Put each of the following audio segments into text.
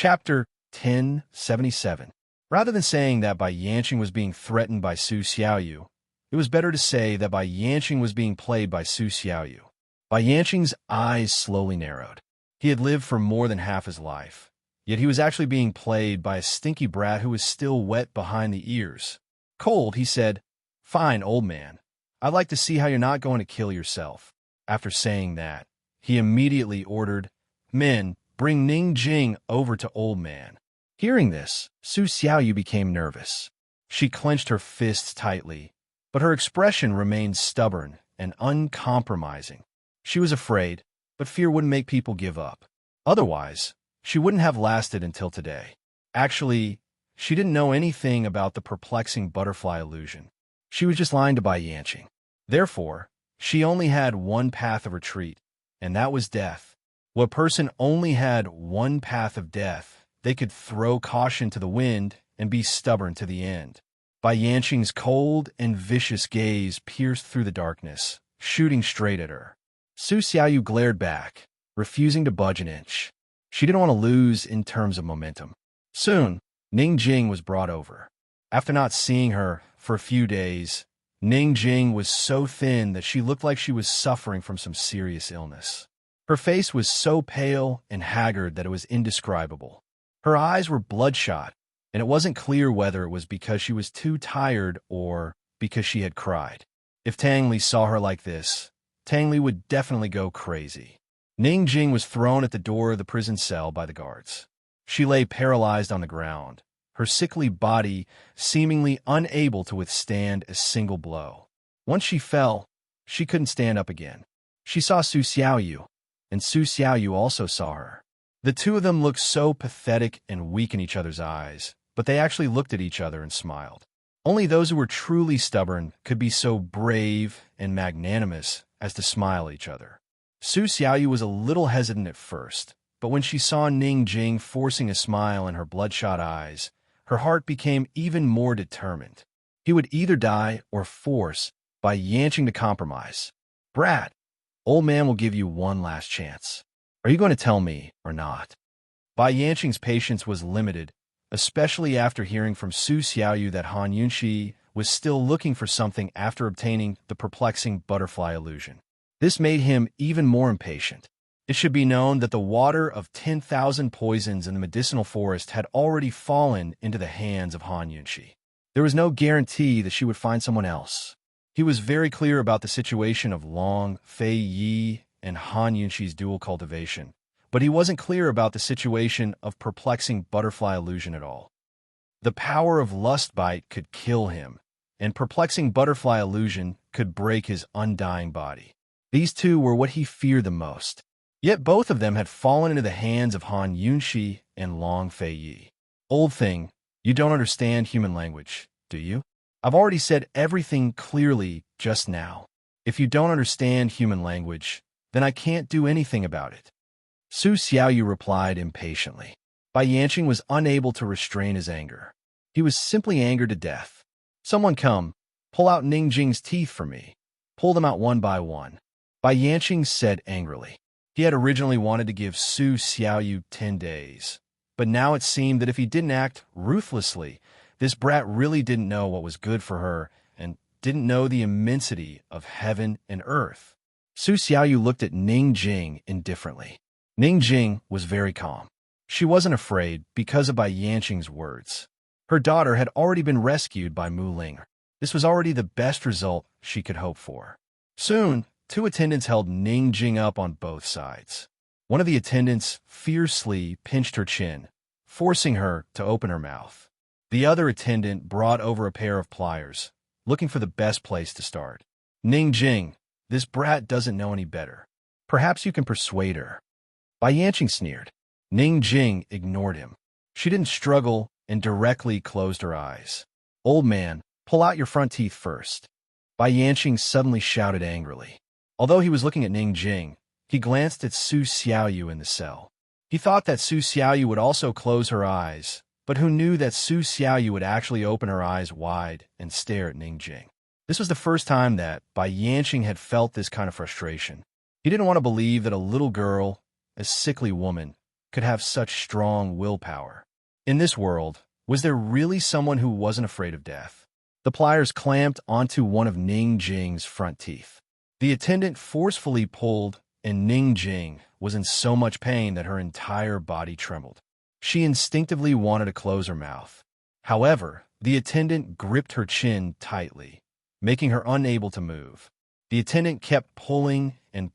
Chapter 1077. Rather than saying that Bai Yanqing was being threatened by Su Xiaoyu, it was better to say that Bai Yanqing was being played by Su Xiaoyu. Bai Yanqing's eyes slowly narrowed. He had lived for more than half his life, yet he was actually being played by a stinky brat who was still wet behind the ears. Cold, he said, "Fine, old man. I'd like to see how you're not going to kill yourself." After saying that, he immediately ordered, "Men, bring Ning Jing over to old man." Hearing this, Su Xiaoyu became nervous. She clenched her fists tightly, but her expression remained stubborn and uncompromising. She was afraid, but fear wouldn't make people give up. Otherwise, she wouldn't have lasted until today. Actually, she didn't know anything about the perplexing butterfly illusion. She was just lying to Bai Yanqing. Therefore, she only had one path of retreat, and that was death. When a person only had one path of death, they could throw caution to the wind and be stubborn to the end. Bai Yanqing's cold and vicious gaze pierced through the darkness, shooting straight at her. Su Xiaoyu glared back, refusing to budge an inch. She didn't want to lose in terms of momentum. Soon, Ning Jing was brought over. After not seeing her for a few days, Ning Jing was so thin that she looked like she was suffering from some serious illness. Her face was so pale and haggard that it was indescribable. Her eyes were bloodshot, and it wasn't clear whether it was because she was too tired or because she had cried. If Tang Li saw her like this, Tang Li would definitely go crazy. Ning Jing was thrown at the door of the prison cell by the guards. She lay paralyzed on the ground, her sickly body seemingly unable to withstand a single blow. Once she fell, she couldn't stand up again. She saw Su Xiaoyu, and Su Xiaoyu also saw her. The two of them looked so pathetic and weak in each other's eyes, but they actually looked at each other and smiled. Only those who were truly stubborn could be so brave and magnanimous as to smile at each other. Su Xiaoyu was a little hesitant at first, but when she saw Ning Jing forcing a smile in her bloodshot eyes, her heart became even more determined. He would either die or force Bai Yanqing to compromise. "Brat, old man will give you one last chance. Are you going to tell me or not?" Bai Yanqing's patience was limited, especially after hearing from Su Xiaoyu that Han Yunxi was still looking for something after obtaining the perplexing butterfly illusion. This made him even more impatient. It should be known that the water of 10,000 poisons in the medicinal forest had already fallen into the hands of Han Yunxi. There was no guarantee that she would find someone else. He was very clear about the situation of Long, Fei Yi, and Han Yunxi's dual cultivation, but he wasn't clear about the situation of perplexing butterfly illusion at all. The power of lust bite could kill him, and perplexing butterfly illusion could break his undying body. These two were what he feared the most. Yet both of them had fallen into the hands of Han Yunxi and Long Fei Yi. "Old thing, you don't understand human language, do you? I've already said everything clearly just now. If you don't understand human language, then I can't do anything about it." Su Xiaoyu replied impatiently. Bai Yanqing was unable to restrain his anger. He was simply angered to death. "Someone come, pull out Ning Jing's teeth for me. Pull them out one by one," Bai Yanqing said angrily. He had originally wanted to give Su Xiaoyu 10 days, but now it seemed that if he didn't act ruthlessly, this brat really didn't know what was good for her and didn't know the immensity of heaven and earth. Su Xiaoyu looked at Ning Jing indifferently. Ning Jing was very calm. She wasn't afraid because of Bai Yanqing's words. Her daughter had already been rescued by Mu Ling. This was already the best result she could hope for. Soon, 2 attendants held Ning Jing up on both sides. One of the attendants fiercely pinched her chin, forcing her to open her mouth. The other attendant brought over a pair of pliers, looking for the best place to start. "Ning Jing, this brat doesn't know any better. Perhaps you can persuade her." Bai Yanqing sneered. Ning Jing ignored him. She didn't struggle and directly closed her eyes. "Old man, pull out your front teeth first." Bai Yanqing suddenly shouted angrily. Although he was looking at Ning Jing, he glanced at Su Xiaoyu in the cell. He thought that Su Xiaoyu would also close her eyes, but who knew that Su Xiaoyu would actually open her eyes wide and stare at Ning Jing. This was the first time that Bai Yanqing had felt this kind of frustration. He didn't want to believe that a little girl, a sickly woman, could have such strong willpower? In this world, was there really someone who wasn't afraid of death? The pliers clamped onto one of Ning Jing's front teeth. The attendant forcefully pulled, and Ning Jing was in so much pain that her entire body trembled. She instinctively wanted to close her mouth. However, the attendant gripped her chin tightly, making her unable to move. The attendant kept pulling and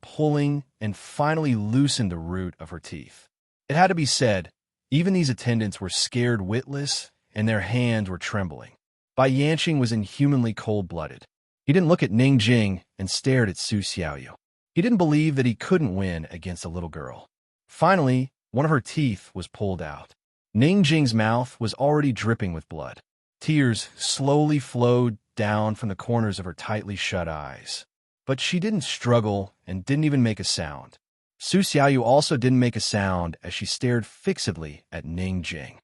finally loosened the root of her teeth. It had to be said, even these attendants were scared witless, and their hands were trembling. Bai Yanqing was inhumanly cold-blooded. He didn't look at Ning Jing and stared at Su Xiaoyu. He didn't believe that he couldn't win against a little girl. Finally, one of her teeth was pulled out. Ning Jing's mouth was already dripping with blood. Tears slowly flowed down from the corners of her tightly shut eyes. But she didn't struggle and didn't even make a sound. Su Xiaoyu also didn't make a sound as she stared fixedly at Ning Jing.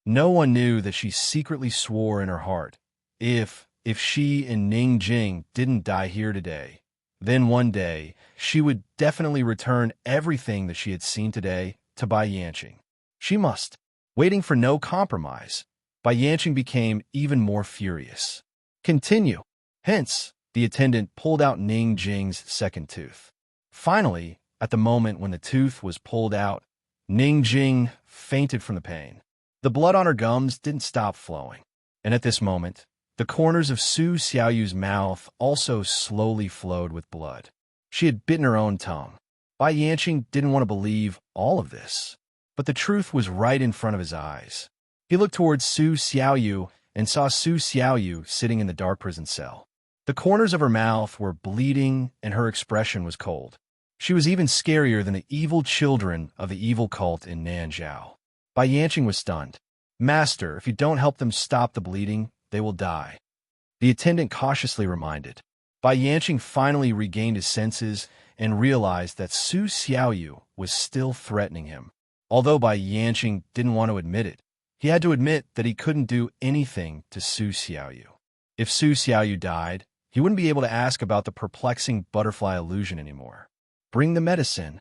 No one knew that she secretly swore in her heart, if she and Ning Jing didn't die here today, then one day she would definitely return everything that she had seen today to Bai Yanqing. She must. Waiting for no compromise, Bai Yanqing became even more furious. Continue. Hence, the attendant pulled out Ning Jing's second tooth. Finally, at the moment when the tooth was pulled out, Ning Jing fainted from the pain. The blood on her gums didn't stop flowing, and at this moment, the corners of Su Xiaoyu's mouth also slowly flowed with blood. She had bitten her own tongue. Bai Yanqing didn't want to believe all of this, but the truth was right in front of his eyes. He looked towards Su Xiaoyu and saw Su Xiaoyu sitting in the dark prison cell. The corners of her mouth were bleeding and her expression was cold. She was even scarier than the evil children of the evil cult in Nanzhao. Bai Yanqing was stunned. Master, if you don't help them stop the bleeding, they will die. The attendant cautiously reminded. Bai Yanqing finally regained his senses and realized that Su Xiaoyu was still threatening him. Although Bai Yanqing didn't want to admit it, he had to admit that he couldn't do anything to Su Xiaoyu. If Su Xiaoyu died, he wouldn't be able to ask about the perplexing butterfly illusion anymore. Bring the medicine.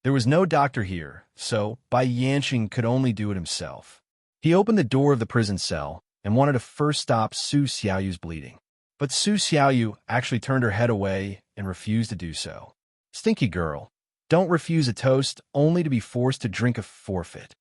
There was no doctor here, so Bai Yanqing could only do it himself. He opened the door of the prison cell and wanted to first stop Su Xiaoyu's bleeding. But Su Xiaoyu actually turned her head away and refused to do so. Stinky girl, don't refuse a toast only to be forced to drink a forfeit.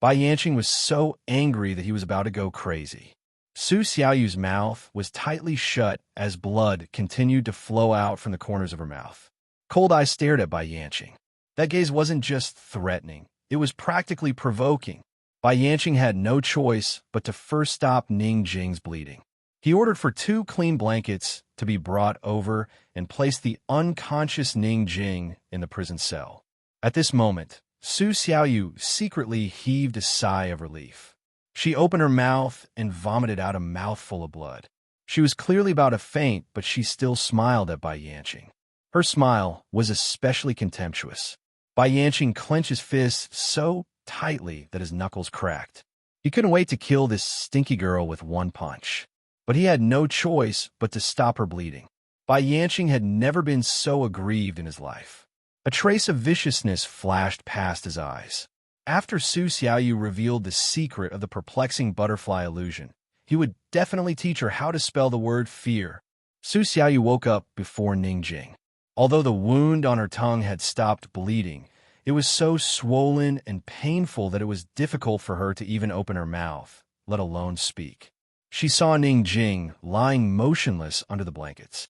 Bai Yanqing was so angry that he was about to go crazy. Su Xiaoyu's mouth was tightly shut as blood continued to flow out from the corners of her mouth. Cold eyes stared at Bai Yanqing. That gaze wasn't just threatening, it was practically provoking. Bai Yanqing had no choice but to first stop Ning Jing's bleeding. He ordered for 2 clean blankets to be brought over and placed the unconscious Ning Jing in the prison cell. At this moment, Su Xiaoyu secretly heaved a sigh of relief. She opened her mouth and vomited out a mouthful of blood. She was clearly about to faint, but she still smiled at Bai Yanqing. Her smile was especially contemptuous. Bai Yanqing clenched his fists so tightly that his knuckles cracked. He couldn't wait to kill this stinky girl with one punch. But he had no choice but to stop her bleeding. Bai Yanqing had never been so aggrieved in his life. A trace of viciousness flashed past his eyes. After Su Xiaoyu revealed the secret of the perplexing butterfly illusion, he would definitely teach her how to spell the word fear. Su Xiaoyu woke up before Ning Jing. Although the wound on her tongue had stopped bleeding, it was so swollen and painful that it was difficult for her to even open her mouth, let alone speak. She saw Ning Jing lying motionless under the blankets.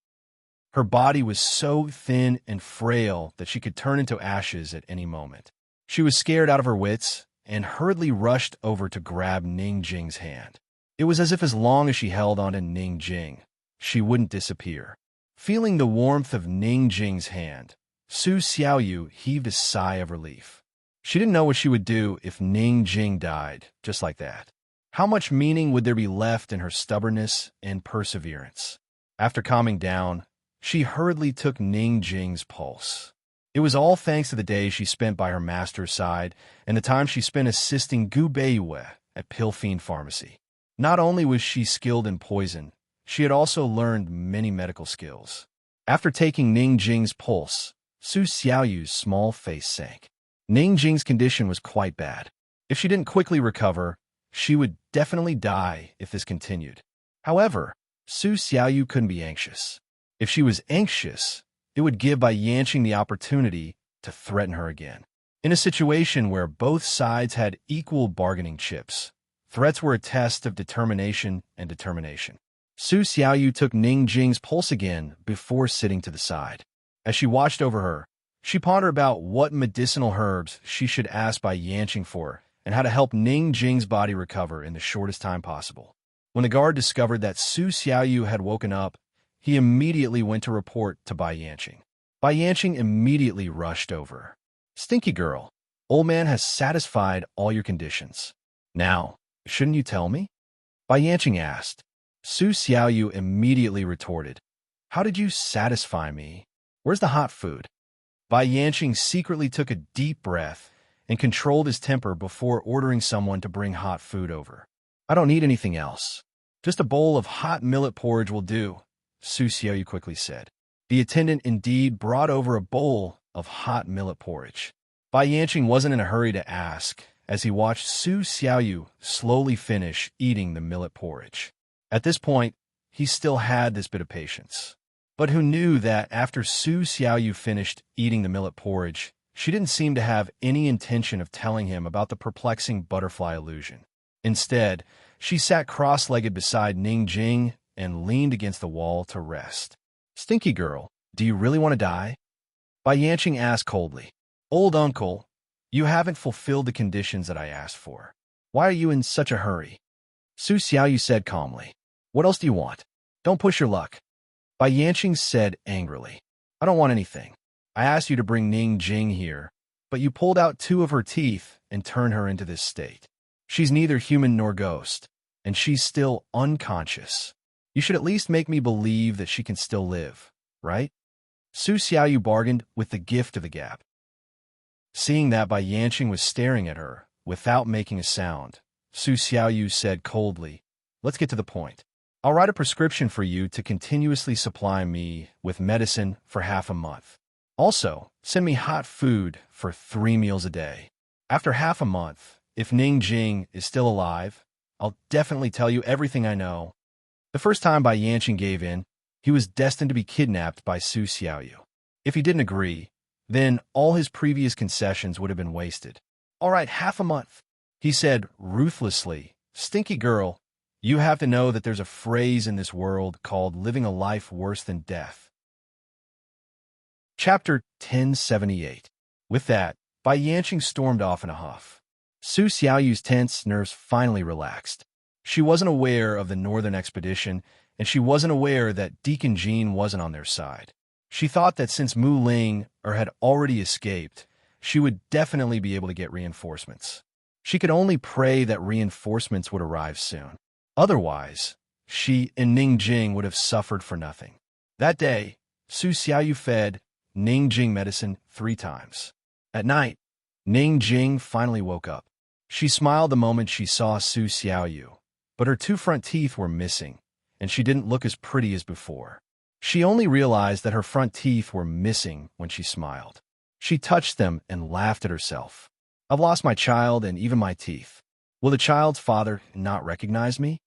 Her body was so thin and frail that she could turn into ashes at any moment. She was scared out of her wits and hurriedly rushed over to grab Ning Jing's hand. It was as if as long as she held on to Ning Jing, she wouldn't disappear. Feeling the warmth of Ning Jing's hand, Su Xiaoyu heaved a sigh of relief. She didn't know what she would do if Ning Jing died, just like that. How much meaning would there be left in her stubbornness and perseverance? After calming down, she hurriedly took Ning Jing's pulse. It was all thanks to the days she spent by her master's side and the time she spent assisting Gu Beiyue at Pill Fiend Pharmacy. Not only was she skilled in poison, she had also learned many medical skills. After taking Ning Jing's pulse, Su Xiaoyu's small face sank. Ning Jing's condition was quite bad. If she didn't quickly recover, she would definitely die if this continued. However, Su Xiaoyu couldn't be anxious. If she was anxious, it would give Bai Yanqing the opportunity to threaten her again. In a situation where both sides had equal bargaining chips, threats were a test of determination and determination. Su Xiaoyu took Ning Jing's pulse again before sitting to the side. As she watched over her, she pondered about what medicinal herbs she should ask Bai Yanqing for and how to help Ning Jing's body recover in the shortest time possible. When the guard discovered that Su Xiaoyu had woken up, he immediately went to report to Bai Yanqing. Bai Yanqing immediately rushed over. "Stinky girl, old man has satisfied all your conditions. Now, shouldn't you tell me?" Bai Yanqing asked. Su Xiaoyu immediately retorted, "How did you satisfy me? Where's the hot food?" Bai Yanqing secretly took a deep breath and controlled his temper before ordering someone to bring hot food over. "I don't need anything else. Just a bowl of hot millet porridge will do," Su Xiaoyu quickly said. The attendant indeed brought over a bowl of hot millet porridge. Bai Yanqing wasn't in a hurry to ask, as he watched Su Xiaoyu slowly finish eating the millet porridge. At this point, he still had this bit of patience. But who knew that after Su Xiaoyu finished eating the millet porridge, she didn't seem to have any intention of telling him about the perplexing butterfly illusion. Instead, she sat cross-legged beside Ning Jing and leaned against the wall to rest. "Stinky girl, do you really want to die?" Bai Yanqing asked coldly. "Old uncle, you haven't fulfilled the conditions that I asked for. Why are you in such a hurry?" Su Xiaoyu said calmly. "What else do you want? Don't push your luck." Bai Yanqing said angrily. "I don't want anything. I asked you to bring Ning Jing here, but you pulled out 2 of her teeth and turned her into this state. She's neither human nor ghost, and she's still unconscious. You should at least make me believe that she can still live, right?" Su Xiaoyu bargained with the gift of the gap. Seeing that Bai Yanqing was staring at her without making a sound, Su Xiaoyu said coldly, "Let's get to the point. I'll write a prescription for you to continuously supply me with medicine for half a month. Also, send me hot food for 3 meals a day. After half a month, if Ning Jing is still alive, I'll definitely tell you everything I know." The first time Bai Yanqing gave in, he was destined to be kidnapped by Su Xiaoyu. If he didn't agree, then all his previous concessions would have been wasted. "All right, half a month," he said ruthlessly. "Stinky girl, you have to know that there's a phrase in this world called living a life worse than death." Chapter 1078. With that, Bai Yanqing stormed off in a huff. Su Xiaoyu's tense nerves finally relaxed. She wasn't aware of the northern expedition, and she wasn't aware that Deacon Jean wasn't on their side. She thought that since Mu Ling had already escaped, she would definitely be able to get reinforcements. She could only pray that reinforcements would arrive soon. Otherwise, she and Ning Jing would have suffered for nothing. That day, Su Xiaoyu fed Ning Jing medicine 3 times. At night, Ning Jing finally woke up. She smiled the moment she saw Su Xiaoyu, but her 2 front teeth were missing, and she didn't look as pretty as before. She only realized that her front teeth were missing when she smiled. She touched them and laughed at herself. "I've lost my child and even my teeth. Will the child's father not recognize me?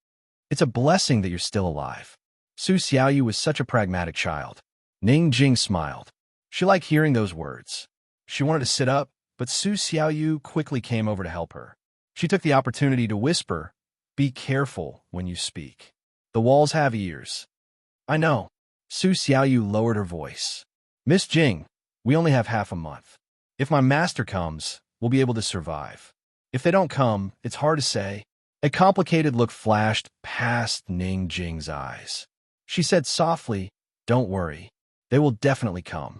It's a blessing that you're still alive." Su Xiaoyu was such a pragmatic child. Ning Jing smiled. She liked hearing those words. She wanted to sit up, but Su Xiaoyu quickly came over to help her. She took the opportunity to whisper, "Be careful when you speak. The walls have ears." "I know." Su Xiaoyu lowered her voice. "Miss Jing, we only have half a month. If my master comes, we'll be able to survive. If they don't come, it's hard to say." A complicated look flashed past Ning Jing's eyes. She said softly, "Don't worry. They will definitely come."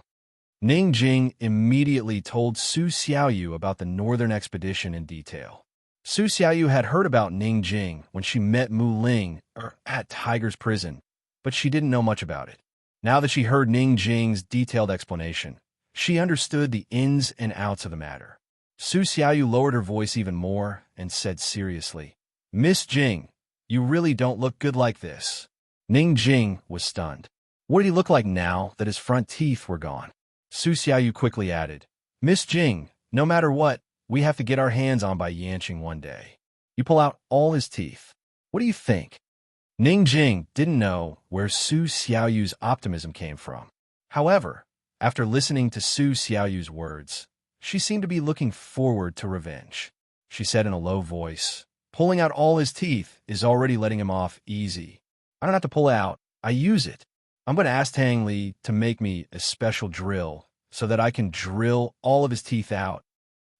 Ning Jing immediately told Su Xiaoyu about the northern expedition in detail. Su Xiaoyu had heard about Ning Jing when she met Mu Ling at Tiger's prison, but she didn't know much about it. Now that she heard Ning Jing's detailed explanation, she understood the ins and outs of the matter. Su Xiaoyu lowered her voice even more and said seriously, "Miss Jing, you really don't look good like this." Ning Jing was stunned. What did he look like now that his front teeth were gone? Su Xiaoyu quickly added, "Miss Jing, No matter what, we have to get our hands on Bai Yanqing one day. You pull out all his teeth. What do you think? Ning Jing didn't know where Su Xiaoyu's optimism came from. However, after listening to Su Xiaoyu's words, she seemed to be looking forward to revenge. She said in a low voice, "Pulling out all his teeth is already letting him off easy. I don't have to pull out, I use it. I'm going to ask Tang Li to make me a special drill so that I can drill all of his teeth out."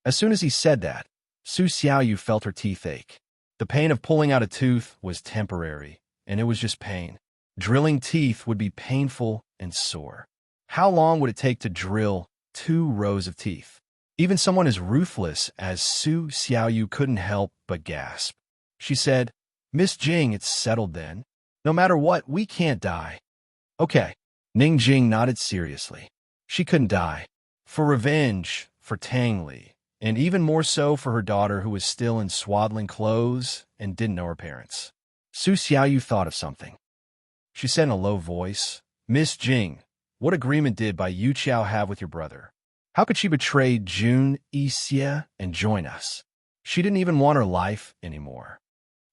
As soon as he said that, Su Xiaoyu felt her teeth ache. The pain of pulling out a tooth was temporary, and it was just pain. Drilling teeth would be painful and sore. How long would it take to drill 2 rows of teeth? Even someone as ruthless as Su Xiaoyu couldn't help but gasp. She said, "Miss Jing, it's settled then. No matter what, we can't die." Okay. Ning Jing nodded seriously. She couldn't die. For revenge, for Tang Li, and even more so for her daughter who was still in swaddling clothes and didn't know her parents. Su Xiaoyu thought of something. She said in a low voice, "Miss Jing, what agreement did Bai Yuqiao have with your brother? How could she betray Jun Yixie and join us? She didn't even want her life anymore."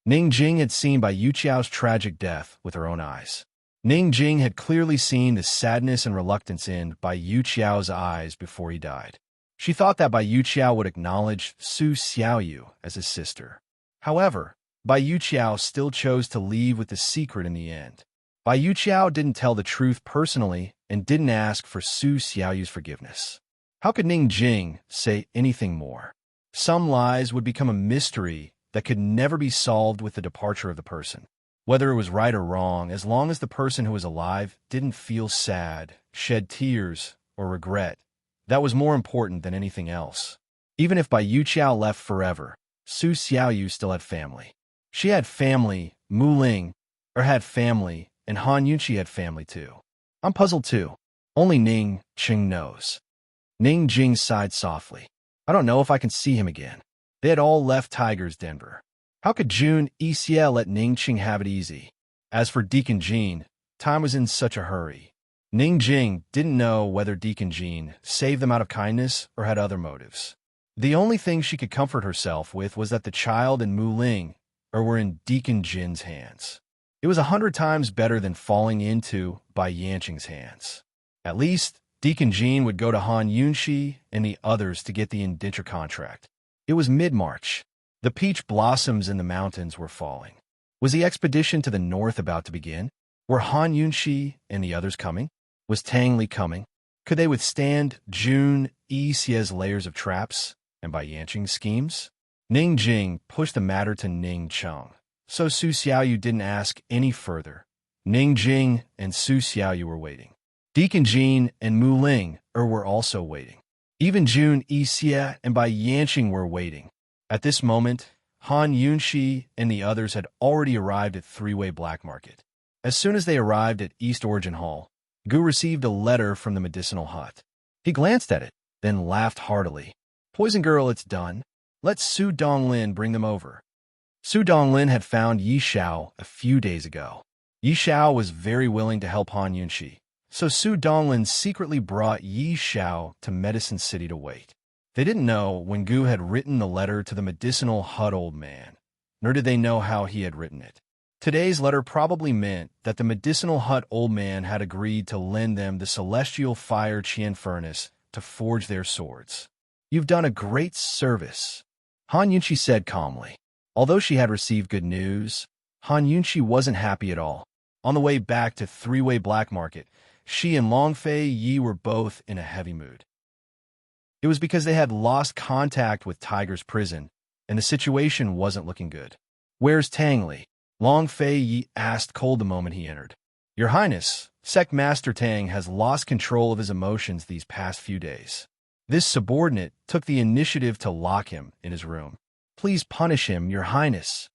Ning Jing had seen Bai Yuqiao's tragic death with her own eyes. Ning Jing had clearly seen the sadness and reluctance in Bai Yuqiao's eyes before he died. She thought that Bai Yuqiao would acknowledge Su Xiaoyu as his sister. However, Bai Yuqiao still chose to leave with the secret in the end. Bai Yuqiao didn't tell the truth personally and didn't ask for Su Xiaoyu's forgiveness. How could Ning Jing say anything more? Some lies would become a mystery that could never be solved with the departure of the person. Whether it was right or wrong, as long as the person who was alive didn't feel sad, shed tears, or regret, that was more important than anything else. Even if Bai Yuqiao left forever, Su Xiaoyu still had family. She had family, had family, and Han Yunqi had family too. I'm puzzled too. Only Ning Jing knows. Ning Jing sighed softly. I don't know if I can see him again. They had all left Tiger's Denver. How could Jun Yixie let Ning Jing have it easy? As for Deacon Jean, time was in such a hurry. Ning Jing didn't know whether Deacon Jean saved them out of kindness or had other motives. The only thing she could comfort herself with was that the child and Mu Ling were in Deacon Jin's hands. It was 100 times better than falling into Bai Yanqing's hands. At least, Deacon Jean would go to Han Yunqi and the others to get the indenture contract. It was mid-March. The peach blossoms in the mountains were falling. Was the expedition to the north about to begin? Were Han Yunqi and the others coming? Was Tang Li coming? Could they withstand Jun Yixie's layers of traps and Bai Yanqing's schemes? Ning Jing pushed the matter to Ning Cheng, so Su Xiaoyu didn't ask any further. Ning Jing and Su Xiaoyu were waiting. Deacon Jean and Mu Ling were also waiting. Even Jun Yixie and Bai Yanqing were waiting. At this moment, Han Yunqi and the others had already arrived at Three-Way Black Market. As soon as they arrived at East Origin Hall, Gu received a letter from the medicinal hut. He glanced at it, then laughed heartily. "Poison Girl, it's done. Let Su Donglin bring them over." Su Donglin had found Yi Xiao a few days ago. Yi Xiao was very willing to help Han Yunqi, so Su Donglin secretly brought Yi Xiao to Medicine City to wait. They didn't know when Gu had written the letter to the medicinal hut old man, nor did they know how he had written it. Today's letter probably meant that the medicinal hut old man had agreed to lend them the celestial fire Qian furnace to forge their swords. "You've done a great service," Han Yunqi said calmly. Although she had received good news, Han Yunqi wasn't happy at all. On the way back to Three-Way Black Market, she and Longfei Yi were both in a heavy mood. It was because they had lost contact with Tiger's prison, and the situation wasn't looking good. "Where's Tang Li?" Longfei Yi asked cold the moment he entered. "Your Highness, Sect Master Tang has lost control of his emotions these past few days. This subordinate took the initiative to lock him in his room. Please punish him, Your Highness."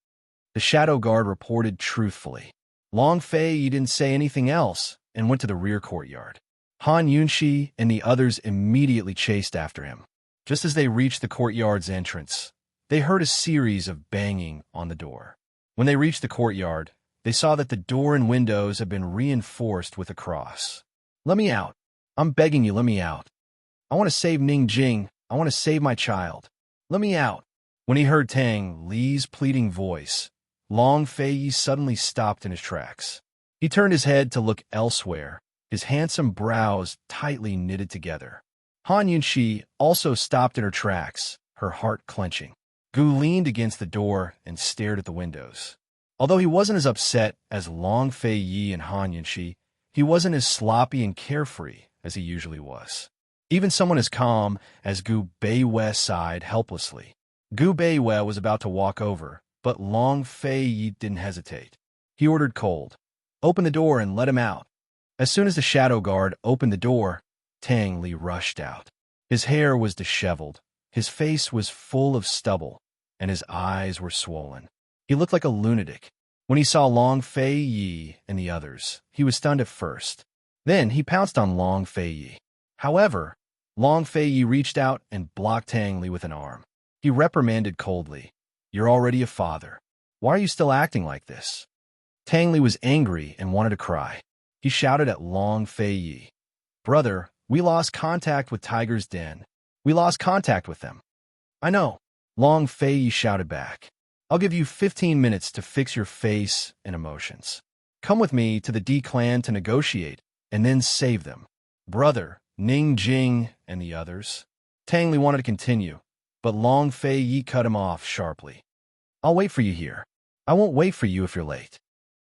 The Shadow Guard reported truthfully. Longfei Yi didn't say anything else and went to the rear courtyard. Han Yunqi and the others immediately chased after him. Just as they reached the courtyard's entrance, they heard a series of banging on the door. When they reached the courtyard, they saw that the door and windows had been reinforced with a cross. "Let me out. I'm begging you, let me out. I want to save Ning Jing. I want to save my child. Let me out." When he heard Tang Li's pleading voice, Long Fei suddenly stopped in his tracks. He turned his head to look elsewhere, his handsome brows tightly knitted together. Han Yunxi also stopped in her tracks, her heart clenching. Gu leaned against the door and stared at the windows. Although he wasn't as upset as Long Fei and Han Yunxi, he wasn't as sloppy and carefree as he usually was. Even someone as calm as Gu Beiwei sighed helplessly. Gu Beiwei was about to walk over, but Long Fei didn't hesitate. He ordered cold, "Open the door and let him out." As soon as the shadow guard opened the door, Tang Li rushed out. His hair was disheveled, his face was full of stubble, and his eyes were swollen. He looked like a lunatic. When he saw Long Fei and the others, he was stunned at first. Then he pounced on Long Fei. However, Long Fei reached out and blocked Tang Li with an arm. He reprimanded coldly, "You're already a father. Why are you still acting like this?" Tang Li was angry and wanted to cry. He shouted at Long Fei, "Brother, we lost contact with Tiger's Den. We lost contact with them." "I know," Long Fei shouted back. "I'll give you 15 minutes to fix your face and emotions. Come with me to the D clan to negotiate, and then save them." "Brother, Ning Jing and the others." Tang Li wanted to continue, but Long Fei cut him off sharply. "I'll wait for you here. I won't wait for you if you're late."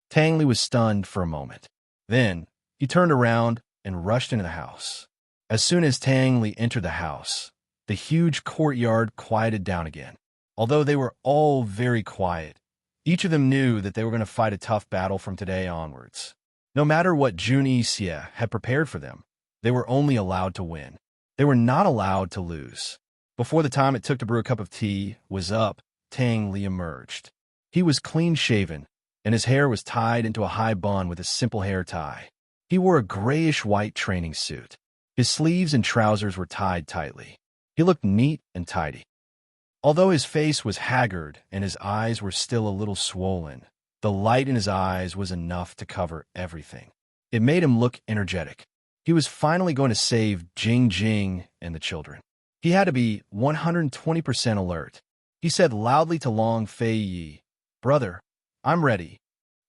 Tang Li was stunned for a moment. Then, he turned around and rushed into the house. As soon as Tang Li entered the house, the huge courtyard quieted down again. Although they were all very quiet, each of them knew that they were going to fight a tough battle from today onwards. No matter what Jun Yixie had prepared for them, they were only allowed to win. They were not allowed to lose. Before the time it took to brew a cup of tea was up, Tang Li emerged. He was clean-shaven, and his hair was tied into a high bun with a simple hair tie. He wore a grayish-white training suit. His sleeves and trousers were tied tightly. He looked neat and tidy. Although his face was haggard and his eyes were still a little swollen, the light in his eyes was enough to cover everything. It made him look energetic. He was finally going to save Jing Jing and the children. He had to be 120% alert. He said loudly to Long Fei, "Brother, I'm ready."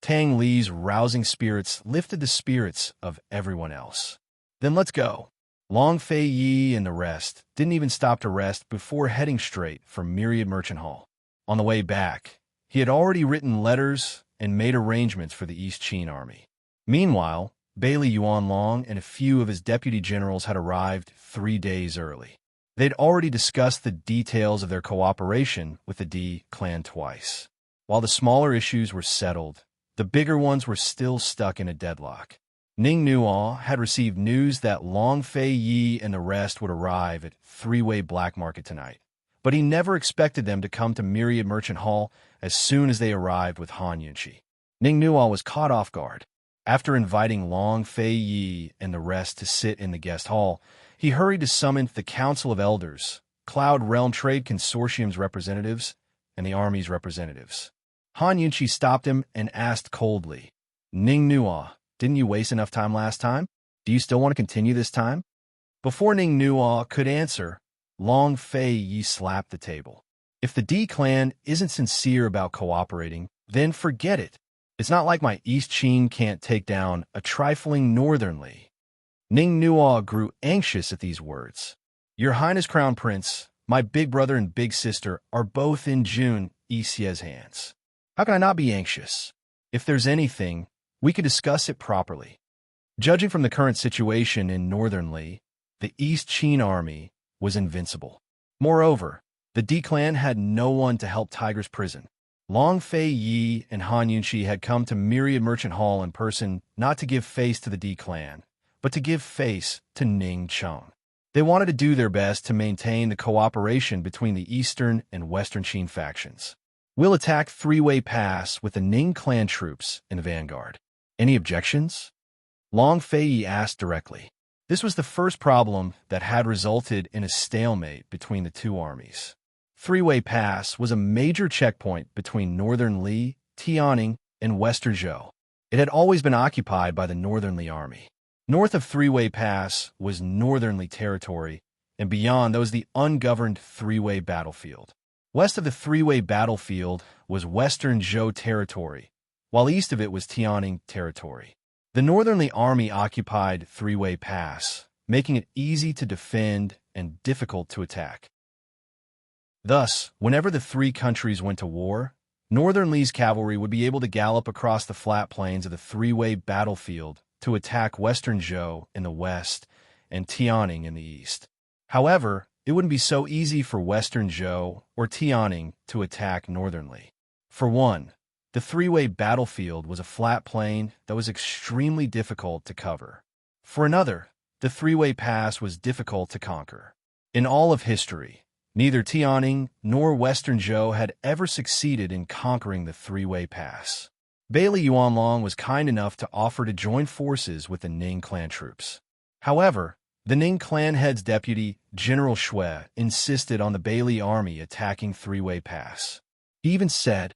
Tang Li's rousing spirits lifted the spirits of everyone else. "Then let's go." Long Fei and the rest didn't even stop to rest before heading straight for Myriad Merchant Hall. On the way back, he had already written letters and made arrangements for the East Qin army. Meanwhile, Bailey Yuanlong and a few of his deputy generals had arrived 3 days early. They'd already discussed the details of their cooperation with the D clan twice. While the smaller issues were settled, the bigger ones were still stuck in a deadlock. Ning Nuo had received news that Long Fei and the rest would arrive at Three-Way Black Market tonight, but he never expected them to come to Myriad Merchant Hall as soon as they arrived with Han Yunxi. Ning Nuo was caught off guard. After inviting Long Fei and the rest to sit in the guest hall, he hurried to summon the Council of Elders, Cloud Realm Trade Consortium's representatives, and the Army's representatives. Han Yunxi stopped him and asked coldly, "Ning Nuo, didn't you waste enough time last time? Do you still want to continue this time?" Before Ning Nuo could answer, Long Fei slapped the table. "If the D clan isn't sincere about cooperating, then forget it. It's not like my East Qin can't take down a trifling Northern Li." Ning Nuo grew anxious at these words. "Your Highness Crown Prince, my big brother and big sister are both in Jun Yixie's hands. How can I not be anxious? If there's anything, we could discuss it properly." Judging from the current situation in Northern Li, the East Qin army was invincible. Moreover, the D clan had no one to help Tiger's prison. Long Fei and Han Yunxi had come to Myriad Merchant Hall in person not to give face to the D clan, but to give face to Ning Chong. They wanted to do their best to maintain the cooperation between the Eastern and Western Qin factions. "We'll attack Three-Way Pass with the Ning clan troops in the vanguard. Any objections?" Long Fei asked directly. This was the first problem that had resulted in a stalemate between the two armies. Three-Way Pass was a major checkpoint between Northern Li, Tianing, and Western Zhou. It had always been occupied by the Northern Li army. North of Three-Way Pass was Northern Li territory, and beyond, there was the ungoverned three-way battlefield. West of the three-way battlefield was Western Zhou territory, while east of it was Tianning territory. The Northernly Army occupied Three-Way Pass, making it easy to defend and difficult to attack. Thus, whenever the three countries went to war, Northernly's cavalry would be able to gallop across the flat plains of the three-way battlefield to attack Western Zhou in the west and Tianning in the east. However, it wouldn't be so easy for Western Zhou or Tianning to attack Northernly. For one, the three-way battlefield was a flat plain that was extremely difficult to cover. For another, the three-way pass was difficult to conquer. In all of history, neither Tianning nor Western Zhou had ever succeeded in conquering the three-way pass. Bailey Yuanlong was kind enough to offer to join forces with the Ning clan troops. However, the Ning clan head's deputy, General Shui, insisted on the Bailey army attacking Three-Way Pass. He even said,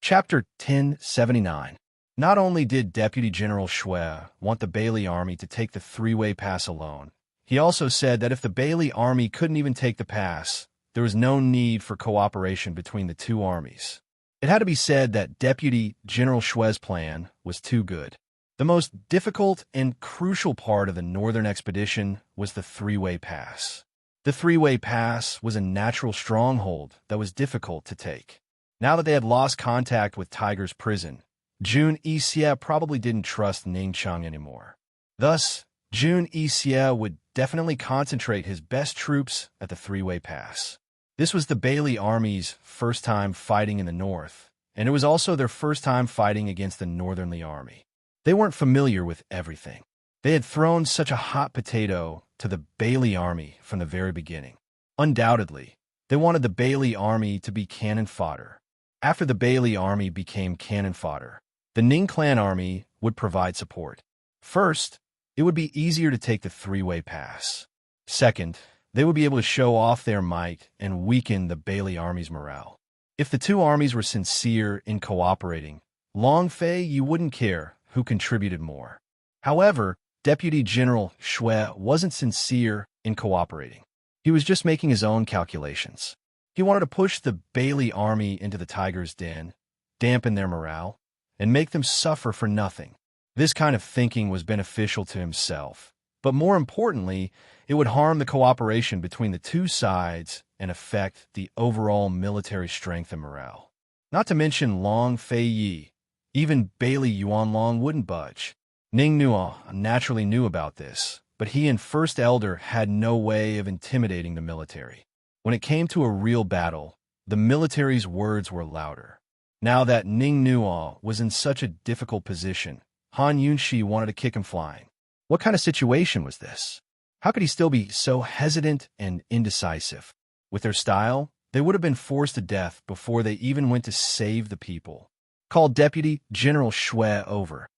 Chapter 1079. Not only did Deputy General Shui want the Bailey army to take the Three-Way Pass alone, he also said that if the Bailey army couldn't even take the pass, there was no need for cooperation between the two armies. It had to be said that Deputy General Shui's plan was too good. The most difficult and crucial part of the northern expedition was the Three-Way Pass. The Three-Way Pass was a natural stronghold that was difficult to take. Now that they had lost contact with Tiger's prison, Jun Yixie probably didn't trust Ningcheng anymore. Thus, Jun Yixie would definitely concentrate his best troops at the Three-Way Pass. This was the Bailey army's first time fighting in the north, and it was also their first time fighting against the Northernly army. They weren't familiar with everything. They had thrown such a hot potato to the Bailey army from the very beginning. Undoubtedly, they wanted the Bailey army to be cannon fodder. After the Bailey army became cannon fodder, the Ning clan army would provide support. First, it would be easier to take the Three-Way Pass. Second, they would be able to show off their might and weaken the Bailey army's morale. If the two armies were sincere in cooperating, Long Fei, you wouldn't care who contributed more. However, Deputy General Shui wasn't sincere in cooperating. He was just making his own calculations. He wanted to push the Bailey army into the tiger's den, dampen their morale, and make them suffer for nothing. This kind of thinking was beneficial to himself, but more importantly, it would harm the cooperation between the two sides and affect the overall military strength and morale. Not to mention Long Fei Yi. Even Bailey Yuanlong wouldn't budge. Ning Nuo naturally knew about this, but he and First Elder had no way of intimidating the military. When it came to a real battle, the military's words were louder. Now that Ning Nuo was in such a difficult position, Han Yunshi wanted to kick him flying. What kind of situation was this? How could he still be so hesitant and indecisive? With their style, they would have been forced to death before they even went to save the people. Call Deputy General Shui over.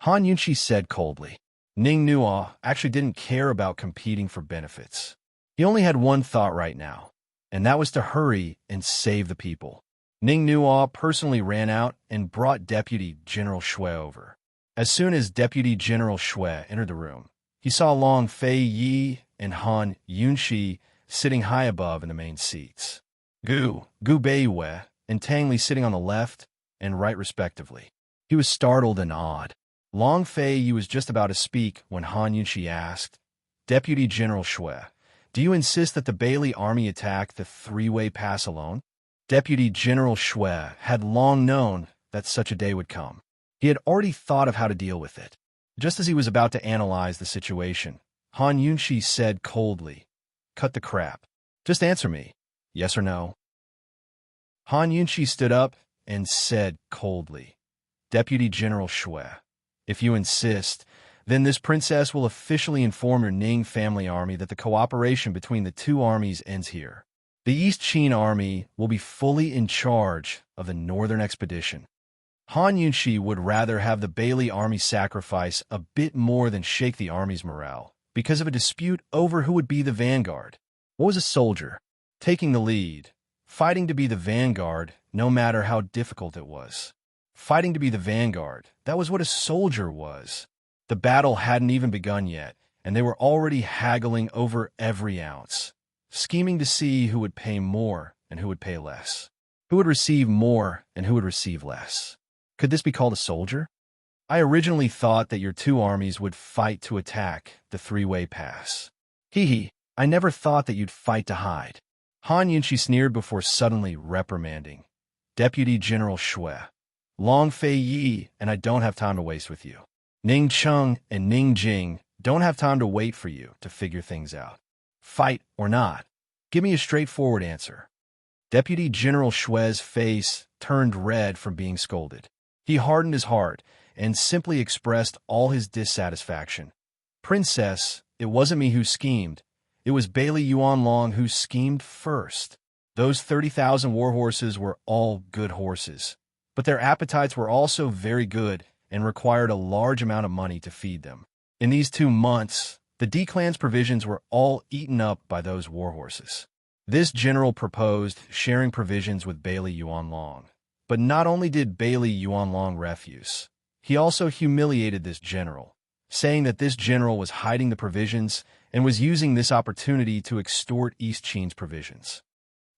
Han Yunshi said coldly. Ning Nuo actually didn't care about competing for benefits. He only had one thought right now, and that was to hurry and save the people. Ning Nuo personally ran out and brought Deputy General Shui over. As soon as Deputy General Shui entered the room, he saw Long Fei Yi and Han Yunshi sitting high above in the main seats. Gu Beiyue and Tang Li sitting on the left and right respectively. He was startled and awed. Long Fei Yi was just about to speak when Han Yunshi asked, Deputy General Shui, do you insist that the Bailey army attack the Three-Way Pass alone? Deputy General Shui had long known that such a day would come. He had already thought of how to deal with it. Just as he was about to analyze the situation, Han Yunshi said coldly, Cut the crap. Just answer me, yes or no. Han Yunshi stood up and said coldly, Deputy General Shui, if you insist, then this princess will officially inform your Ning family army that the cooperation between the two armies ends here. The East Qin army will be fully in charge of the northern expedition. Han Yunshi would rather have the Bailey army sacrifice a bit more than shake the army's morale because of a dispute over who would be the vanguard. What was a soldier? Taking the lead, fighting to be the vanguard no matter how difficult it was. Fighting to be the vanguard, that was what a soldier was. The battle hadn't even begun yet, and they were already haggling over every ounce, scheming to see who would pay more and who would pay less, who would receive more and who would receive less. Could this be called a soldier? I originally thought that your two armies would fight to attack the three-way pass. Hee, I never thought that you'd fight to hide. Han Yunshi sneered before suddenly reprimanding. Deputy General Shui, Long Fei Yi, and I don't have time to waste with you. Ning Cheng and Ning Jing don't have time to wait for you to figure things out. Fight or not? Give me a straightforward answer. Deputy General Shui's face turned red from being scolded. He hardened his heart and simply expressed all his dissatisfaction. Princess, it wasn't me who schemed. It was Bailey Yuanlong who schemed first. Those 30,000 warhorses were all good horses, but their appetites were also very good and required a large amount of money to feed them. In these 2 months, the D-clan's provisions were all eaten up by those warhorses. This general proposed sharing provisions with Bailey Yuanlong. But not only did Bailey Yuanlong refuse, he also humiliated this general, saying that this general was hiding the provisions and was using this opportunity to extort East Qin's provisions.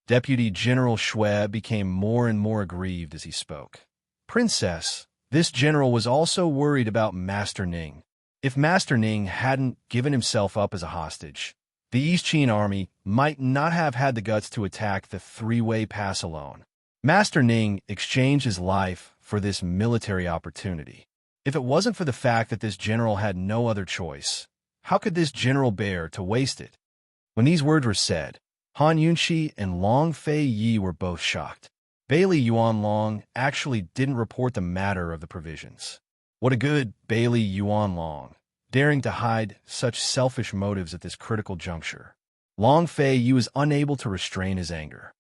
Deputy General Shui became more and more aggrieved as he spoke. Princess, this general was also worried about Master Ning. If Master Ning hadn't given himself up as a hostage, the East Qin army might not have had the guts to attack the three-way pass alone. Master Ning exchanged his life for this military opportunity. If it wasn't for the fact that this general had no other choice, how could this general bear to waste it? When these words were said, Han Yunshi and Long Fei Yi were both shocked. Bailey Yuanlong actually didn't report the matter of the provisions. What a good Bailey Yuanlong, daring to hide such selfish motives at this critical juncture. Long Fei Yi was unable to restrain his anger.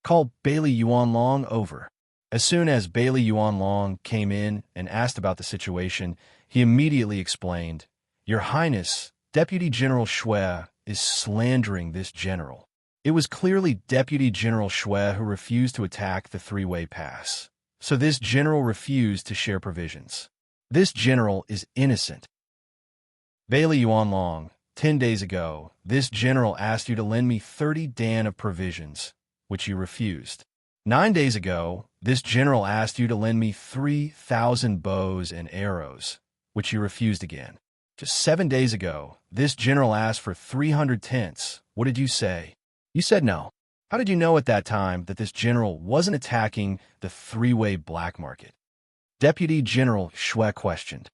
Call Bailey Yuanlong over. As soon as Bailey Yuanlong came in and asked about the situation, he immediately explained, Your Highness, Deputy General Shui is slandering this general. It was clearly Deputy General Shui who refused to attack the three-way pass. So this general refused to share provisions. This general is innocent. Bailey Yuanlong, 10 days ago, this general asked you to lend me 30 dan of provisions, which you refused. 9 days ago, this general asked you to lend me 3,000 bows and arrows, which you refused again. Just 7 days ago, this general asked for 300 tents. What did you say? You said no. How did you know at that time that this general wasn't attacking the three-way black market? Deputy General Shui questioned.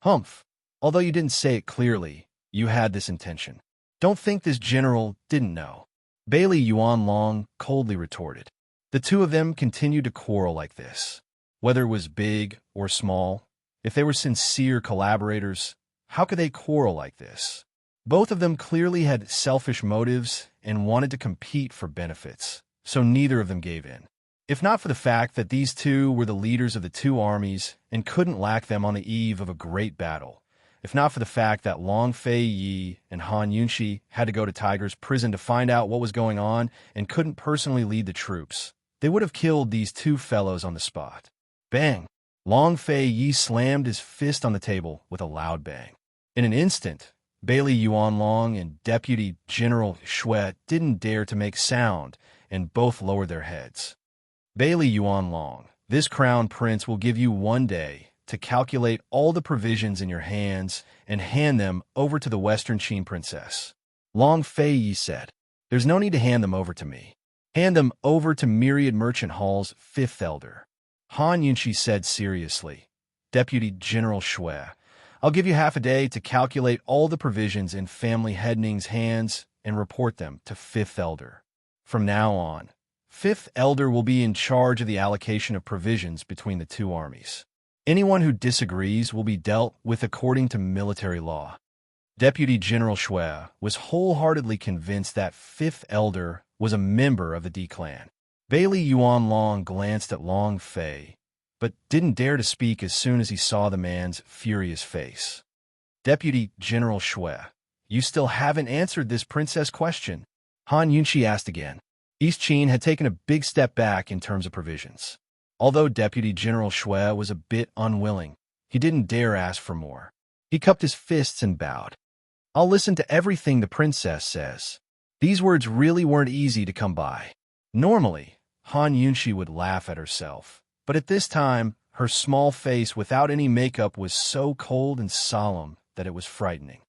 Humph. Although you didn't say it clearly, you had this intention. Don't think this general didn't know. Bailey Yuanlong coldly retorted. The two of them continued to quarrel like this. Whether it was big or small, if they were sincere collaborators, how could they quarrel like this? Both of them clearly had selfish motives and wanted to compete for benefits, so neither of them gave in. If not for the fact that these two were the leaders of the two armies and couldn't lack them on the eve of a great battle, if not for the fact that Long Fei Yi and Han Yunshi had to go to Tiger's prison to find out what was going on and couldn't personally lead the troops, they would have killed these two fellows on the spot. Bang! Long Fei Yi slammed his fist on the table with a loud bang. In an instant, Bailey Yuanlong and Deputy General Shui didn't dare to make sound, and both lowered their heads. Bailey Yuanlong, this crown prince will give you 1 day to calculate all the provisions in your hands and hand them over to the Western Qin princess. Long Fei Yi said, There's no need to hand them over to me. Hand them over to Myriad Merchant Hall's 5th elder. Han Yunshi said seriously, Deputy General Shui, I'll give you half a day to calculate all the provisions in Family Head Ning's hands and report them to 5th elder. From now on, 5th elder will be in charge of the allocation of provisions between the two armies. Anyone who disagrees will be dealt with according to military law. Deputy General Shui was wholeheartedly convinced that 5th elder was a member of the D clan. Bailey Yuanlong glanced at Long Fei, but didn't dare to speak as soon as he saw the man's furious face. Deputy General Shui, you still haven't answered this princess question. Han Yunshi asked again. East Qin had taken a big step back in terms of provisions. Although Deputy General Shui was a bit unwilling, he didn't dare ask for more. He cupped his fists and bowed. I'll listen to everything the princess says. These words really weren't easy to come by. Normally, Han Yunshi would laugh at herself, but at this time, her small face without any makeup was so cold and solemn that it was frightening.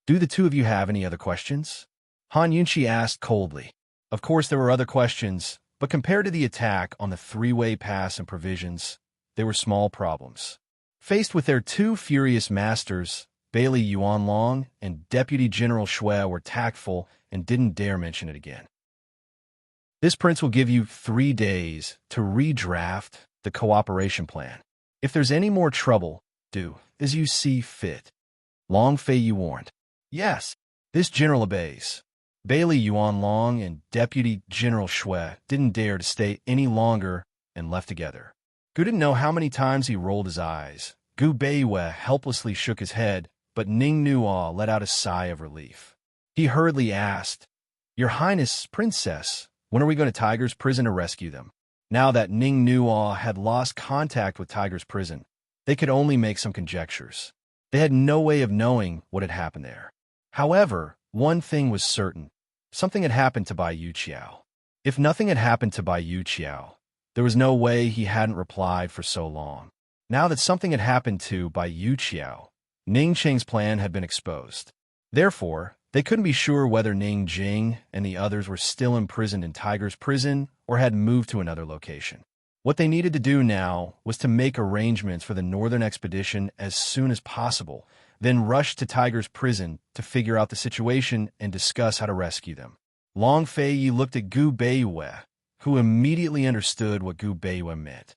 Do the two of you have any other questions? Han Yunshi asked coldly. Of course there were other questions, but compared to the attack on the three-way pass and provisions, they were small problems. Faced with their two furious masters, Bailey Yuanlong and Deputy General Shui were tactful and didn't dare mention it again. This prince will give you 3 days to redraft the cooperation plan. If there's any more trouble, do as you see fit. Long Fei Yi warned. Yes, this general obeys. Bailey Yuanlong and Deputy General Shui didn't dare to stay any longer and left together. Gu didn't know how many times he rolled his eyes. Gu Beiyue helplessly shook his head, but Ning Nuo let out a sigh of relief. He hurriedly asked, Your Highness, Princess, when are we going to Tiger's Prison to rescue them? Now that Ning Nuo had lost contact with Tiger's Prison, they could only make some conjectures. They had no way of knowing what had happened there. However, one thing was certain. Something had happened to Bai Yuqiao. If nothing had happened to Bai Yuqiao, there was no way he hadn't replied for so long. Now that something had happened to Bai Yuqiao, Ning Qing's plan had been exposed. Therefore, they couldn't be sure whether Ning Jing and the others were still imprisoned in Tiger's Prison or had moved to another location. What they needed to do now was to make arrangements for the northern expedition as soon as possible, then rush to Tiger's Prison to figure out the situation and discuss how to rescue them. Long Fei Yi looked at Gu Beiyue, who immediately understood what Gu Beiyue meant.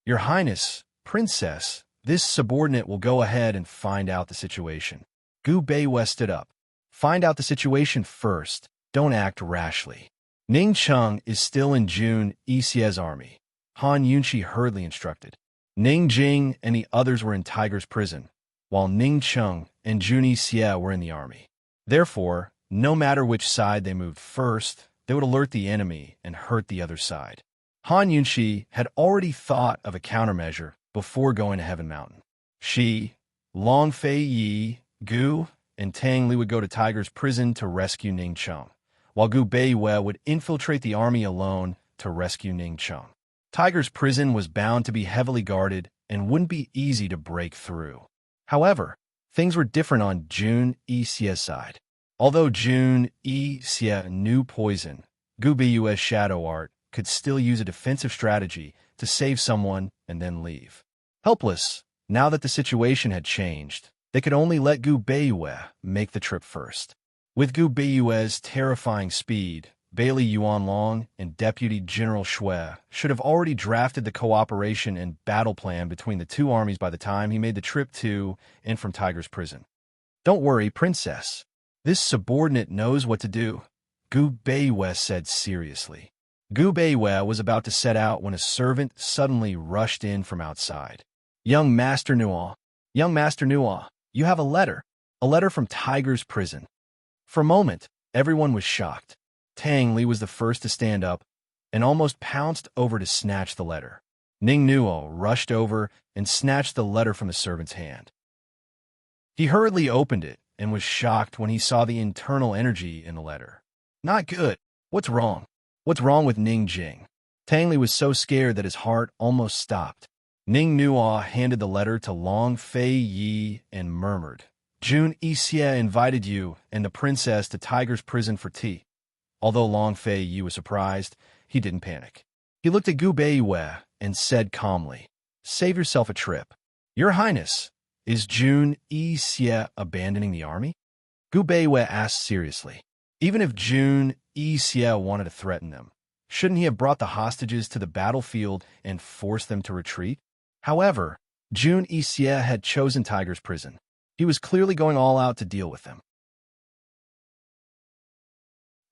Your Highness, Princess, this subordinate will go ahead and find out the situation. Gu Beiyue stood up. Find out the situation first. Don't act rashly. Ning Cheng is still in Jun Yixie's army. Han Yunshi hurriedly instructed. Ning Jing and the others were in Tiger's Prison, while Ning Cheng and Jun Yixie were in the army. Therefore, no matter which side they moved first, they would alert the enemy and hurt the other side. Han Yunshi had already thought of a countermeasure before going to Heaven Mountain. She, Long Fei Yi, Gu, and Tang Li would go to Tiger's Prison to rescue Ning Cheng, while Gu Beiyue would infiltrate the army alone to rescue Ning Cheng. Tiger's Prison was bound to be heavily guarded and wouldn't be easy to break through. However, things were different on Jun Yixie's side. Although Jun Yixie knew poison, Gu Beiyue's shadow art could still use a defensive strategy to save someone and then leave. Helpless, now that the situation had changed, they could only let Gu Beiyue make the trip first. With Gu Beiyue's terrifying speed, Bailey Yuanlong and Deputy General Shui should have already drafted the cooperation and battle plan between the two armies by the time he made the trip to and from Tiger's Prison. Don't worry, Princess. This subordinate knows what to do, Gu Beiyue said seriously. Gu Beiyue was about to set out when a servant suddenly rushed in from outside. Young Master Nuo, you have a letter from Tiger's Prison. For a moment, everyone was shocked. Tang Li was the first to stand up and almost pounced over to snatch the letter. Ning Nuo rushed over and snatched the letter from the servant's hand. He hurriedly opened it and was shocked when he saw the internal energy in the letter. Not good. What's wrong? What's wrong with Ning Jing? Tang Li was so scared that his heart almost stopped. Ning Nuo handed the letter to Long Fei Yi and murmured, Jun Yixie invited you and the princess to Tiger's Prison for tea. Although Long Fei Yi was surprised, he didn't panic. He looked at Gu Beiyue and said calmly, Save yourself a trip. Your Highness, is Jun Yixie abandoning the army? Gu Beiyue asked seriously. Even if Jun Yixie wanted to threaten them, shouldn't he have brought the hostages to the battlefield and forced them to retreat? However, Jun Yixie had chosen Tiger's Prison. He was clearly going all out to deal with them.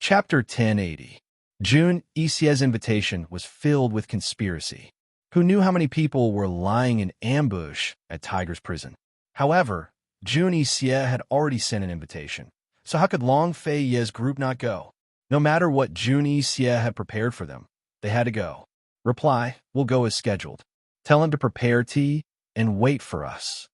Chapter 1080. Jun Yixie's invitation was filled with conspiracy. Who knew how many people were lying in ambush at Tiger's Prison? However, Jun Yixie had already sent an invitation, so how could Long Fei Yi's group not go? No matter what Jun Yixie had prepared for them, they had to go. Reply, we'll go as scheduled. Tell him to prepare tea and wait for us.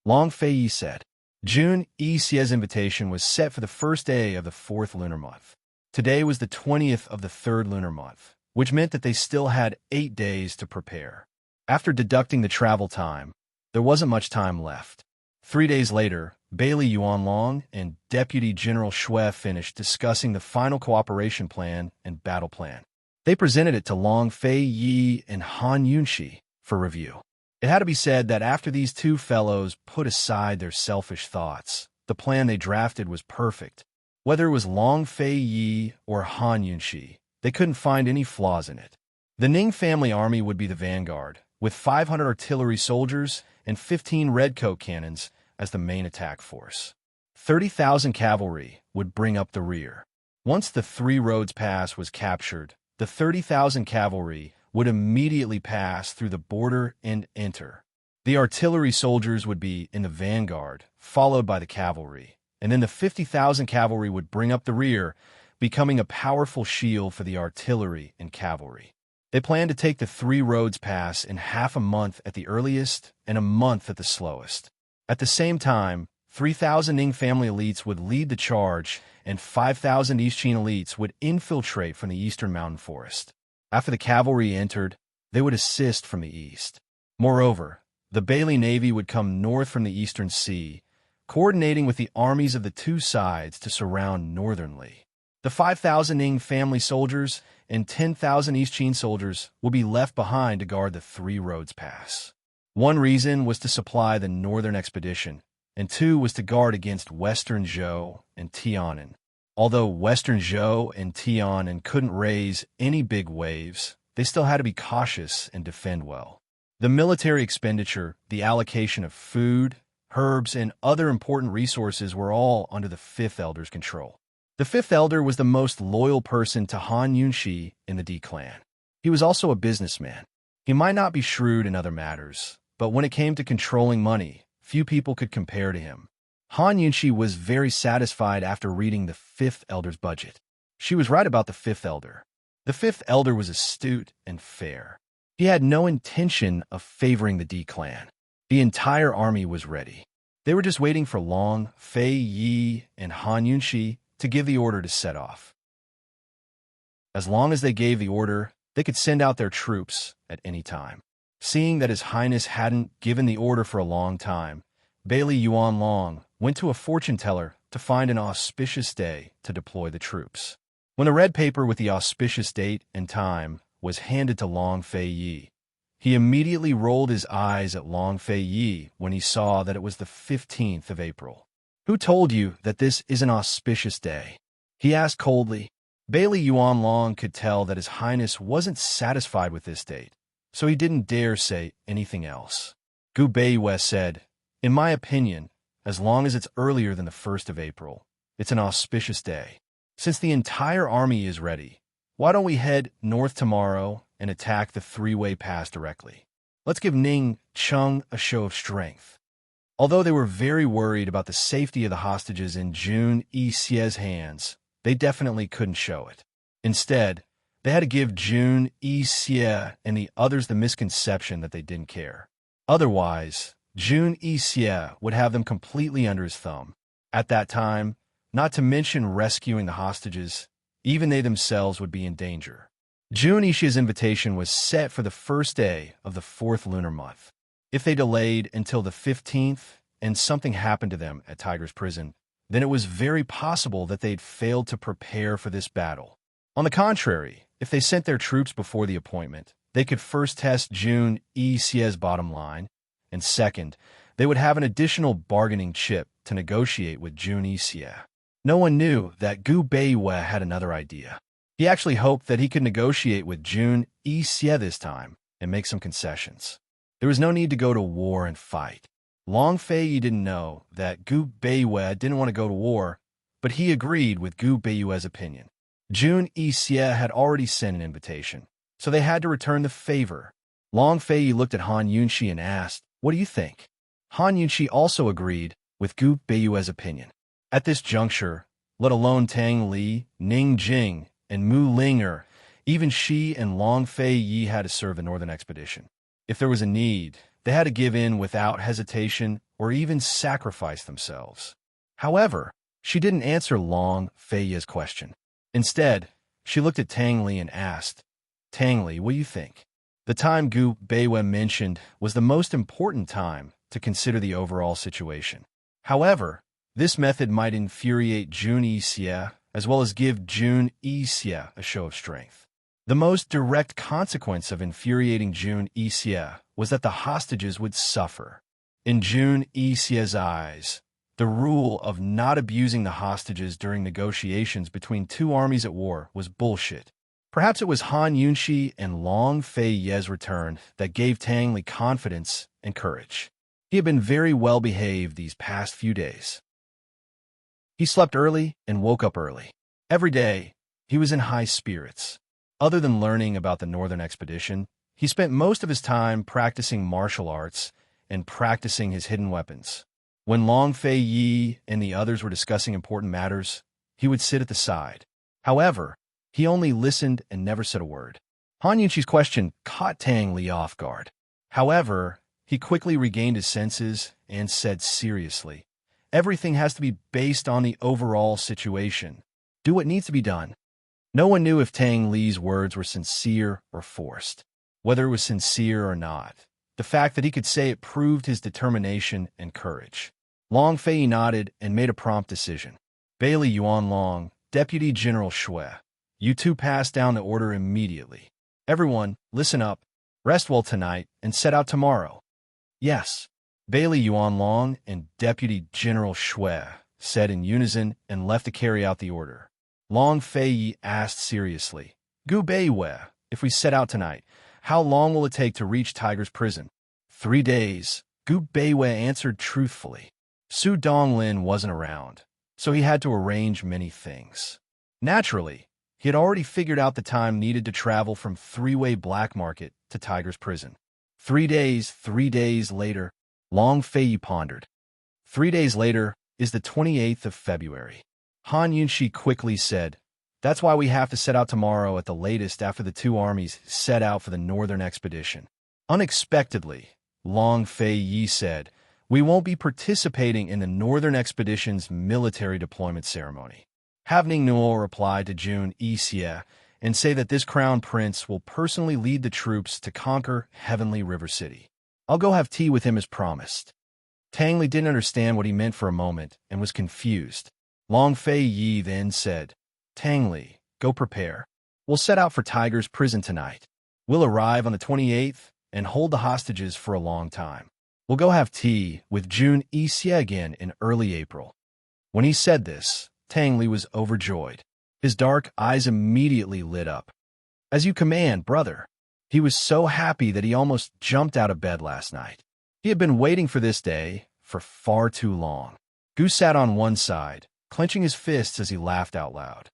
Long Fei Yi said. June Xie's invitation was set for the first day of the 4th lunar month. Today was the 20th of the 3rd lunar month, which meant that they still had 8 days to prepare. After deducting the travel time, there wasn't much time left. 3 days later, Bailey Yuanlong and Deputy General Xue finished discussing the final cooperation plan and battle plan. They presented it to Long Fei Yi and Han Yunxi for review. It had to be said that after these two fellows put aside their selfish thoughts, the plan they drafted was perfect. Whether it was Long Fei Yi or Han Yunxi, they couldn't find any flaws in it. The Ning family army would be the vanguard, with 500 artillery soldiers and 15 redcoat cannons as the main attack force. 30,000 cavalry would bring up the rear. Once the Three Roads Pass was captured, the 30,000 cavalry would immediately pass through the border and enter. The artillery soldiers would be in the vanguard, followed by the cavalry, and then the 50,000 cavalry would bring up the rear, becoming a powerful shield for the artillery and cavalry. They planned to take the Three Roads Pass in half a month at the earliest and a month at the slowest. At the same time, 3,000 Ning family elites would lead the charge, and 5,000 East Qin elites would infiltrate from the eastern mountain forest. After the cavalry entered, they would assist from the east. Moreover, the Bailey Navy would come north from the eastern sea, coordinating with the armies of the two sides to surround northernly. The 5,000 Ning family soldiers and 10,000 East Qin soldiers would be left behind to guard the Three Roads Pass. One reason was to supply the northern expedition, and two was to guard against Western Zhou and Tian'an. Although Western Zhou and Tian'an couldn't raise any big waves, they still had to be cautious and defend well. The military expenditure, the allocation of food, herbs, and other important resources were all under the Fifth Elder's control. The Fifth Elder was the most loyal person to Han Yunxi in the D clan. He was also a businessman. He might not be shrewd in other matters, but when it came to controlling money, few people could compare to him. Han Yunxi was very satisfied after reading the Fifth Elder's budget. She was right about the Fifth Elder. The Fifth Elder was astute and fair. He had no intention of favoring the D clan. The entire army was ready. They were just waiting for Long Fei Yi and Han Yunxi to give the order to set off. As long as they gave the order, they could send out their troops at any time. Seeing that His Highness hadn't given the order for a long time, Bailey Yuanlong went to a fortune teller to find an auspicious day to deploy the troops. When the red paper with the auspicious date and time was handed to Long Fei Yi, he immediately rolled his eyes at Long Fei Yi when he saw that it was the 15th of April. "Who told you that this is an auspicious day?" he asked coldly. Bailey Yuanlong could tell that His Highness wasn't satisfied with this date, so he didn't dare say anything else. Gu Beiwei said, "In my opinion, as long as it's earlier than the 1st of April, it's an auspicious day. Since the entire army is ready, why don't we head north tomorrow and attack the three-way pass directly? Let's give Ning Cheng a show of strength." Although they were very worried about the safety of the hostages in June Xie's hands, they definitely couldn't show it. Instead, they had to give June Xie and the others the misconception that they didn't care. Otherwise, June Xie would have them completely under his thumb. At that time, not to mention rescuing the hostages, even they themselves would be in danger. June Xie's invitation was set for the first day of the 4th lunar month. If they delayed until the 15th and something happened to them at Tiger's prison, then it was very possible that they'd failed to prepare for this battle. On the contrary, if they sent their troops before the appointment, they could first test June Xie's bottom line, and second, they would have an additional bargaining chip to negotiate with June Xie. No one knew that Gu Beiwei had another idea. He actually hoped that he could negotiate with June Xie this time and make some concessions. There was no need to go to war and fight. Long Fei Yi didn't know that Gu Beiwei didn't want to go to war, but he agreed with Gu Beiwei's opinion. June Xie had already sent an invitation, so they had to return the favor. Long Fei Yi looked at Han Yunxi and asked, "What do you think?" Han Yunxi also agreed with Gu Beiwei's opinion. At this juncture, let alone Tang Li, Ning Jing, and Mu Linger, even she and Long Fei Yi had to serve the northern expedition. If there was a need, They had to give in without hesitation or even sacrifice themselves. However, she didn't answer Long Feiye's question. Instead, she looked at Tang Li and asked, "Tang Li, what do you think?" The time Gu Beiwei mentioned was the most important time to consider the overall situation. However, this method might infuriate Jun Yixie as well as give Jun Yixie a show of strength. The most direct consequence of infuriating Jun Yixie was that the hostages would suffer. In Jun Yixie's eyes, the rule of not abusing the hostages during negotiations between two armies at war was bullshit. Perhaps it was Han Yunxi and Long Feiye's return that gave Tang Li confidence and courage. He had been very well behaved these past few days. He slept early and woke up early. Every day, he was in high spirits. Other than learning about the Northern Expedition, he spent most of his time practicing martial arts and practicing his hidden weapons. When Long Feiye and the others were discussing important matters, he would sit at the side. However, he only listened and never said a word. Han Yunxi's question caught Tang Li off guard. However, he quickly regained his senses and said seriously, "Everything has to be based on the overall situation. Do what needs to be done." No one knew if Tang Li's words were sincere or forced. Whether it was sincere or not, the fact that he could say it proved his determination and courage. Long Feiye nodded and made a prompt decision. "Bailey Yuanlong, Deputy General Shui, you two pass down the order immediately. Everyone, listen up, rest well tonight, and set out tomorrow." "Yes." Bailey Yuanlong and Deputy General Shui said in unison and left to carry out the order. Long Feiye asked seriously, "Gu Beiwei, if we set out tonight, how long will it take to reach Tiger's prison?" 3 days, Gu Beiwei answered truthfully. Su Donglin wasn't around, so he had to arrange many things. Naturally, he had already figured out the time needed to travel from Three-Way Black Market to Tiger's prison. 3 days, 3 days later, Long Feiye pondered. 3 days later is the 28th of February. Han Yunxi quickly said, "That's why we have to set out tomorrow at the latest after the two armies set out for the Northern Expedition." Unexpectedly, Long Feiye said, "We won't be participating in the Northern Expedition's military deployment ceremony." Have Ningnuo reply to Jun Yixie and say that this crown prince will personally lead the troops to conquer Heavenly River City. I'll go have tea with him as promised. Tang Li didn't understand what he meant for a moment and was confused. Long Feiye then said, "Tang Li, go prepare. We'll set out for Tiger's prison tonight. We'll arrive on the 28th and hold the hostages for a long time. We'll go have tea with Jun Yixie again in early April." When he said this, Tang Li was overjoyed. His dark eyes immediately lit up. "As you command, brother." He was so happy that he almost jumped out of bed last night. He had been waiting for this day for far too long. Gu sat on one side, clenching his fists as he laughed out loud.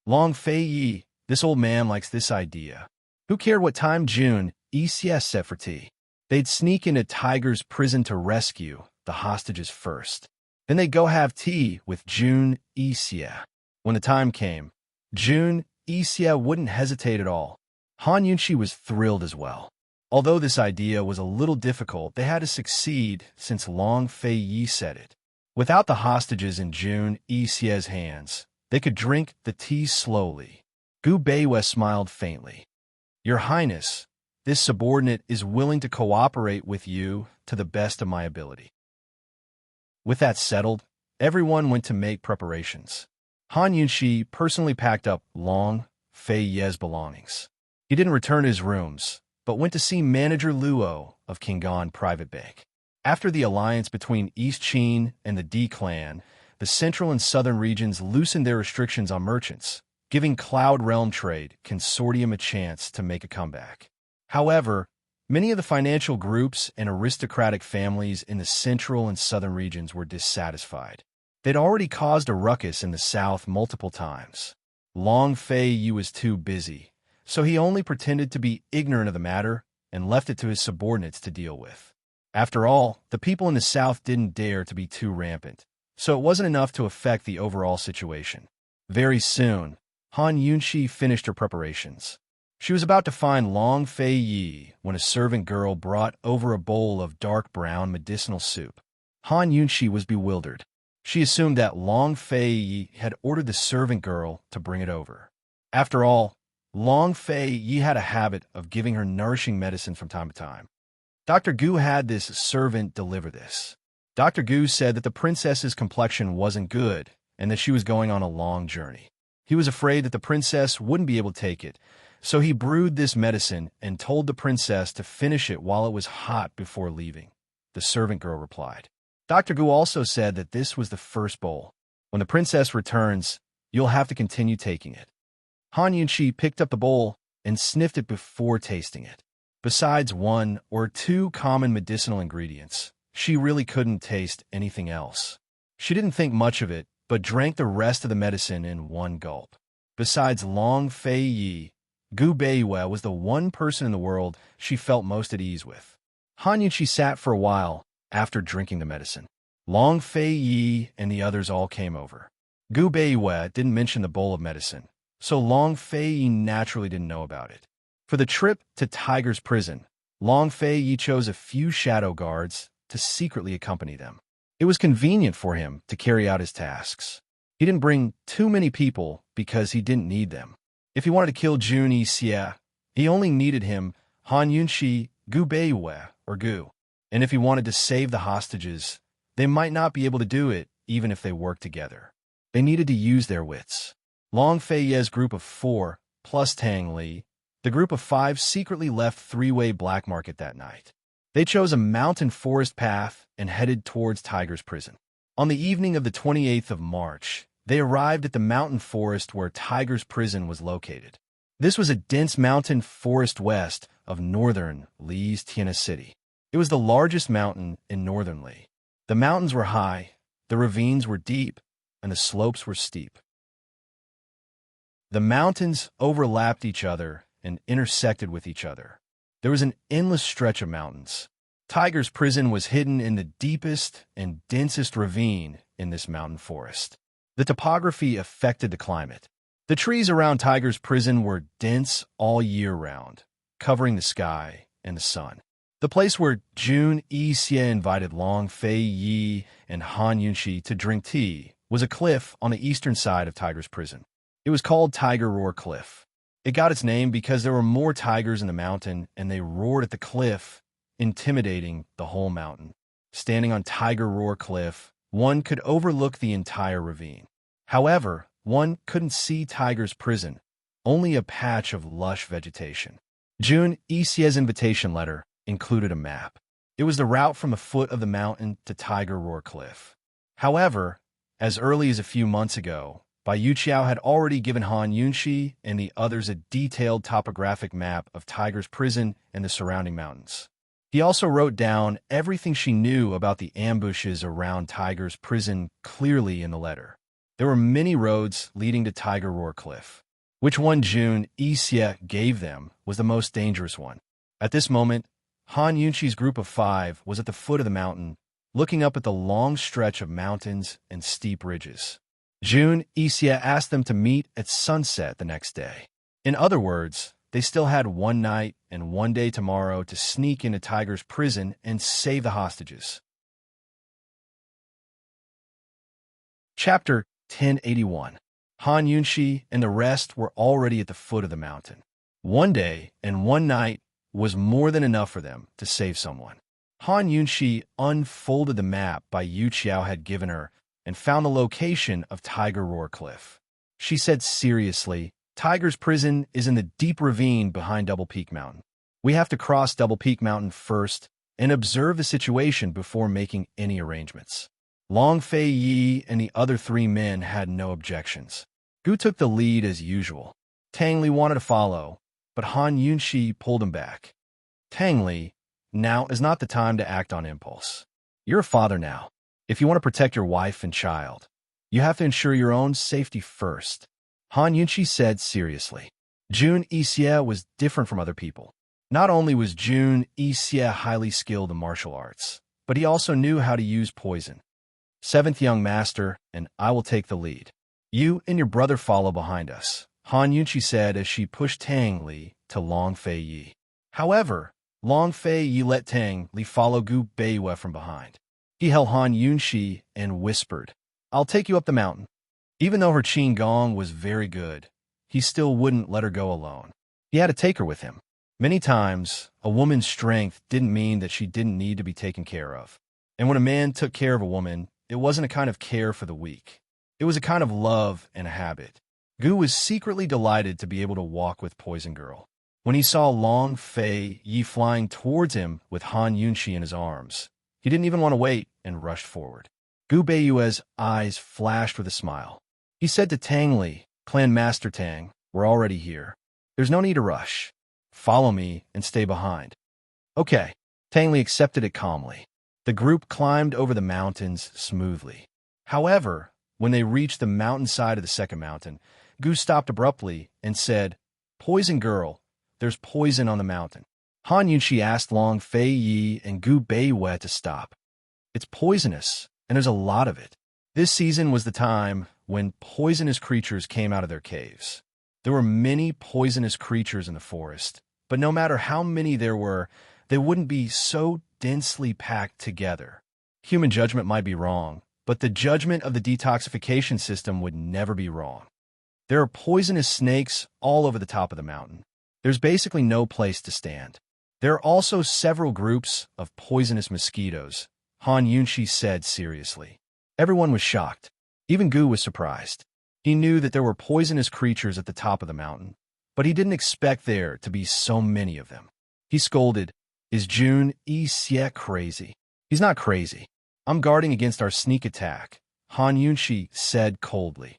Long Feiye, this old man likes this idea. Who cared what time Jun Yixie set for tea? They'd sneak into Tiger's prison to rescue the hostages first. Then they'd go have tea with Jun Yixie. When the time came, Jun Yixie wouldn't hesitate at all. Han Yunxi was thrilled as well. Although this idea was a little difficult, they had to succeed since Long Feiye said it. Without the hostages in Jun Yixie's hands, they could drink the tea slowly. Gu Beiwei smiled faintly. "Your Highness, this subordinate is willing to cooperate with you to the best of my ability." With that settled, everyone went to make preparations. Han Yunxi personally packed up Long Feiye's belongings. He didn't return to his rooms, but went to see Manager Luo of Kingan Private Bank. After the alliance between East Qin and the D clan, the central and southern regions loosened their restrictions on merchants, giving Cloud Realm Trade Consortium a chance to make a comeback. However, many of the financial groups and aristocratic families in the central and southern regions were dissatisfied. They'd already caused a ruckus in the south multiple times. Long Feiye was too busy, so he only pretended to be ignorant of the matter and left it to his subordinates to deal with. After all, the people in the south didn't dare to be too rampant, so it wasn't enough to affect the overall situation. Very soon, Han Yunxi finished her preparations. She was about to find Long Fei Yi when a servant girl brought over a bowl of dark brown medicinal soup. Han Yunxi was bewildered. She assumed that Long Fei Yi had ordered the servant girl to bring it over. After all, Long Fei Yi had a habit of giving her nourishing medicine from time to time. Dr. Gu had this servant deliver this. Dr. Gu said that the princess's complexion wasn't good and that she was going on a long journey. He was afraid that the princess wouldn't be able to take it, so he brewed this medicine and told the princess to finish it while it was hot before leaving. The servant girl replied. Dr. Gu also said that this was the first bowl. When the princess returns, you'll have to continue taking it. Han Yunxi picked up the bowl and sniffed it before tasting it. Besides one or two common medicinal ingredients, she really couldn't taste anything else. She didn't think much of it, but drank the rest of the medicine in one gulp. Besides Long Fei Yi, Gu Beiyue was the one person in the world she felt most at ease with. Han Yunxi sat for a while after drinking the medicine. Long Fei Yi and the others all came over. Gu Beiyue didn't mention the bowl of medicine, so Long Fei Yi naturally didn't know about it. For the trip to Tiger's prison, Long Fei Yi chose a few shadow guards to secretly accompany them. It was convenient for him to carry out his tasks. He didn't bring too many people because he didn't need them. If he wanted to kill Jun Yixie, he only needed him, Han Yunxi, Gu Beiyue, or Gu. And if he wanted to save the hostages, they might not be able to do it even if they worked together. They needed to use their wits. Long Fei Ye's group of 4, plus Tang Li, the group of 5 secretly left three-way black market that night. They chose a mountain forest path and headed towards Tiger's prison. On the evening of the 28th of March, they arrived at the mountain forest where Tiger's prison was located. This was a dense mountain forest west of northern Li's Tiana City. It was the largest mountain in northern Li. The mountains were high, the ravines were deep, and the slopes were steep. The mountains overlapped each other and intersected with each other. There was an endless stretch of mountains. Tiger's prison was hidden in the deepest and densest ravine in this mountain forest. The topography affected the climate. The trees around Tiger's prison were dense all year round, covering the sky and the sun. The place where Jun Yixie invited Long Fei Yi and Han Yunxi to drink tea was a cliff on the eastern side of Tiger's prison. It was called Tiger Roar Cliff. It got its name because there were more tigers in the mountain and they roared at the cliff, intimidating the whole mountain. Standing on Tiger Roar Cliff, one could overlook the entire ravine. However, one couldn't see Tiger's prison, only a patch of lush vegetation. Jun Yixie's invitation letter included a map. It was the route from the foot of the mountain to Tiger Roar Cliff. However, as early as a few months ago, Bai Yuqiao had already given Han Yunxi and the others a detailed topographic map of Tiger's prison and the surrounding mountains. He also wrote down everything she knew about the ambushes around Tiger's prison clearly in the letter. There were many roads leading to Tiger Roar Cliff. Which one Jun Yixie gave them was the most dangerous one. At this moment, Han Yunxi's group of 5 was at the foot of the mountain, looking up at the long stretch of mountains and steep ridges. Jun Yixie asked them to meet at sunset the next day. In other words, they still had one night and one day tomorrow to sneak into Tiger's prison and save the hostages. Chapter 1081. Han Yunxi and the rest were already at the foot of the mountain. One day and one night was more than enough for them to save someone. Han Yunxi unfolded the map Bai Yuqiao had given her and found the location of Tiger Roar Cliff. She said seriously, Tiger's prison is in the deep ravine behind Double Peak Mountain. We have to cross Double Peak Mountain first and observe the situation before making any arrangements. Long Fei Yi and the other 3 men had no objections. Gu took the lead as usual. Tang Li wanted to follow, but Han Yunxi pulled him back. Tang Li, now is not the time to act on impulse. You're a father now. If you want to protect your wife and child, you have to ensure your own safety first, Han Yunxi said seriously. Jun Yixie was different from other people. Not only was Jun Yixie highly skilled in martial arts, but he also knew how to use poison. 7th young master, and I will take the lead. You and your brother follow behind us, Han Yunqi said as she pushed Tang Li to Long Fei Yi. However, Long Fei Yi let Tang Li follow Gu Beiyue from behind. He held Han Yunqi and whispered, "I'll take you up the mountain." Even though her Qin Gong was very good, he still wouldn't let her go alone. He had to take her with him. Many times, a woman's strength didn't mean that she didn't need to be taken care of. And when a man took care of a woman, it wasn't a kind of care for the weak. It was a kind of love and a habit. Gu was secretly delighted to be able to walk with Poison Girl. When he saw Long Fei Yi flying towards him with Han Yunqi in his arms, he didn't even want to wait and rushed forward. Gu Beiyue's eyes flashed with a smile. He said to Tang Li, "Clan Master Tang, we're already here. There's no need to rush. Follow me and stay behind." Okay. Tang Li accepted it calmly. The group climbed over the mountains smoothly. However, when they reached the mountainside of the second mountain, Gu stopped abruptly and said, "Poison Girl, there's poison on the mountain." Han Yunqi asked Long Fei Yi and Gu Beiyue to stop. "It's poisonous, and there's a lot of it." This season was the time when poisonous creatures came out of their caves. There were many poisonous creatures in the forest, but no matter how many there were, they wouldn't be so densely packed together. Human judgment might be wrong, but the judgment of the detoxification system would never be wrong. There are poisonous snakes all over the top of the mountain. There's basically no place to stand. There are also several groups of poisonous mosquitoes, Han Yunqi said seriously. Everyone was shocked. Even Gu was surprised. He knew that there were poisonous creatures at the top of the mountain, but he didn't expect there to be so many of them. He scolded, "Is Jun Yixie crazy?" "He's not crazy. I'm guarding against our sneak attack," Han Yunqi said coldly.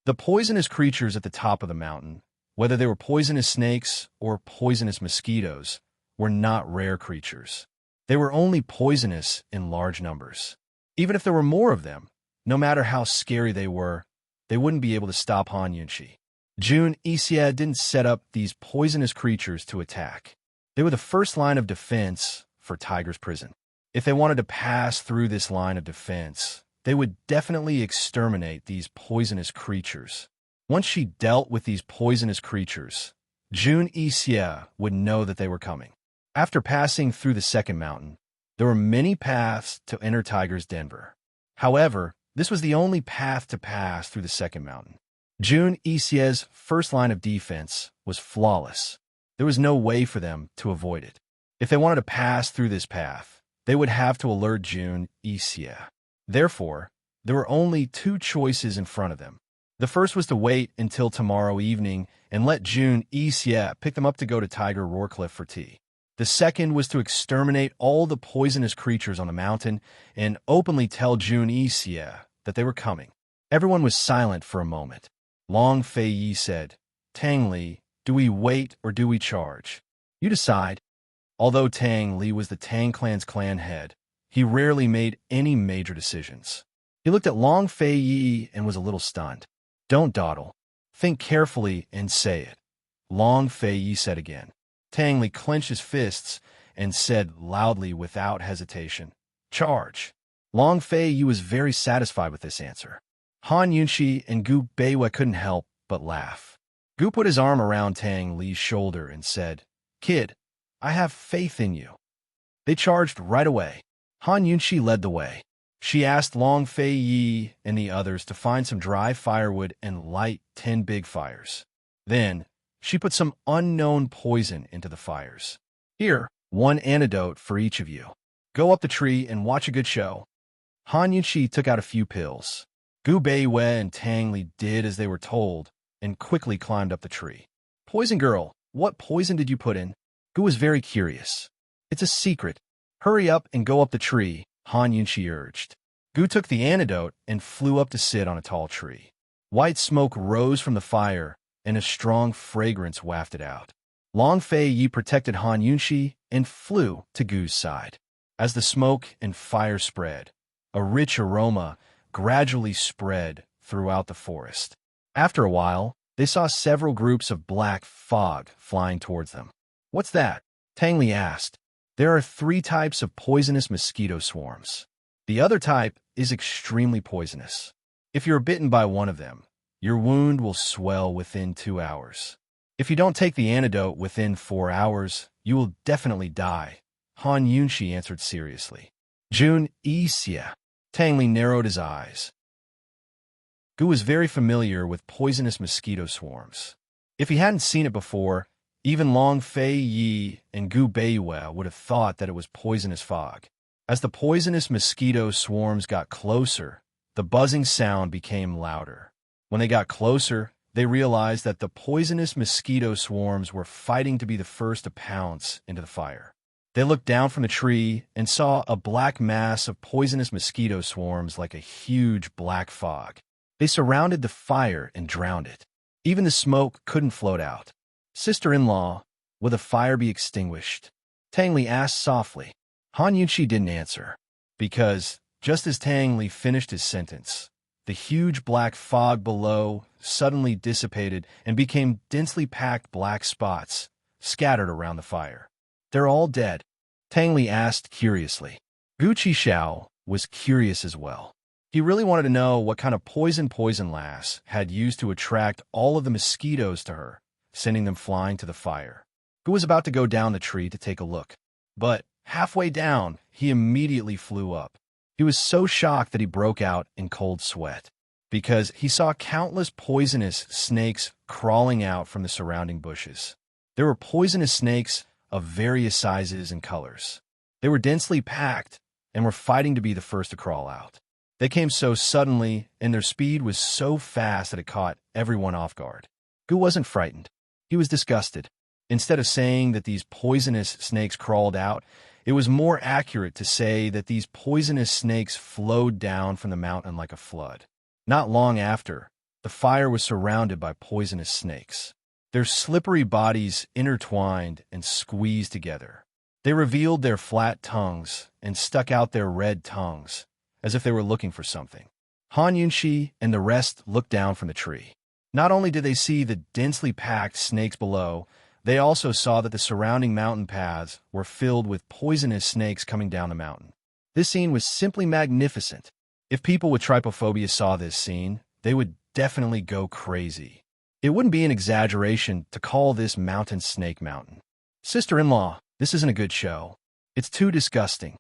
The poisonous creatures at the top of the mountain, whether they were poisonous snakes or poisonous mosquitoes, were not rare creatures. They were only poisonous in large numbers. Even if there were more of them, no matter how scary they wouldn't be able to stop Han Yunqi. Jun Yixie didn't set up these poisonous creatures to attack. They were the first line of defense for Tiger's prison. If they wanted to pass through this line of defense, they would definitely exterminate these poisonous creatures. Once she dealt with these poisonous creatures, Jun Yixie would know that they were coming. After passing through the second mountain, there were many paths to enter Tiger's Denver. However, this was the only path to pass through the second mountain. Jun Yixie's first line of defense was flawless. There was no way for them to avoid it. If they wanted to pass through this path, they would have to alert Jun Yixie. Therefore, there were only two choices in front of them. The first was to wait until tomorrow evening and let Jun Yixie pick them up to go to Tiger Roarcliff for tea. The second was to exterminate all the poisonous creatures on the mountain and openly tell Jun Yixie that they were coming. Everyone was silent for a moment. Long Fei Yi said, "Tang Li, do we wait or do we charge? You decide." Although Tang Li was the Tang clan's clan head, he rarely made any major decisions. He looked at Long Fei Yi and was a little stunned. "Don't dawdle. Think carefully and say it," Long Fei Yi said again. Tang Li clenched his fists and said loudly without hesitation, "Charge." Long Fei Yi was very satisfied with this answer. Han Yunqi and Gu Beiyue couldn't help but laugh. Gu put his arm around Tang Li's shoulder and said, "Kid, I have faith in you." They charged right away. Han Yunqi led the way. She asked Long Fei Yi and the others to find some dry firewood and light 10 big fires. Then, she put some unknown poison into the fires. "Here, one antidote for each of you. Go up the tree and watch a good show." Han Yunqi took out a few pills. Gu Beiyue and Tang Li did as they were told and quickly climbed up the tree. "Poison Girl, what poison did you put in?" Gu was very curious. "It's a secret. Hurry up and go up the tree," Han Yunqi urged. Gu took the antidote and flew up to sit on a tall tree. White smoke rose from the fire, and a strong fragrance wafted out. Long Fei Yi protected Han Yunqi and flew to Gu's side. As the smoke and fire spread, a rich aroma gradually spread throughout the forest. After a while, they saw several groups of black fog flying towards them. "What's that?" Tang Li asked. "There are 3 types of poisonous mosquito swarms. The other type is extremely poisonous. If you're bitten by one of them, Your wound will swell within 2 hours. If you don't take the antidote within 4 hours, you will definitely die, Han Yunshi answered seriously. Jun Xia. Tang Li narrowed his eyes. Gu was very familiar with poisonous mosquito swarms. If he hadn't seen it before, even Long Fei Yi and Gu Beiyue would have thought that it was poisonous fog. As the poisonous mosquito swarms got closer, the buzzing sound became louder. When they got closer, they realized that the poisonous mosquito swarms were fighting to be the first to pounce into the fire. They looked down from the tree and saw a black mass of poisonous mosquito swarms like a huge black fog. They surrounded the fire and drowned it. Even the smoke couldn't float out. Sister-in-law, will the fire be extinguished? Tang Li asked softly. Han Yunshi didn't answer, because, just as Tang Li finished his sentence, the huge black fog below suddenly dissipated and became densely packed black spots scattered around the fire. They're all dead, Tang Li asked curiously. Gu Qishao was curious as well. He really wanted to know what kind of poison Lass had used to attract all of the mosquitoes to her, sending them flying to the fire. Gu was about to go down the tree to take a look, but halfway down, he immediately flew up. He was so shocked that he broke out in cold sweat, because he saw countless poisonous snakes crawling out from the surrounding bushes. There were poisonous snakes of various sizes and colors. They were densely packed and were fighting to be the first to crawl out. They came so suddenly, and their speed was so fast that it caught everyone off guard. Gu wasn't frightened. He was disgusted. Instead of saying that these poisonous snakes crawled out, it was more accurate to say that these poisonous snakes flowed down from the mountain like a flood. Not long after, the fire was surrounded by poisonous snakes. Their slippery bodies intertwined and squeezed together. They revealed their flat tongues and stuck out their red tongues, as if they were looking for something. Han Yunshi and the rest looked down from the tree. Not only did they see the densely packed snakes below, they also saw that the surrounding mountain paths were filled with poisonous snakes coming down the mountain. This scene was simply magnificent. If people with trypophobia saw this scene, they would definitely go crazy. It wouldn't be an exaggeration to call this mountain Snake Mountain. Sister-in-law, this isn't a good show. It's too disgusting.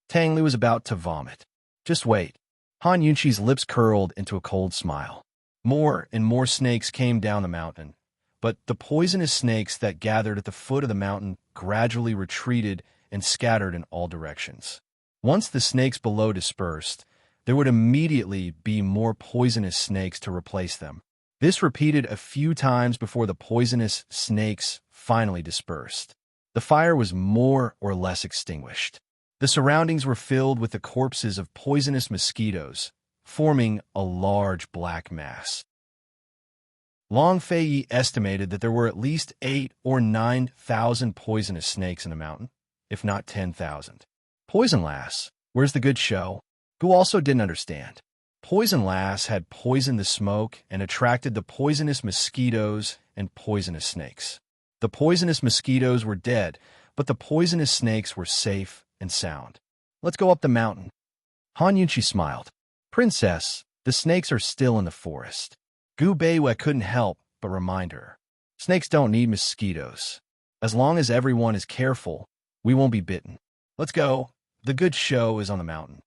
Tang Li was about to vomit. Just wait. Han Yunshi's lips curled into a cold smile. More and more snakes came down the mountain, but the poisonous snakes that gathered at the foot of the mountain gradually retreated and scattered in all directions. Once the snakes below dispersed, there would immediately be more poisonous snakes to replace them. This repeated a few times before the poisonous snakes finally dispersed. The fire was more or less extinguished. The surroundings were filled with the corpses of poisonous mosquitoes, forming a large black mass. Long Fei Yi estimated that there were at least 8,000 or 9,000 poisonous snakes in the mountain, if not 10,000. Poison Lass, where's the good show? Gu also didn't understand. Poison Lass had poisoned the smoke and attracted the poisonous mosquitoes and poisonous snakes. The poisonous mosquitoes were dead, but the poisonous snakes were safe and sound. Let's go up the mountain. Han Yunshi smiled. Princess, the snakes are still in the forest. Gu Beiyue couldn't help but remind her. Snakes don't need mosquitoes. As long as everyone is careful, we won't be bitten. Let's go. The good show is on the mountain.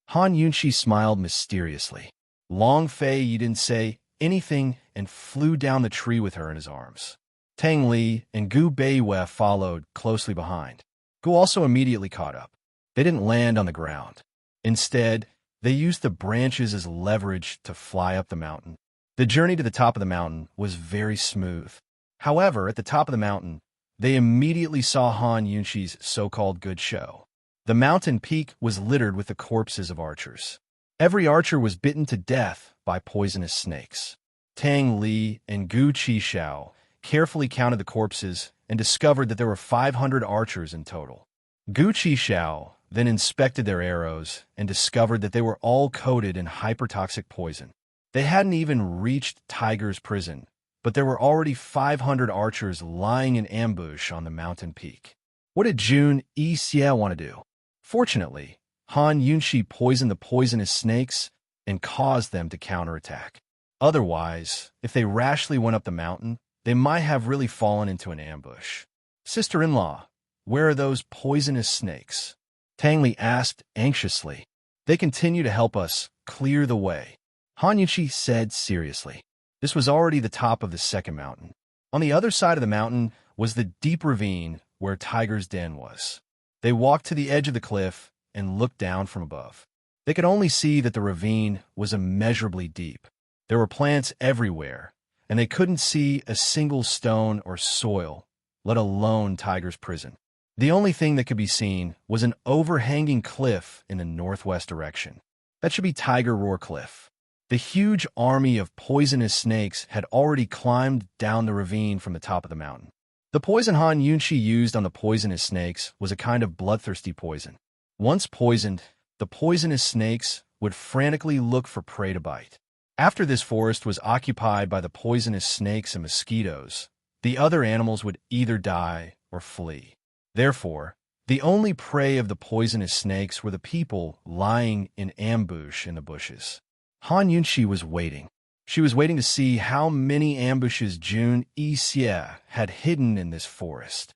Han Yunshi smiled mysteriously. Long Fei Yi didn't say anything and flew down the tree with her in his arms. Tang Li and Gu Beiyue followed closely behind. Gu also immediately caught up. They didn't land on the ground. Instead, they used the branches as leverage to fly up the mountain. The journey to the top of the mountain was very smooth. However, at the top of the mountain, they immediately saw Han Yunshi's so-called good show. The mountain peak was littered with the corpses of archers. Every archer was bitten to death by poisonous snakes. Tang Li and Gu Qishao carefully counted the corpses and discovered that there were 500 archers in total. Gu Qishao then inspected their arrows and discovered that they were all coated in hypertoxic poison. They hadn't even reached Tiger's prison, but there were already 500 archers lying in ambush on the mountain peak. What did Jun Xia want to do? Fortunately, Han Yunshi poisoned the poisonous snakes and caused them to counterattack. Otherwise, if they rashly went up the mountain, they might have really fallen into an ambush. Sister-in-law, where are those poisonous snakes? Tang Li asked anxiously. They continue to help us clear the way, Han Yunqi said seriously. This was already the top of the second mountain. On the other side of the mountain was the deep ravine where Tiger's Den was. They walked to the edge of the cliff and looked down from above. They could only see that the ravine was immeasurably deep. There were plants everywhere, and they couldn't see a single stone or soil, let alone Tiger's prison. The only thing that could be seen was an overhanging cliff in the northwest direction. That should be Tiger Roar Cliff. The huge army of poisonous snakes had already climbed down the ravine from the top of the mountain. The poison Han Yunqi used on the poisonous snakes was a kind of bloodthirsty poison. Once poisoned, the poisonous snakes would frantically look for prey to bite. After this forest was occupied by the poisonous snakes and mosquitoes, the other animals would either die or flee. Therefore, the only prey of the poisonous snakes were the people lying in ambush in the bushes. Han Yunqi was waiting. She was waiting to see how many ambushes Jun Yixie had hidden in this forest.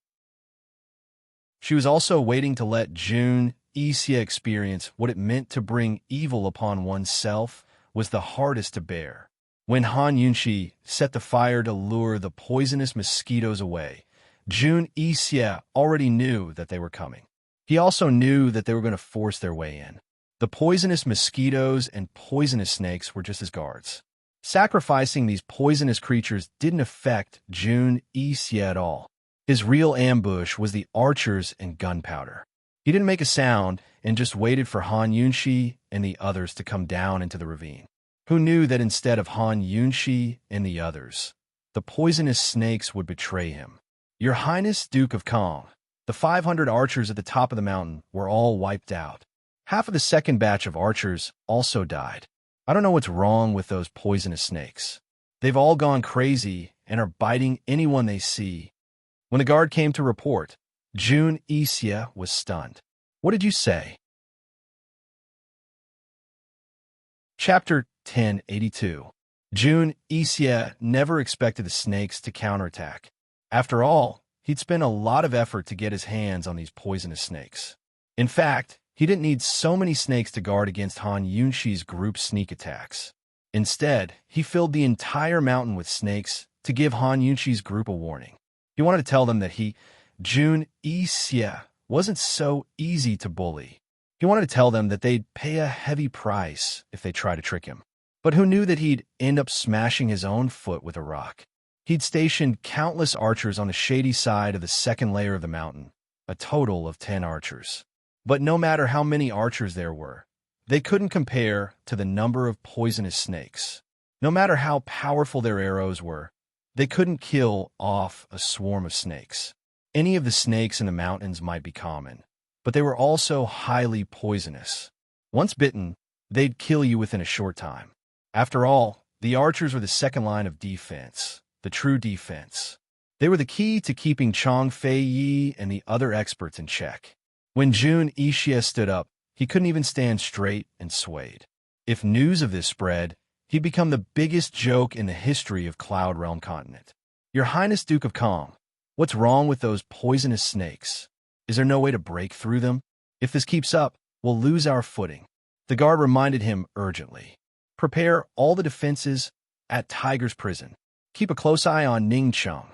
She was also waiting to let Jun Yixie experience what it meant to bring evil upon oneself was the hardest to bear. When Han Yunqi set the fire to lure the poisonous mosquitoes away, Jun Yixie already knew that they were coming. He also knew that they were going to force their way in. The poisonous mosquitoes and poisonous snakes were just as guards. Sacrificing these poisonous creatures didn't affect Jun Yixie at all. His real ambush was the archers and gunpowder. He didn't make a sound and just waited for Han Yunqi and the others to come down into the ravine. Who knew that instead of Han Yunqi and the others, the poisonous snakes would betray him? Your Highness, Duke of Kong, the 500 archers at the top of the mountain were all wiped out. Half of the second batch of archers also died. I don't know what's wrong with those poisonous snakes. They've all gone crazy and are biting anyone they see. When the guard came to report, Jun Yixie was stunned. What did you say? Chapter 1082. Jun Yixie never expected the snakes to counterattack. After all, he'd spent a lot of effort to get his hands on these poisonous snakes. In fact, he didn't need so many snakes to guard against Han Yunqi's group sneak attacks. Instead, he filled the entire mountain with snakes to give Han Yunqi's group a warning. He wanted to tell them that Jun Yixie, wasn't so easy to bully. He wanted to tell them that they'd pay a heavy price if they tried to trick him. But who knew that he'd end up smashing his own foot with a rock? He'd stationed countless archers on the shady side of the second layer of the mountain, a total of 10 archers. But no matter how many archers there were, they couldn't compare to the number of poisonous snakes. No matter how powerful their arrows were, they couldn't kill off a swarm of snakes. Any of the snakes in the mountains might be common, but they were also highly poisonous. Once bitten, they'd kill you within a short time. After all, the archers were the second line of defense, the true defense. They were the key to keeping Chang Fei Yi and the other experts in check. When Jun Yixie stood up, he couldn't even stand straight and swayed. If news of this spread, he'd become the biggest joke in the history of Cloud Realm Continent. Your Highness Duke of Kong, what's wrong with those poisonous snakes? Is there no way to break through them? If this keeps up, we'll lose our footing. The guard reminded him urgently. Prepare all the defenses at Tiger's prison. Keep a close eye on Ningcheng.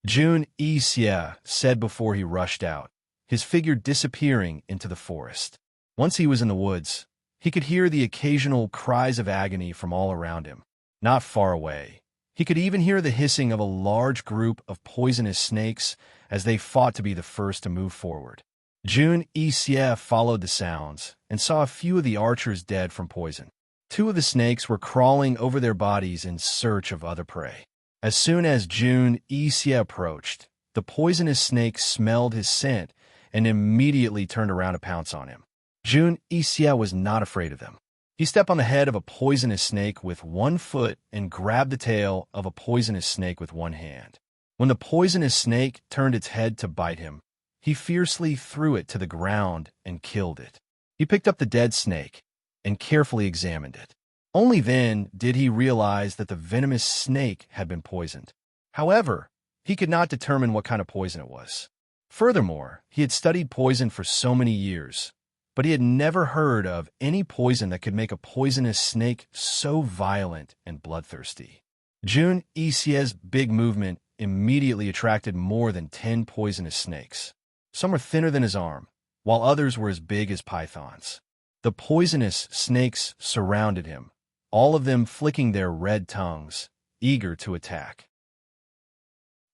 Jun Yixie said before he rushed out, his figure disappearing into the forest. Once he was in the woods, he could hear the occasional cries of agony from all around him. Not far away, he could even hear the hissing of a large group of poisonous snakes as they fought to be the first to move forward. Jun Yixie followed the sounds and saw a few of the archers dead from poison. 2 of the snakes were crawling over their bodies in search of other prey. As soon as Jun Yixie approached, the poisonous snake smelled his scent and immediately turned around to pounce on him. Jun Yixie was not afraid of them. He stepped on the head of a poisonous snake with one foot and grabbed the tail of a poisonous snake with one hand. When the poisonous snake turned its head to bite him, he fiercely threw it to the ground and killed it. He picked up the dead snake and carefully examined it. Only then did he realize that the venomous snake had been poisoned. However, he could not determine what kind of poison it was. Furthermore, he had studied poison for so many years, but he had never heard of any poison that could make a poisonous snake so violent and bloodthirsty. Jun Ixie's big movement immediately attracted more than 10 poisonous snakes. Some were thinner than his arm, while others were as big as pythons. The poisonous snakes surrounded him, all of them flicking their red tongues, eager to attack.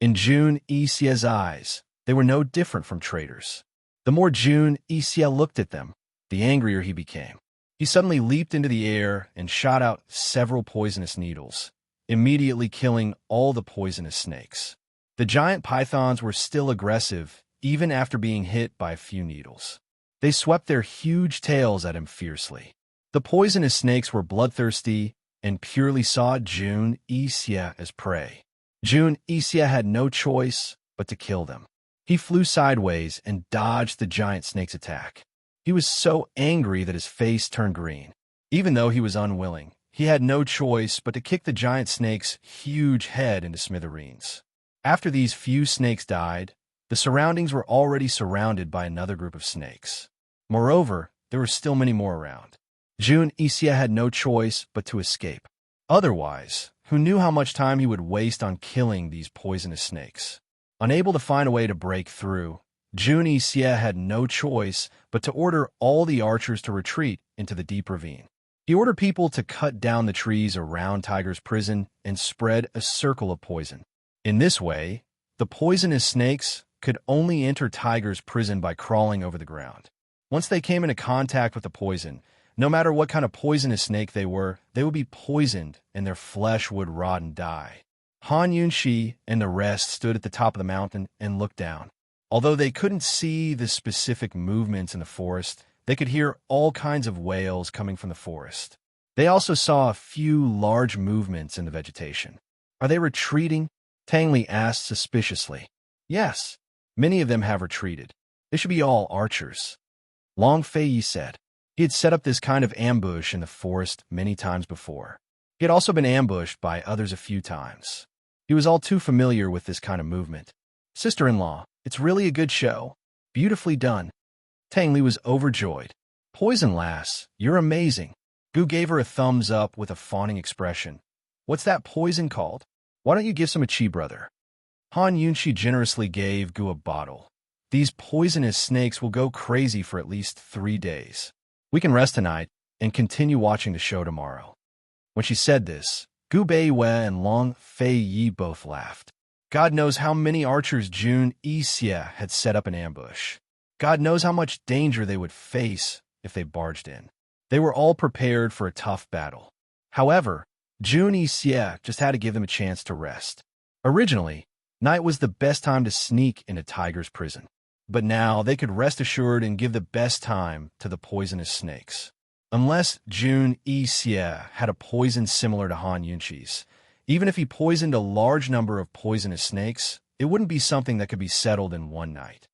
In Jun Ixie's eyes, they were no different from traitors. The more Jun Ixie looked at them, the angrier he became. He suddenly leaped into the air and shot out several poisonous needles, immediately killing all the poisonous snakes. The giant pythons were still aggressive, even after being hit by a few needles. They swept their huge tails at him fiercely. The poisonous snakes were bloodthirsty and purely saw Jun Ixie as prey. Jun Ixie had no choice but to kill them. He flew sideways and dodged the giant snake's attack. He was so angry that his face turned green. Even though he was unwilling, he had no choice but to kick the giant snake's huge head into smithereens. After these few snakes died, the surroundings were already surrounded by another group of snakes. Moreover, there were still many more around. Jun Ixie had no choice but to escape. Otherwise, who knew how much time he would waste on killing these poisonous snakes? Unable to find a way to break through, Jun Ixie had no choice but to order all the archers to retreat into the deep ravine. He ordered people to cut down the trees around Tiger's prison and spread a circle of poison. In this way, the poisonous snakes could only enter Tiger's prison by crawling over the ground. Once they came into contact with the poison, no matter what kind of poisonous snake they would be poisoned and their flesh would rot and die. Han Yunxi and the rest stood at the top of the mountain and looked down. Although they couldn't see the specific movements in the forest, they could hear all kinds of wails coming from the forest. They also saw a few large movements in the vegetation. Are they retreating? Tang Li asked suspiciously. Yes, many of them have retreated. They should be all archers. Long Fei Yi said. He had set up this kind of ambush in the forest many times before. He had also been ambushed by others a few times. He was all too familiar with this kind of movement. Sister-in-law, it's really a good show. Beautifully done. Tang Li was overjoyed. Poison lass, you're amazing. Gu gave her a thumbs up with a fawning expression. What's that poison called? Why don't you give some a Chi brother? Han Yunxi generously gave Gu a bottle. These poisonous snakes will go crazy for at least 3 days. We can rest tonight and continue watching the show tomorrow. When she said this, Gu Beiwei and Long Fei Yi both laughed. God knows how many archers Jun Ixie had set up an ambush. God knows how much danger they would face if they barged in. They were all prepared for a tough battle. However, Jun Ixie just had to give them a chance to rest. Originally, night was the best time to sneak into Tiger's prison. But now they could rest assured and give the best time to the poisonous snakes. Unless Jun Ixie had a poison similar to Han Yunxi's, even if he poisoned a large number of poisonous snakes, it wouldn't be something that could be settled in one night.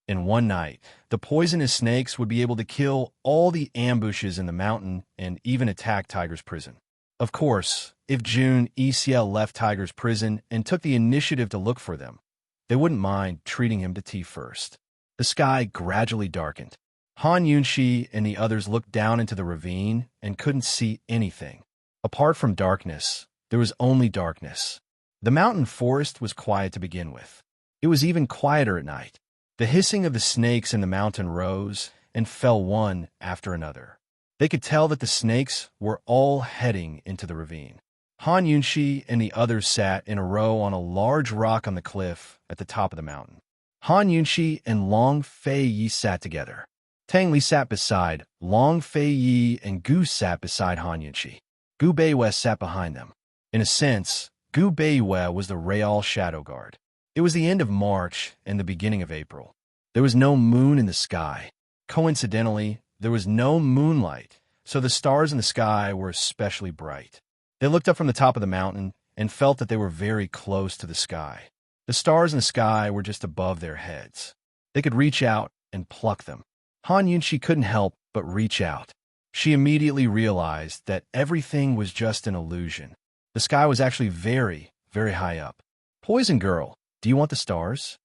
In one night, the poisonous snakes would be able to kill all the ambushes in the mountain and even attack Tiger's prison. Of course, if Jun Ixie left Tiger's prison and took the initiative to look for them, they wouldn't mind treating him to tea first. The sky gradually darkened. Han Yunxi and the others looked down into the ravine and couldn't see anything. Apart from darkness, there was only darkness. The mountain forest was quiet to begin with. It was even quieter at night. The hissing of the snakes in the mountain rose and fell one after another. They could tell that the snakes were all heading into the ravine. Han Yunxi and the others sat in a row on a large rock on the cliff at the top of the mountain. Han Yunxi and Long Fei Yi sat together. Tang Li sat beside Long Fei Yi and Gu sat beside Han Yunxi. Gu Beiwei sat behind them. In a sense, Gu Beiwei was the Real Shadow Guard. It was the end of March and the beginning of April. There was no moon in the sky. Coincidentally, there was no moonlight, so the stars in the sky were especially bright. They looked up from the top of the mountain and felt that they were very close to the sky. The stars in the sky were just above their heads. They could reach out and pluck them. Han Yunxi couldn't help but reach out. She immediately realized that everything was just an illusion. The sky was actually very, very high up. Poison girl, do you want the stars?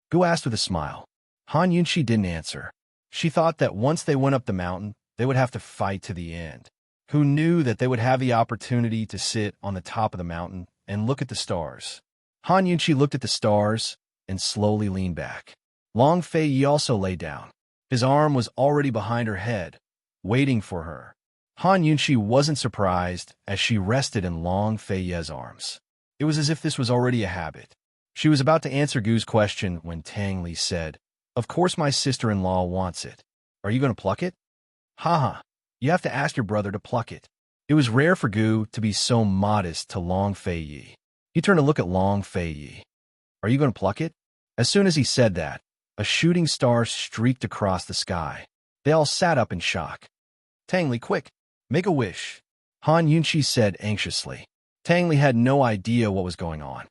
Gu asked with a smile. Han Yunshi didn't answer. She thought that once they went up the mountain, they would have to fight to the end. Who knew that they would have the opportunity to sit on the top of the mountain and look at the stars? Han Yunshi looked at the stars and slowly leaned back. Long Fei Yi also lay down. His arm was already behind her head, waiting for her. Han Yunshi wasn't surprised as she rested in Long Fei Ye's arms. It was as if this was already a habit. She was about to answer Gu's question when Tang Li said, "Of course my sister-in-law wants it. Are you going to pluck it?" Haha, you have to ask your brother to pluck it. It was rare for Gu to be so modest to Long Fei Yi. He turned to look at Long Fei Yi. Are you going to pluck it? As soon as he said that, a shooting star streaked across the sky. They all sat up in shock. Tang Li, quick, make a wish, Han Yunshi said anxiously. Tang Li had no idea what was going on.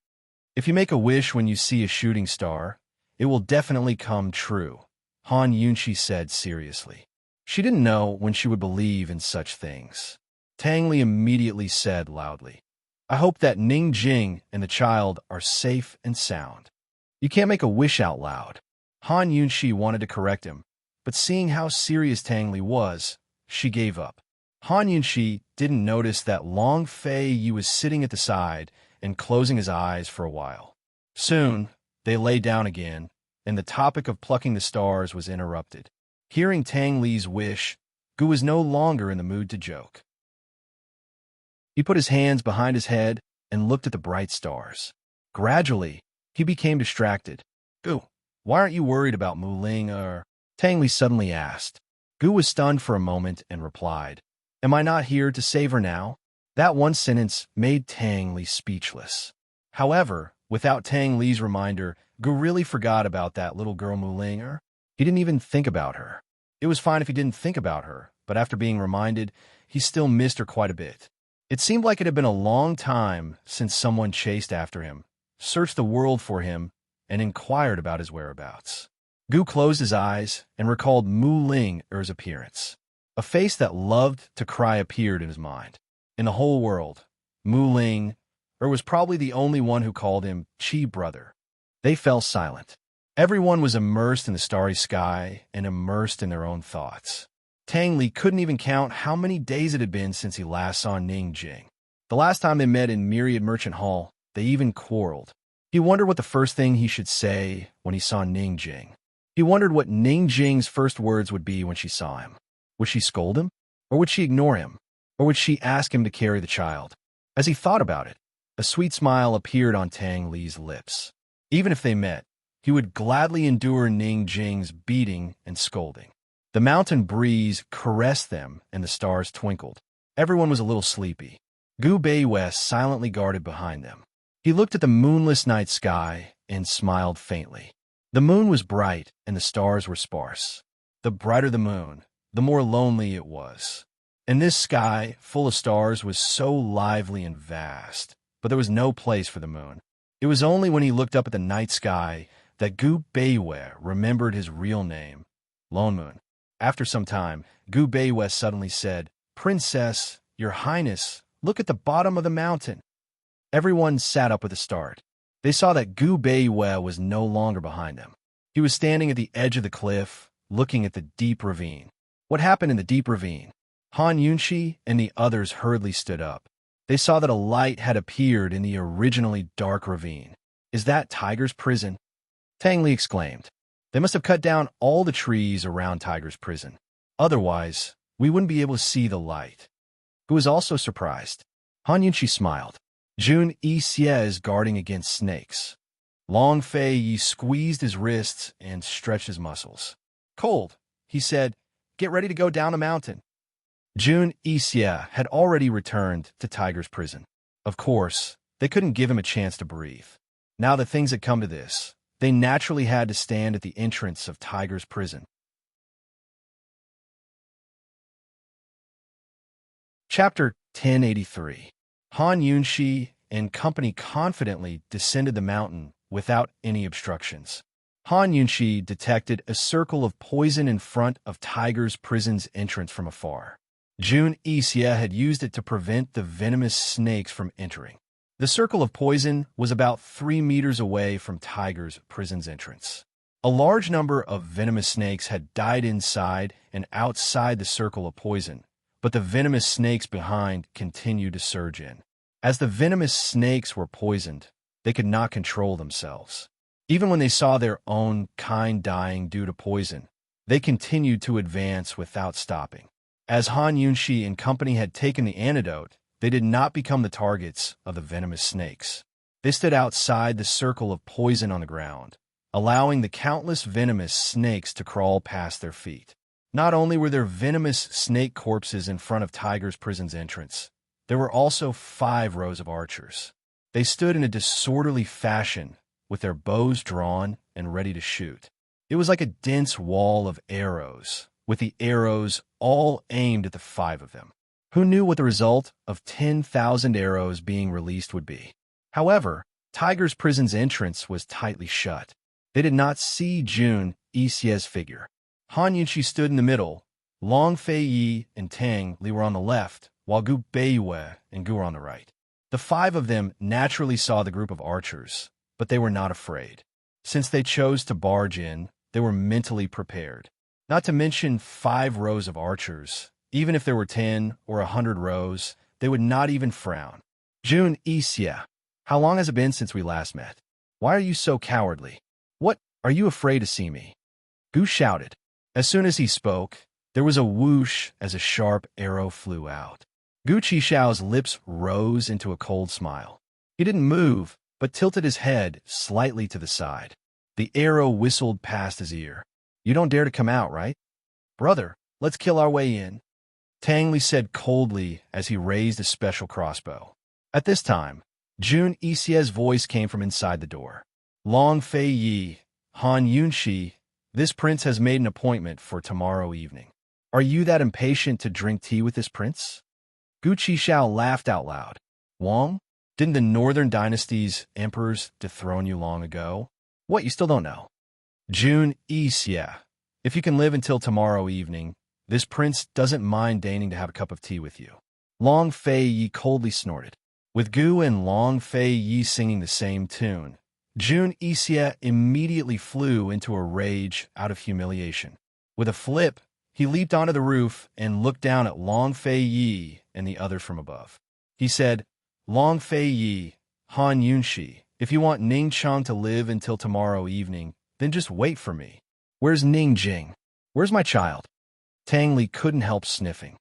If you make a wish when you see a shooting star, it will definitely come true, Han Yunshi said seriously. She didn't know when she would believe in such things. Tang Li immediately said loudly, I hope that Ning Jing and the child are safe and sound. You can't make a wish out loud. Han Yunshi wanted to correct him, but seeing how serious Tang Li was, she gave up. Han Yunshi didn't notice that Long Fei Yi was sitting at the side and closing his eyes for a while. Soon, they lay down again, and the topic of plucking the stars was interrupted. Hearing Tang Li's wish, Gu was no longer in the mood to joke. He put his hands behind his head and looked at the bright stars. Gradually, he became distracted. Gu, why aren't you worried about Mu Ling or? Tang Li suddenly asked. Gu was stunned for a moment and replied, Am I not here to save her now? That one sentence made Tang Li speechless. However, without Tang Li's reminder, Gu really forgot about that little girl Mu Ling. He didn't even think about her. It was fine if he didn't think about her, but after being reminded, he still missed her quite a bit. It seemed like it had been a long time since someone chased after him, searched the world for him, and inquired about his whereabouts. Gu closed his eyes and recalled Mu Ling's appearance. A face that loved to cry appeared in his mind. In the whole world, Mu Ling was probably the only one who called him Chi brother. They fell silent. Everyone was immersed in the starry sky and immersed in their own thoughts. Tang Li couldn't even count how many days it had been since he last saw Ning Jing. The last time they met in Myriad Merchant Hall, they even quarreled. He wondered what the first thing he should say when he saw Ning Jing. He wondered what Ning Jing's first words would be when she saw him. Would she scold him? Or would she ignore him? Or would she ask him to carry the child? As he thought about it, a sweet smile appeared on Tang Li's lips. Even if they met, he would gladly endure Ning Jing's beating and scolding. The mountain breeze caressed them and the stars twinkled. Everyone was a little sleepy. Gu Beiwei silently guarded behind them. He looked at the moonless night sky and smiled faintly. The moon was bright and the stars were sparse. The brighter the moon, the more lonely it was. And this sky, full of stars, was so lively and vast, but there was no place for the moon. It was only when he looked up at the night sky that Gu Beiwei remembered his real name, Lone Moon. After some time, Gu Beiwei suddenly said, Princess, Your Highness, look at the bottom of the mountain. Everyone sat up with a start. They saw that Gu Beiwei was no longer behind them. He was standing at the edge of the cliff, looking at the deep ravine. What happened in the deep ravine? Han Yunshi and the others hurriedly stood up. They saw that a light had appeared in the originally dark ravine. Is that Tiger's prison? Tang Li exclaimed. They must have cut down all the trees around Tiger's prison. Otherwise, we wouldn't be able to see the light. Who was also surprised? Han Yunshi smiled. Jun Yixie is guarding against snakes. Long Fei Yi squeezed his wrists and stretched his muscles. Cold, he said, get ready to go down the mountain. Jun Yixie had already returned to Tiger's prison. Of course, they couldn't give him a chance to breathe. Now that things had come to this, they naturally had to stand at the entrance of Tiger's prison. Chapter 1083. Han Yunshi and company confidently descended the mountain without any obstructions. Han Yunshi detected a circle of poison in front of Tiger's prison's entrance from afar. June Isia had used it to prevent the venomous snakes from entering. The circle of poison was about 3 meters away from Tiger's prison's entrance. A large number of venomous snakes had died inside and outside the circle of poison, but the venomous snakes behind continued to surge in. As the venomous snakes were poisoned, they could not control themselves. Even when they saw their own kind dying due to poison, they continued to advance without stopping. As Han Yunshi and company had taken the antidote, they did not become the targets of the venomous snakes. They stood outside the circle of poison on the ground, allowing the countless venomous snakes to crawl past their feet. Not only were there venomous snake corpses in front of Tiger's prison's entrance, there were also 5 rows of archers. They stood in a disorderly fashion, with their bows drawn and ready to shoot. It was like a dense wall of arrows, with the arrows all aimed at the 5 of them. Who knew what the result of 10,000 arrows being released would be? However, Tiger's prison's entrance was tightly shut. They did not see June Isia's figure. Han Yunshi stood in the middle. Long Fei Yi and Tang Li were on the left, while Gu Beiyue and Gu were on the right. The 5 of them naturally saw the group of archers, but they were not afraid. Since they chose to barge in, they were mentally prepared. Not to mention 5 rows of archers. Even if there were 10 or 100 rows, they would not even frown. June Isia, how long has it been since we last met? Why are you so cowardly? What, are you afraid to see me? Gu shouted. As soon as he spoke, there was a whoosh as a sharp arrow flew out. Gu Qishao's lips rose into a cold smile. He didn't move, but tilted his head slightly to the side. The arrow whistled past his ear. You don't dare to come out, right? Brother, let's kill our way in. Tang Li said coldly as he raised a special crossbow. At this time, June Isia's voice came from inside the door. Long Fei Yi, Han Yunshi, this prince has made an appointment for tomorrow evening. Are you that impatient to drink tea with this prince? Gu Qishao laughed out loud. Wang, didn't the Northern Dynasty's emperors dethrone you long ago? What, you still don't know? June Isia, if you can live until tomorrow evening, this prince doesn't mind deigning to have a cup of tea with you. Long Fei Yi coldly snorted. With Gu and Long Fei Yi singing the same tune, June Isia immediately flew into a rage out of humiliation. With a flip, he leaped onto the roof and looked down at Long Fei Yi and the other from above. He said, Long Fei Yi, Han Yunshi, if you want Ning Chang to live until tomorrow evening, then just wait for me. Where's Ning Jing? Where's my child? Tang Li couldn't help sniffing.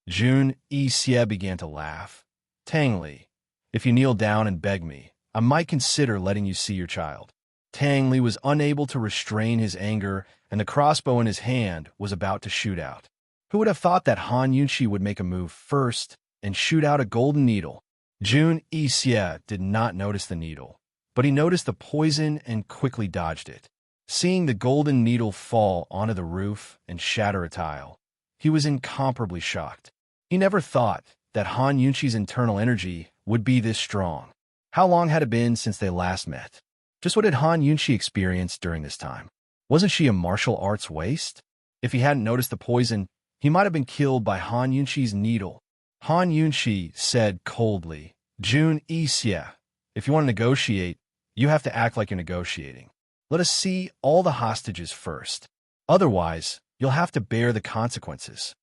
June Isia began to laugh. Tang Li, if you kneel down and beg me, I might consider letting you see your child. Tang Li was unable to restrain his anger, and the crossbow in his hand was about to shoot out. Who would have thought that Han Yunshi would make a move first and shoot out a golden needle? June Isia did not notice the needle, but he noticed the poison and quickly dodged it. Seeing the golden needle fall onto the roof and shatter a tile, he was incomparably shocked. He never thought that Han Yunshi's internal energy would be this strong. How long had it been since they last met? Just what had Han Yunshi experienced during this time? Wasn't she a martial arts waste? If he hadn't noticed the poison, he might have been killed by Han Yunshi's needle. Han Yunshi said coldly, June Isia, if you want to negotiate, you have to act like you're negotiating. Let us see all the hostages first. Otherwise, you'll have to bear the consequences.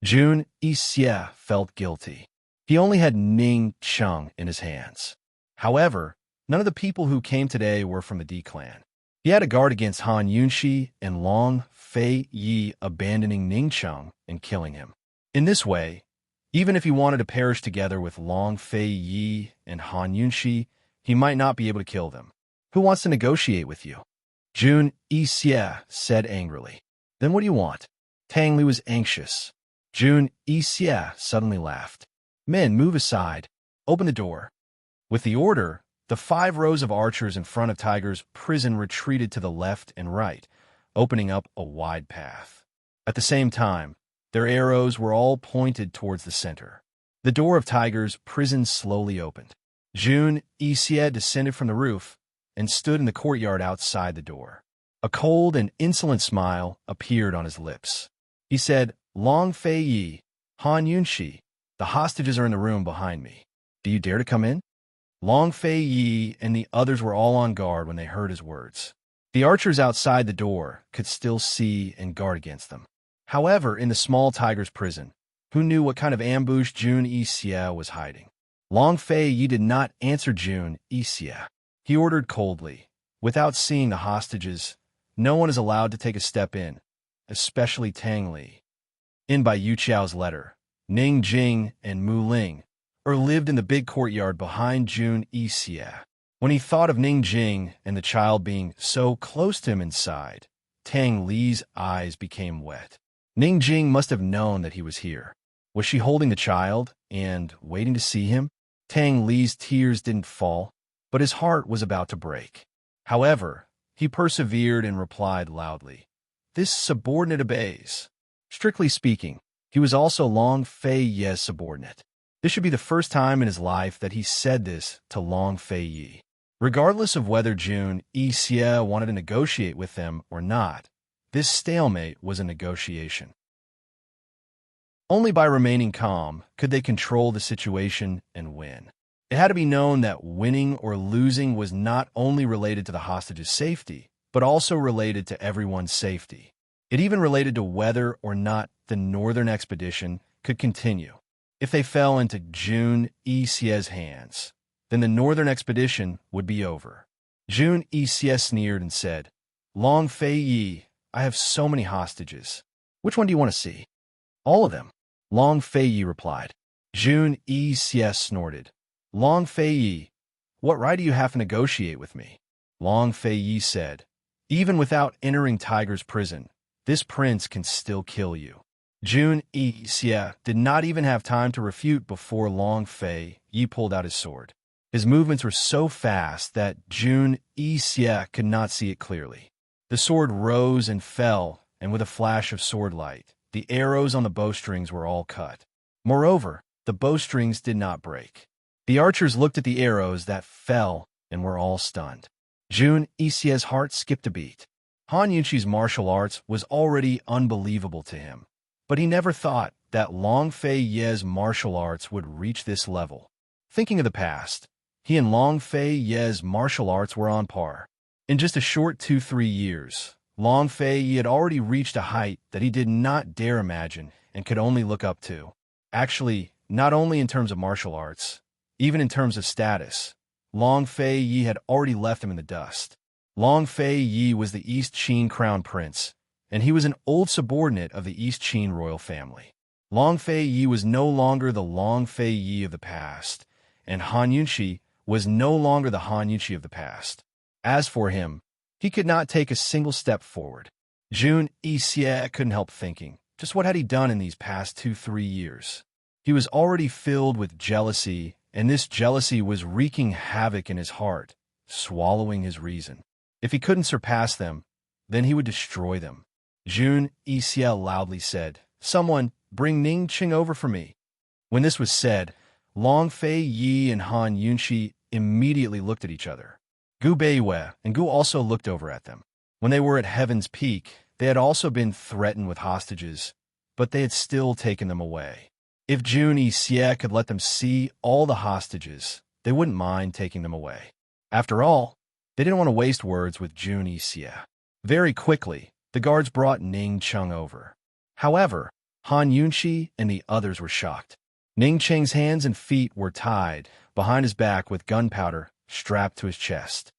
June Isia felt guilty. He only had Ning Cheng in his hands. However, none of the people who came today were from the D clan. He had to guard against Han Yunshi and Long Fei Yi abandoning Ning Cheng and killing him. In this way, even if he wanted to perish together with Long Fei Yi and Han Yunshi, he might not be able to kill them. Who wants to negotiate with you? June Isia said angrily. Then what do you want? Tang Li was anxious. June Isia suddenly laughed. Men, move aside. Open the door. With the order, the 5 rows of archers in front of Tiger's prison retreated to the left and right, opening up a wide path. At the same time, their arrows were all pointed towards the center. The door of Tiger's prison slowly opened. June Isia descended from the roof and stood in the courtyard outside the door. A cold and insolent smile appeared on his lips. He said, Long Fei Yi, Han Yunshi, the hostages are in the room behind me. Do you dare to come in? Long Fei Yi and the others were all on guard when they heard his words. The archers outside the door could still see and guard against them. However, in the small tiger's prison, who knew what kind of ambush Jun Yixia was hiding? Long Fei Yi did not answer Jun Yixia. He ordered coldly, without seeing the hostages, no one is allowed to take a step in, especially Tang Li. In by Yu Qiao's letter, Ning Jing and Mu Ling lived in the big courtyard behind Jun Yixia. When he thought of Ning Jing and the child being so close to him inside, Tang Li's eyes became wet. Ning Jing must have known that he was here. Was she holding the child and waiting to see him? Tang Li's tears didn't fall, but his heart was about to break. However, he persevered and replied loudly, This subordinate obeys. Strictly speaking, he was also Long Fei Yi's subordinate. This should be the first time in his life that he said this to Long Fei Yi. Regardless of whether Jun Yixia wanted to negotiate with them or not, this stalemate was a negotiation. Only by remaining calm could they control the situation and win. It had to be known that winning or losing was not only related to the hostages' safety, but also related to everyone's safety. It even related to whether or not the northern expedition could continue. If they fell into Jun Yixia's hands, then the northern expedition would be over. Jun Yixia sneered and said, Long Fei Yi, I have so many hostages. Which one do you want to see? All of them. Long Fei Yi replied. Jun Yixia snorted. Long Fei Yi, what right do you have to negotiate with me? Long Fei Yi said, Even without entering Tiger's prison, this prince can still kill you. Jun Yixia did not even have time to refute before Long Fei Yi pulled out his sword. His movements were so fast that Jun Yixia could not see it clearly. The sword rose and fell, and with a flash of sword light, the arrows on the bowstrings were all cut. Moreover, the bowstrings did not break. The archers looked at the arrows that fell and were all stunned. Jun Yixia's heart skipped a beat. Han Yunshi's martial arts was already unbelievable to him, but he never thought that Long Fei Yi's martial arts would reach this level. Thinking of the past, he and Long Fei Yi's martial arts were on par. In just a short 2-3 years, Long Fei Yi had already reached a height that he did not dare imagine and could only look up to. Actually, not only in terms of martial arts, even in terms of status, Long Fei Yi had already left him in the dust. Long Fei Yi was the East Qin crown prince, and he was an old subordinate of the East Qin royal family. Long Fei Yi was no longer the Long Fei Yi of the past, and Han Yunshi was no longer the Han Yunshi of the past. As for him, he could not take a single step forward. Jun Yixia couldn't help thinking, just what had he done in these past 2-3 years? He was already filled with jealousy, and this jealousy was wreaking havoc in his heart, swallowing his reason. If he couldn't surpass them, then he would destroy them. Jun Yixia loudly said, Someone, bring Ning Qing over for me. When this was said, Long Fei Yi and Han Yunshi immediately looked at each other. Gu Beiwei and Gu also looked over at them. When they were at Heaven's Peak, they had also been threatened with hostages, but they had still taken them away. If Jun Yixia could let them see all the hostages, they wouldn't mind taking them away. After all, they didn't want to waste words with Jun Yixia. Very quickly, the guards brought Ning Qing over. However, Han Yunshi and the others were shocked. Ning Qing's hands and feet were tied behind his back with gunpowder strapped to his chest.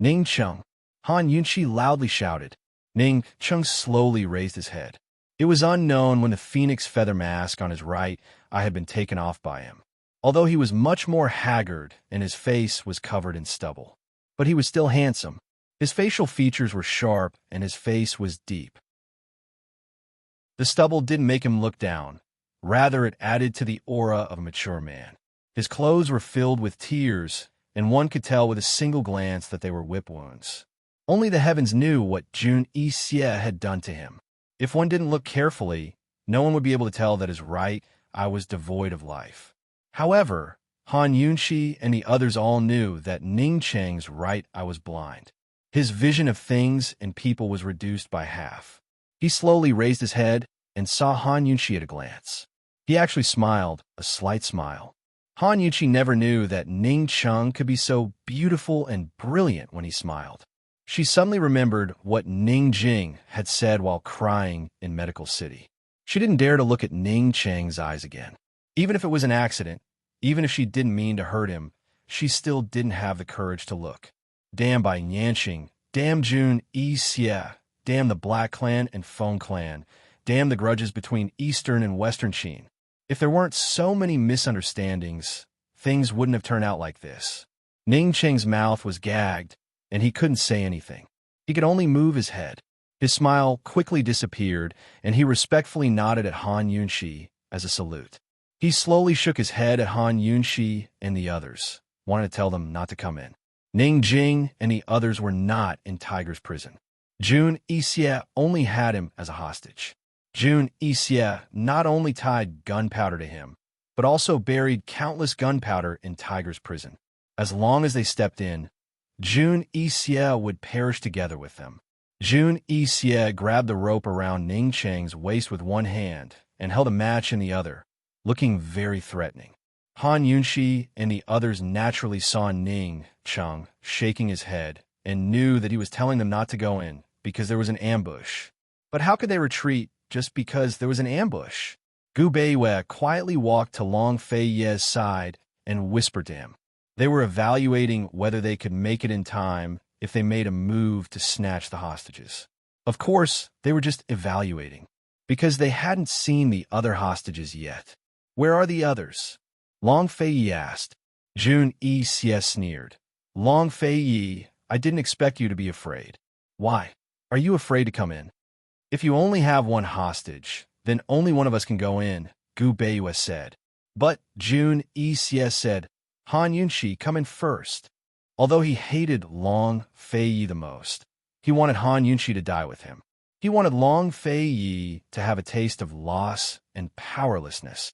Ning Qing, Han Yunshi loudly shouted. Ning Qing slowly raised his head. It was unknown when the phoenix feather mask on his right eye had been taken off by him, although he was much more haggard and his face was covered in stubble. But he was still handsome. His facial features were sharp and his face was deep. The stubble didn't make him look down. Rather, it added to the aura of a mature man. His clothes were filled with tears, and one could tell with a single glance that they were whip wounds. Only the heavens knew what Jun Yixia had done to him. If one didn't look carefully, no one would be able to tell that his right eye was devoid of life. However, Han Yunshi and the others all knew that Ning Qing's right eye was blind. His vision of things and people was reduced by half. He slowly raised his head and saw Han Yunxi at a glance. He actually smiled, a slight smile. Han Yunxi never knew that Ning Cheng could be so beautiful and brilliant when he smiled. She suddenly remembered what Ning Jing had said while crying in Medical City. She didn't dare to look at Ning Cheng's eyes again. Even if it was an accident, even if she didn't mean to hurt him, she still didn't have the courage to look. Damn Bai Yanqing, damn Jun Yi Xie, damn the Black Clan and Feng Clan, damn the grudges between Eastern and Western Qin. If there weren't so many misunderstandings, things wouldn't have turned out like this. Ning Cheng's mouth was gagged, and he couldn't say anything. He could only move his head. His smile quickly disappeared, and he respectfully nodded at Han Yunxi as a salute. He slowly shook his head at Han Yunxi and the others, wanted to tell them not to come in. Ning Jing and the others were not in Tiger's prison. Jun Yixie only had him as a hostage. Jun Yixie not only tied gunpowder to him, but also buried countless gunpowder in Tiger's prison. As long as they stepped in, Jun Yixie would perish together with them. Jun Yixie grabbed the rope around Ning Cheng's waist with one hand and held a match in the other, looking very threatening. Han Yunxi and the others naturally saw Ning Cheng shaking his head and knew that he was telling them not to go in because there was an ambush. But how could they retreat just because there was an ambush? Gu Beiwei quietly walked to Long Fei Ye's side and whispered to him. They were evaluating whether they could make it in time if they made a move to snatch the hostages. Of course, they were just evaluating, because they hadn't seen the other hostages yet. Where are the others? Long Fei Yi asked. Jun Yixie sneered. Long Fei Yi, I didn't expect you to be afraid. Why? Are you afraid to come in? If you only have one hostage, then only one of us can go in, Gu Beiwei said. But Jun Yixie said, Han Yunxi, come in first. Although he hated Long Fei Yi the most, he wanted Han Yunxi to die with him. He wanted Long Fei Yi to have a taste of loss and powerlessness.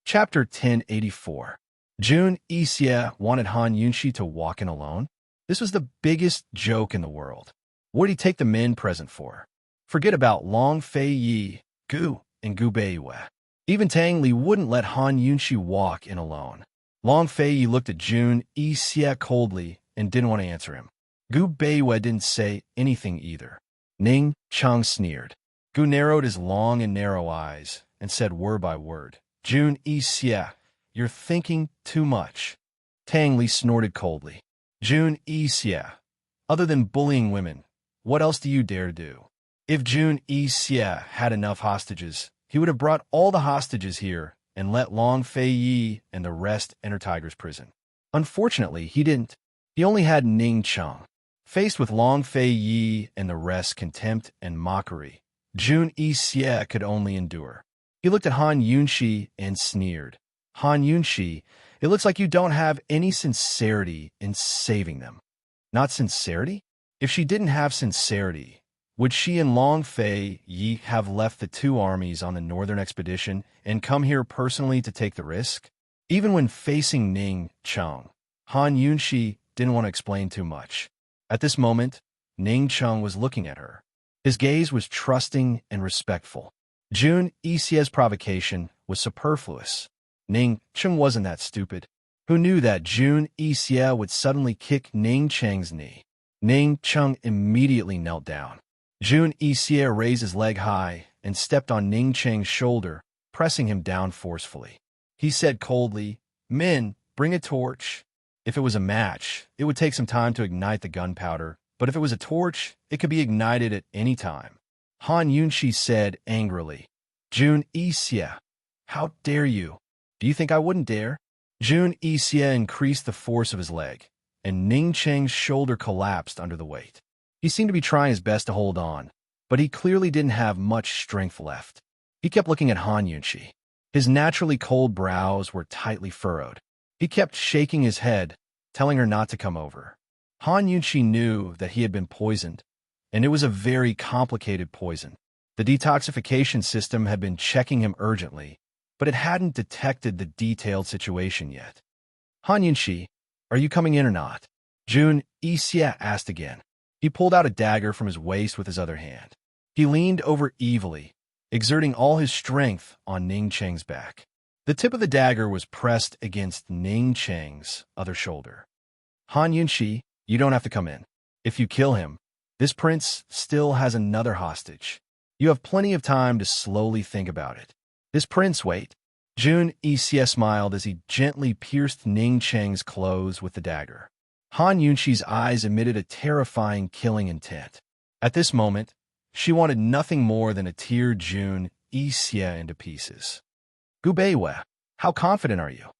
Chapter 1084. Jun Yixie wanted Han Yunxi to walk in alone. This was the biggest joke in the world. What did he take the men present for? Forget about Long Fei Yi, Gu, and Gu Beiwei. Even Tang Li wouldn't let Han Yunxi walk in alone. Long Fei Yi looked at Jun Yixie coldly and didn't want to answer him. Gu Beiwei didn't say anything either. Ning Cheng sneered. Gu narrowed his long and narrow eyes and said word by word, Jun Yixie, you're thinking too much. Tang Li snorted coldly. Jun Yixie, other than bullying women, what else do you dare do? If Jun Yixie had enough hostages, he would have brought all the hostages here and let Long Fei Yi and the rest enter Tiger's prison. Unfortunately, he didn't. He only had Ning Cheng. Faced with Long Fei Yi and the rest's contempt and mockery, Jun Yixie could only endure. He looked at Han Yunxi and sneered. Han Yunxi, it looks like you don't have any sincerity in saving them. Not sincerity? If she didn't have sincerity, would she and Long Fei Yi have left the two armies on the northern expedition and come here personally to take the risk? Even when facing Ning Cheng, Han Yunxi didn't want to explain too much. At this moment, Ning Cheng was looking at her. His gaze was trusting and respectful. Jun Yixie's provocation was superfluous. Ning Cheng wasn't that stupid. Who knew that Jun Yixie would suddenly kick Ning Cheng's knee? Ning Cheng immediately knelt down. Jun Yixie raised his leg high and stepped on Ning Cheng's shoulder, pressing him down forcefully. He said coldly, Men, bring a torch. If it was a match, it would take some time to ignite the gunpowder, but if it was a torch, it could be ignited at any time. Han Yunxi said angrily, Jun Yixie, how dare you? Do you think I wouldn't dare? Jun Yixie increased the force of his leg, and Ning Cheng's shoulder collapsed under the weight. He seemed to be trying his best to hold on, but he clearly didn't have much strength left. He kept looking at Han Yunxi. His naturally cold brows were tightly furrowed. He kept shaking his head, telling her not to come over. Han Yunxi knew that he had been poisoned, and it was a very complicated poison. The detoxification system had been checking him urgently, but it hadn't detected the detailed situation yet. Han Yunxi, are you coming in or not? Jun Yixie asked again. He pulled out a dagger from his waist with his other hand. He leaned over evilly, exerting all his strength on Ning Cheng's back. The tip of the dagger was pressed against Ning Cheng's other shoulder. Han Yunshi, you don't have to come in. If you kill him, this prince still has another hostage. You have plenty of time to slowly think about it. This prince, wait. Jun Yixie smiled as he gently pierced Ning Cheng's clothes with the dagger. Han Yunshi's eyes emitted a terrifying killing intent. At this moment, she wanted nothing more than to tear Jun Yixie into pieces. Gu Beiwei, how confident are you?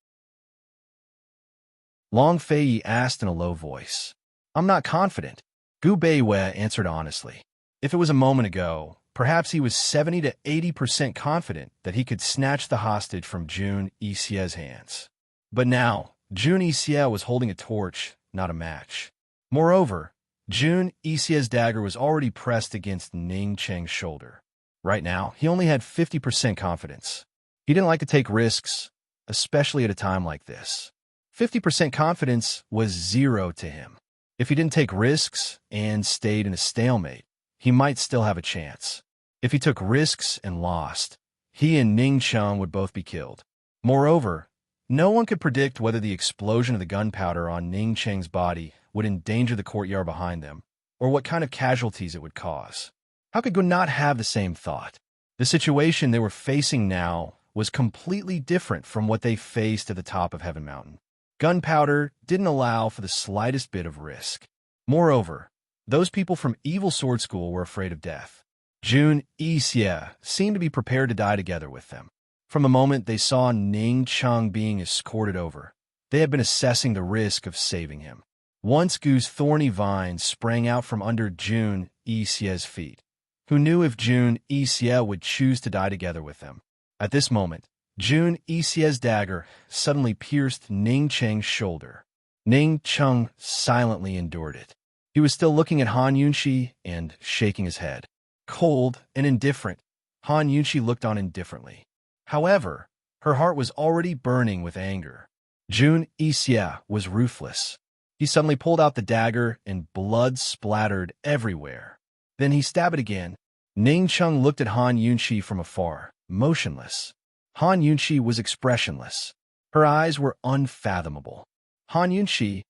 Long Fei asked in a low voice. I'm not confident. Gu Beiwei answered honestly. If it was a moment ago, perhaps he was 70 to 80% confident that he could snatch the hostage from Jun Yixie's hands. But now, Jun Yixie was holding a torch, not a match. Moreover, Jun Yixie's dagger was already pressed against Ning Cheng's shoulder. Right now, he only had 50% confidence. He didn't like to take risks, especially at a time like this. 50% confidence was 0 to him. If he didn't take risks and stayed in a stalemate, he might still have a chance. If he took risks and lost, he and Ning Cheng would both be killed. Moreover, no one could predict whether the explosion of the gunpowder on Ning Cheng's body would endanger the courtyard behind them, or what kind of casualties it would cause. How could Gu not have the same thought? The situation they were facing now was completely different from what they faced at the top of Heaven Mountain. Gunpowder didn't allow for the slightest bit of risk. Moreover, those people from Evil Sword School were afraid of death. Jun Yixie seemed to be prepared to die together with them. From the moment they saw Ning Cheng being escorted over, they had been assessing the risk of saving him. Once Gu's thorny vine sprang out from under Jun Yixie's feet. Who knew if Jun Yixie would choose to die together with them? At this moment, Jun Yixie's dagger suddenly pierced Ning Cheng's shoulder. Ning Cheng silently endured it. He was still looking at Han Yunshi and shaking his head. Cold and indifferent, Han Yunshi looked on indifferently. However, her heart was already burning with anger. Jun Yixie was ruthless. He suddenly pulled out the dagger and blood splattered everywhere. Then he stabbed it again. Ning Cheng looked at Han Yunshi from afar, motionless. Han Yunshi was expressionless. Her eyes were unfathomable. Han Yunshi,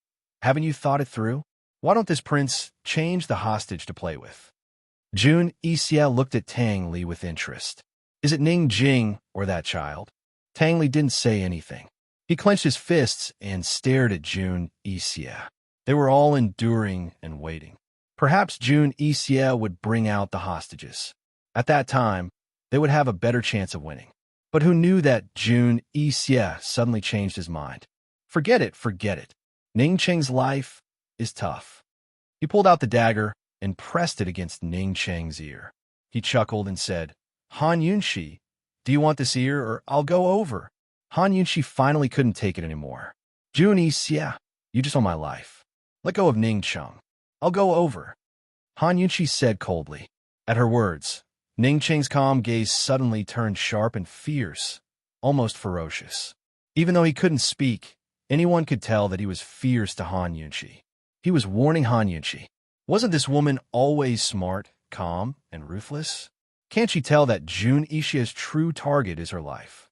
haven't you thought it through? Why don't this prince change the hostage to play with? Jun Yixie looked at Tang Li with interest. Is it Ning Jing or that child? Tang Li didn't say anything. He clenched his fists and stared at Jun Yixie. They were all enduring and waiting. Perhaps Jun Yixie would bring out the hostages. At that time, they would have a better chance of winning. But who knew that Jun Yixie suddenly changed his mind? Forget it, forget it. Ning Cheng's life is tough. He pulled out the dagger and pressed it against Ning Cheng's ear. He chuckled and said, Han Yunshi, do you want this ear or I'll go over? Han Yunshi finally couldn't take it anymore. Jun Yixie, you just own my life. Let go of Ning Cheng. I'll go over. Han Yunshi said coldly. At her words, Ning Cheng's calm gaze suddenly turned sharp and fierce, almost ferocious. Even though he couldn't speak, anyone could tell that he was fierce to Han Yunshi. He was warning Han Yunshi. Wasn't this woman always smart, calm, and ruthless? Can't she tell that Jun Yixie's true target is her life?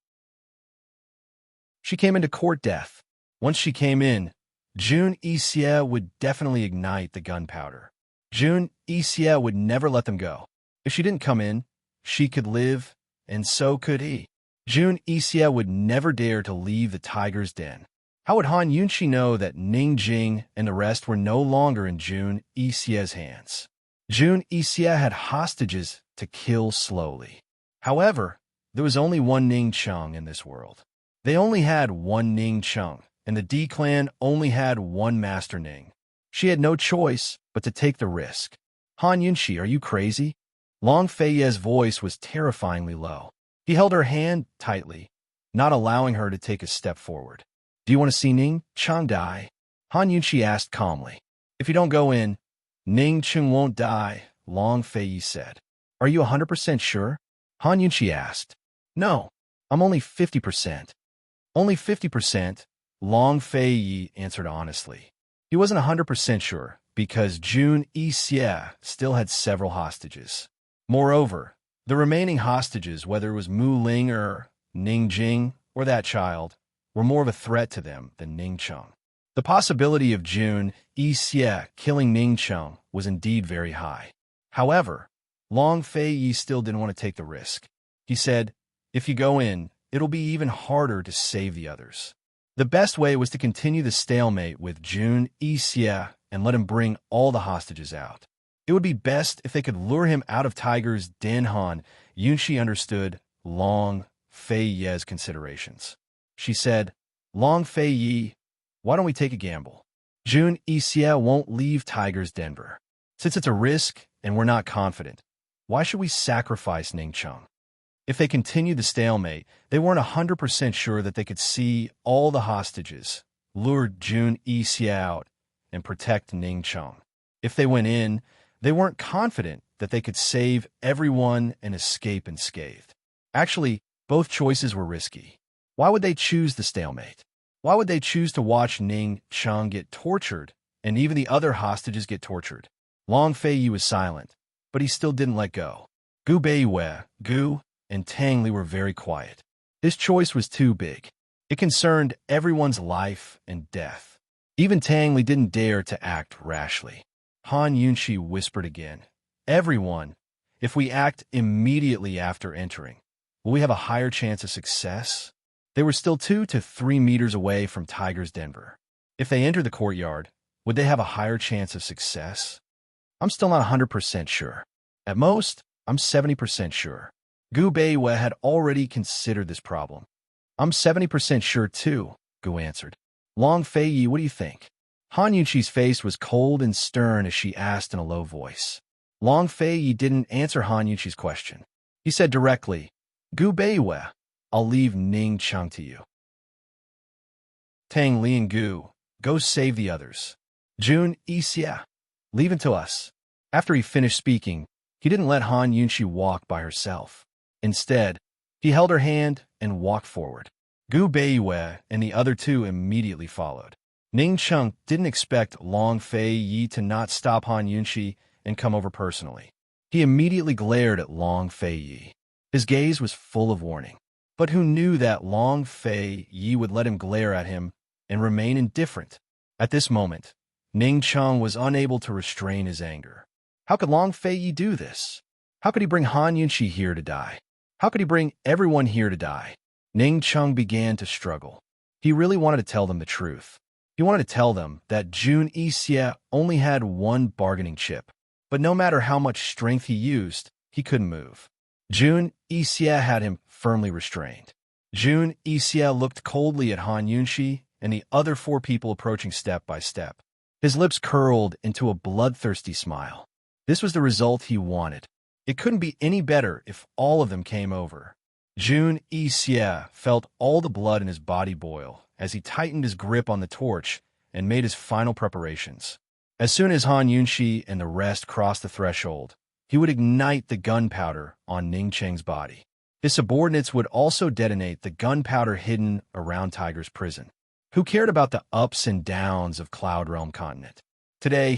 She came into court death. Once she came in, Jun Yixie would definitely ignite the gunpowder. Jun Yixie would never let them go. If she didn't come in, she could live, and so could he. Jun Yixie would never dare to leave the tiger's den. How would Han Yunshi know that Ning Jing and the rest were no longer in Jun Yixie's hands? Jun Yixie had hostages to kill slowly. However, there was only one Ning Cheng in this world. They only had one Ning Cheng, and the D clan only had one Master Ning. She had no choice but to take the risk. Han Yunshi, are you crazy? Long Fei's voice was terrifyingly low. He held her hand tightly, not allowing her to take a step forward. Do you want to see Ning Cheng die? Han Yunshi asked calmly. If you don't go in, Ning Cheng won't die, Long Fei said. Are you 100% sure? Han Yunshi asked. No, I'm only 50%. Only 50%, Long Fei answered honestly. He wasn't 100% sure, because Jun Yixie still had several hostages. Moreover, the remaining hostages, whether it was Mu Ling or Ning Jing or that child, were more of a threat to them than Ning Cheng. The possibility of Jun Yixie killing Ning Cheng was indeed very high. However, Long Fei Yi still didn't want to take the risk. He said, "If you go in, it'll be even harder to save the others." The best way was to continue the stalemate with Jun Yixie and let him bring all the hostages out. It would be best if they could lure him out of Tiger's den. Han Yunshi understood Long Fei Yi's considerations. She said, "Long Fei Yi, why don't we take a gamble? Jun Yixie won't leave Tiger's Denver. Since it's a risk and we're not confident, why should we sacrifice Ning Cheng?" If they continued the stalemate, they weren't 100% sure that they could see all the hostages, lure Jun Yixie out, and protect Ning Cheng. If they went in, they weren't confident that they could save everyone and escape unscathed. Actually, both choices were risky. Why would they choose the stalemate? Why would they choose to watch Ning Cheng get tortured and even the other hostages get tortured? Long Fei Yi was silent, but he still didn't let go. Gu Beiwei, Gu, and Tang Li were very quiet. His choice was too big. It concerned everyone's life and death. Even Tang Li didn't dare to act rashly. Han Yunshi whispered again, "Everyone, if we act immediately after entering, will we have a higher chance of success?" They were still 2 to 3 meters away from Tiger's Denver. If they entered the courtyard, would they have a higher chance of success? I'm still not 100% sure. At most, I'm 70% sure. Gu Beiwei had already considered this problem. "I'm 70% sure too," Gu answered. "Long Fei Yi, what do you think?" Han Yunshi's face was cold and stern as she asked in a low voice. Long Fei Yi didn't answer Han Yunshi's question. He said directly, "Gu Beiwei, I'll leave Ning Cheng to you. Tang Li and Gu, go save the others. Jun Yixie, leave it to us." After he finished speaking, he didn't let Han Yunshi walk by herself. Instead, he held her hand and walked forward. Gu Beiwei and the other 2 immediately followed. Ning Cheng didn't expect Long Fei Yi to not stop Han Yunshi and come over personally. He immediately glared at Long Fei Yi. His gaze was full of warning. But who knew that Long Fei Yi would let him glare at him and remain indifferent? At this moment, Ning Cheng was unable to restrain his anger. How could Long Fei Yi do this? How could he bring Han Yunshi here to die? How could he bring everyone here to die? Ning Cheng began to struggle. He really wanted to tell them the truth. He wanted to tell them that Jun Yixie only had one bargaining chip, but no matter how much strength he used, he couldn't move. Jun Yixie had him firmly restrained. Jun Yixie looked coldly at Han Yunshi and the other 4 people approaching step by step. His lips curled into a bloodthirsty smile. This was the result he wanted. It couldn't be any better if all of them came over. Jun Yixie felt all the blood in his body boil as he tightened his grip on the torch and made his final preparations. As soon as Han Yunshi and the rest crossed the threshold, he would ignite the gunpowder on Ning Cheng's body. His subordinates would also detonate the gunpowder hidden around Tiger's prison. Who cared about the ups and downs of Cloud Realm Continent? Today,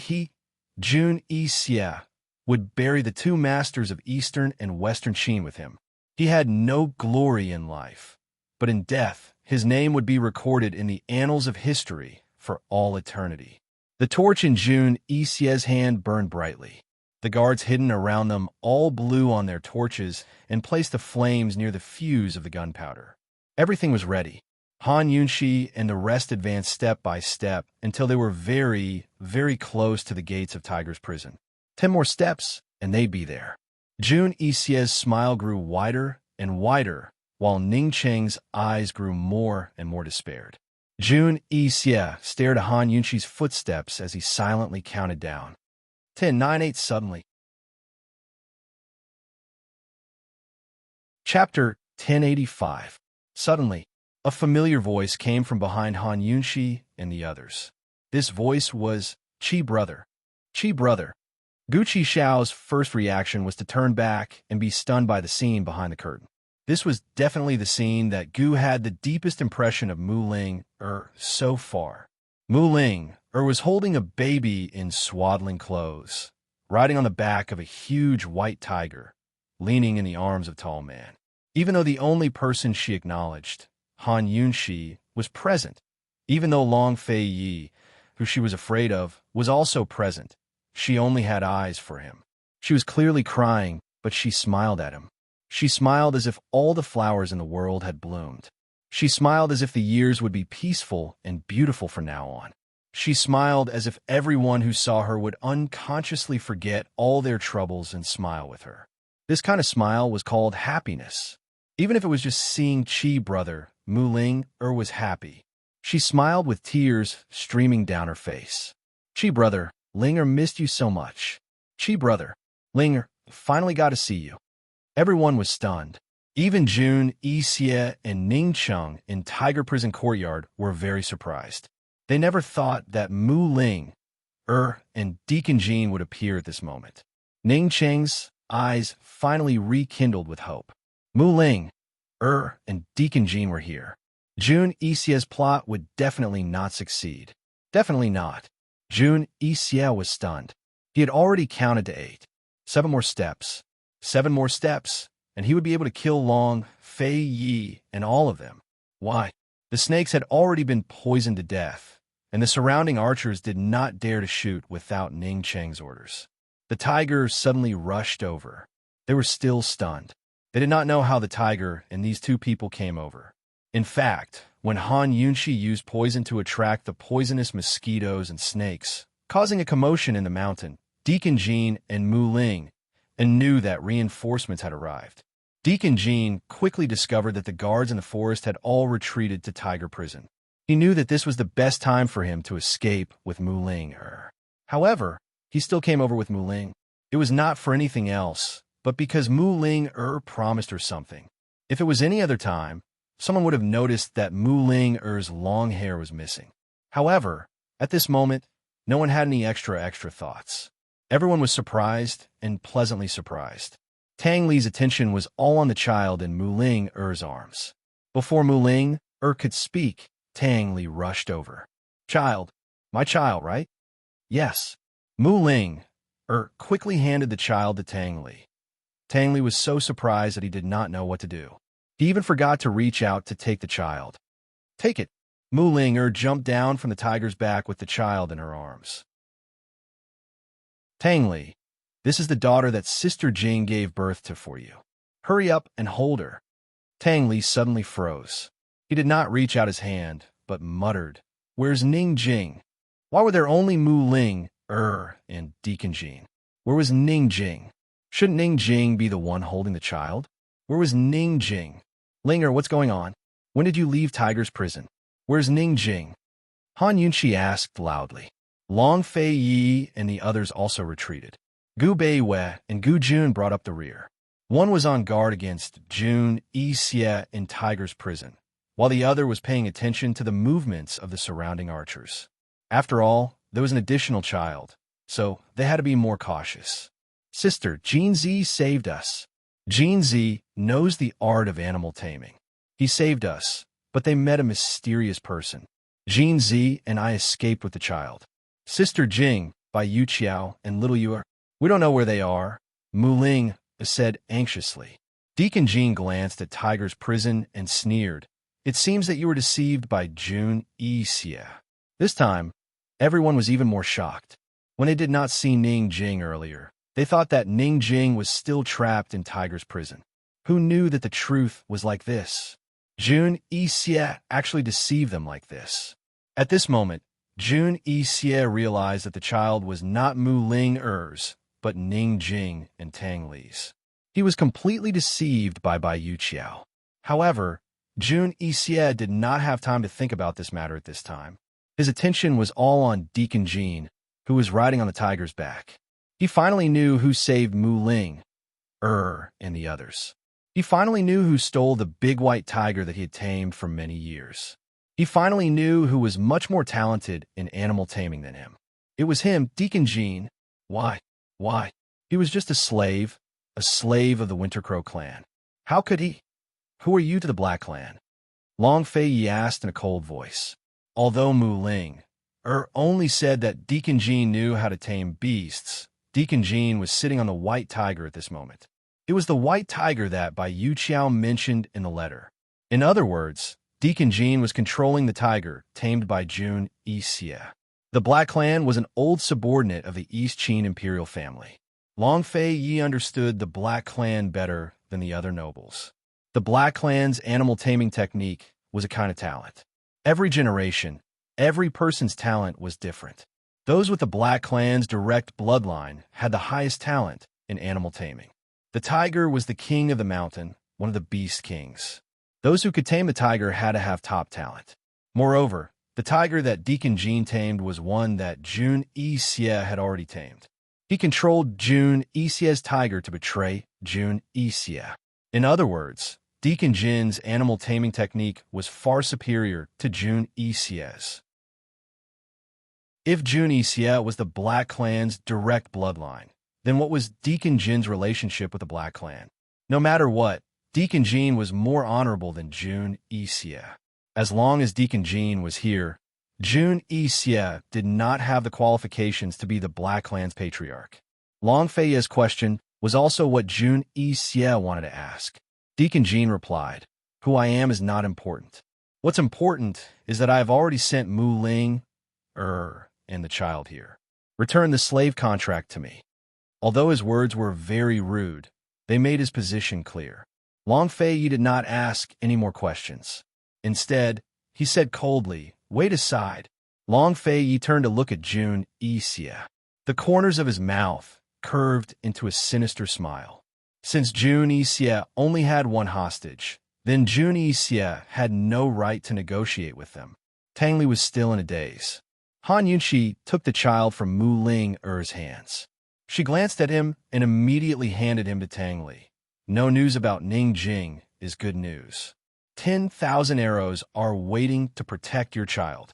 Jun Yixie, would bury the 2 masters of Eastern and Western Qin with him. He had no glory in life, but in death, his name would be recorded in the annals of history for all eternity. The torch in Jun Yixie's hand burned brightly. The guards hidden around them all blew on their torches and placed the flames near the fuse of the gunpowder. Everything was ready. Han Yunshi and the rest advanced step by step until they were very, very close to the gates of Tiger's prison. 10 more steps, and they'd be there. Jun Yixie's smile grew wider and wider, while Ning Cheng's eyes grew more and more despaired. Jun Yixie stared at Han Yunshi's footsteps as he silently counted down. 10, 9, 8 suddenly. Chapter 1085. Suddenly, a familiar voice came from behind Han Yunshi and the others. This voice was Qi brother. Qi brother. Gu Qixiao's first reaction was to turn back and be stunned by the scene behind the curtain. This was definitely the scene that Gu had the deepest impression of Mu Ling so far. Mu Ling was holding a baby in swaddling clothes, riding on the back of a huge white tiger, leaning in the arms of a tall man. Even though the only person she acknowledged, Han Yunxi, was present, even though Long Fei Yi, who she was afraid of, was also present, she only had eyes for him. She was clearly crying, but she smiled at him. She smiled as if all the flowers in the world had bloomed. She smiled as if the years would be peaceful and beautiful from now on. She smiled as if everyone who saw her would unconsciously forget all their troubles and smile with her. This kind of smile was called happiness. Even if it was just seeing Qi brother, Mu Ling was happy. She smiled with tears streaming down her face. Qi brother, Linger missed you so much. Qi brother, Linger, finally got to see you. Everyone was stunned. Even Jun, Yixie, and Ning Cheng in Tiger Prison Courtyard were very surprised. They never thought that Mu Ling, and Deacon Jean would appear at this moment. Ning Cheng's eyes finally rekindled with hope. Mu Ling, and Deacon Jean were here. Jun Yixie's plot would definitely not succeed. Definitely not. Jun Yixie was stunned. He had already counted to 8. 7 more steps. 7 more steps, and he would be able to kill Long, Fei Yi, and all of them. Why? The snakes had already been poisoned to death, and the surrounding archers did not dare to shoot without Ning Cheng's orders. The tiger suddenly rushed over. They were still stunned. They did not know how the tiger and these two people came over. In fact, when Han Yunxi used poison to attract the poisonous mosquitoes and snakes, causing a commotion in the mountain, Deacon Jean and Mu Ling knew that reinforcements had arrived. Deacon Jean quickly discovered that the guards in the forest had all retreated to Tiger Prison. He knew that this was the best time for him to escape with Mu Ling. However, he still came over with Mu Ling. It was not for anything else, but because Mu Ling promised her something. If it was any other time, someone would have noticed that Mu Ling's long hair was missing. However, at this moment, no one had any extra thoughts. Everyone was surprised and pleasantly surprised. Tang Li's attention was all on the child in Mu Ling's arms. Before Mu Ling could speak, Tang Li rushed over. Child, my child, right? Yes. Mu Ling quickly handed the child to Tang Li. Tang Li was so surprised that he did not know what to do. He even forgot to reach out to take the child. Take it. Mu Ling jumped down from the tiger's back with the child in her arms. Tang Li, this is the daughter that Sister Jing gave birth to for you. Hurry up and hold her. Tang Li suddenly froze. He did not reach out his hand, but muttered, Where's Ning Jing? Why were there only Mu Ling, and Deacon Jean? Where was Ning Jing? Shouldn't Ning Jing be the one holding the child? Where was Ning Jing? Linger, what's going on? When did you leave Tiger's prison? Where's Ning Jing? Han Yunxi asked loudly. Long Fei Yi and the others also retreated. Gu Beiwei and Gu Jun brought up the rear. One was on guard against Jun Yixie in Tiger's prison, while the other was paying attention to the movements of the surrounding archers. After all, there was an additional child, so they had to be more cautious. Sister, Jin Zi saved us. Jin Zi knows the art of animal taming. He saved us, but they met a mysterious person. Jin Zi and I escaped with the child. Sister Jing, by Yu Qiao and Little Yu, we don't know where they are, Mu Ling said anxiously. Deacon Jean glanced at Tiger's prison and sneered. It seems that you were deceived by Jun Yixie. This time, everyone was even more shocked. When they did not see Ning Jing earlier, they thought that Ning Jing was still trapped in Tiger's prison. Who knew that the truth was like this? Jun Yixie actually deceived them like this. At this moment, Jun Yixie realized that the child was not Mu Ling's, but Ning Jing and Tang Li's. He was completely deceived by Bai Yu Qiao. However, Jun Yixie did not have time to think about this matter at this time. His attention was all on Deacon Jean, who was riding on the tiger's back. He finally knew who saved Mu Ling, and the others. He finally knew who stole the big white tiger that he had tamed for many years. He finally knew who was much more talented in animal taming than him. It was him, Deacon Jean. Why? He was just a slave of the Winter Crow clan. How could he? Who are you to the Black Clan? Long Fei Yi asked in a cold voice. Although Mu Ling, only said that Deacon Jean knew how to tame beasts. Deacon Jean was sitting on the white tiger at this moment. It was the white tiger that Bai Yu Qiao mentioned in the letter. In other words, Deacon Jean was controlling the tiger tamed by Jun Yixie. The Black Clan was an old subordinate of the East Qin imperial family. Long Fei Yi understood the Black Clan better than the other nobles. The Black Clan's animal taming technique was a kind of talent. Every generation, every person's talent was different. Those with the Black Clan's direct bloodline had the highest talent in animal taming. The tiger was the king of the mountain, one of the beast kings. Those who could tame the tiger had to have top talent. Moreover, the tiger that Deacon Jean tamed was one that Jun Yixie had already tamed. He controlled Jun Yixie's tiger to betray Jun Yixie. In other words, Deacon Jin's animal taming technique was far superior to Jun Yixie's. If Jun Yixie was the Black Clan's direct bloodline, then what was Deacon Jin's relationship with the Black Clan? No matter what, Deacon Jean was more honorable than Jun Yixie. As long as Deacon Jean was here, Jun Yixie did not have the qualifications to be the Black Clan's patriarch. Long Fei's question was also what Jun Yixie wanted to ask. Deacon Jean replied, "Who I am is not important. What's important is that I have already sent Mu Ling, and the child here. Return the slave contract to me." Although his words were very rude, they made his position clear. Long Fei did not ask any more questions. Instead, he said coldly, "Wait aside." Long Fei turned to look at Jun Yixie. The corners of his mouth curved into a sinister smile. Since Jun Yixie only had one hostage, then Jun Yixie had no right to negotiate with them. Tang Li was still in a daze. Han Yunqi took the child from Mu Ling-er's hands. She glanced at him and immediately handed him to Tang Li. No news about Ning Jing is good news. 10,000 arrows are waiting to protect your child.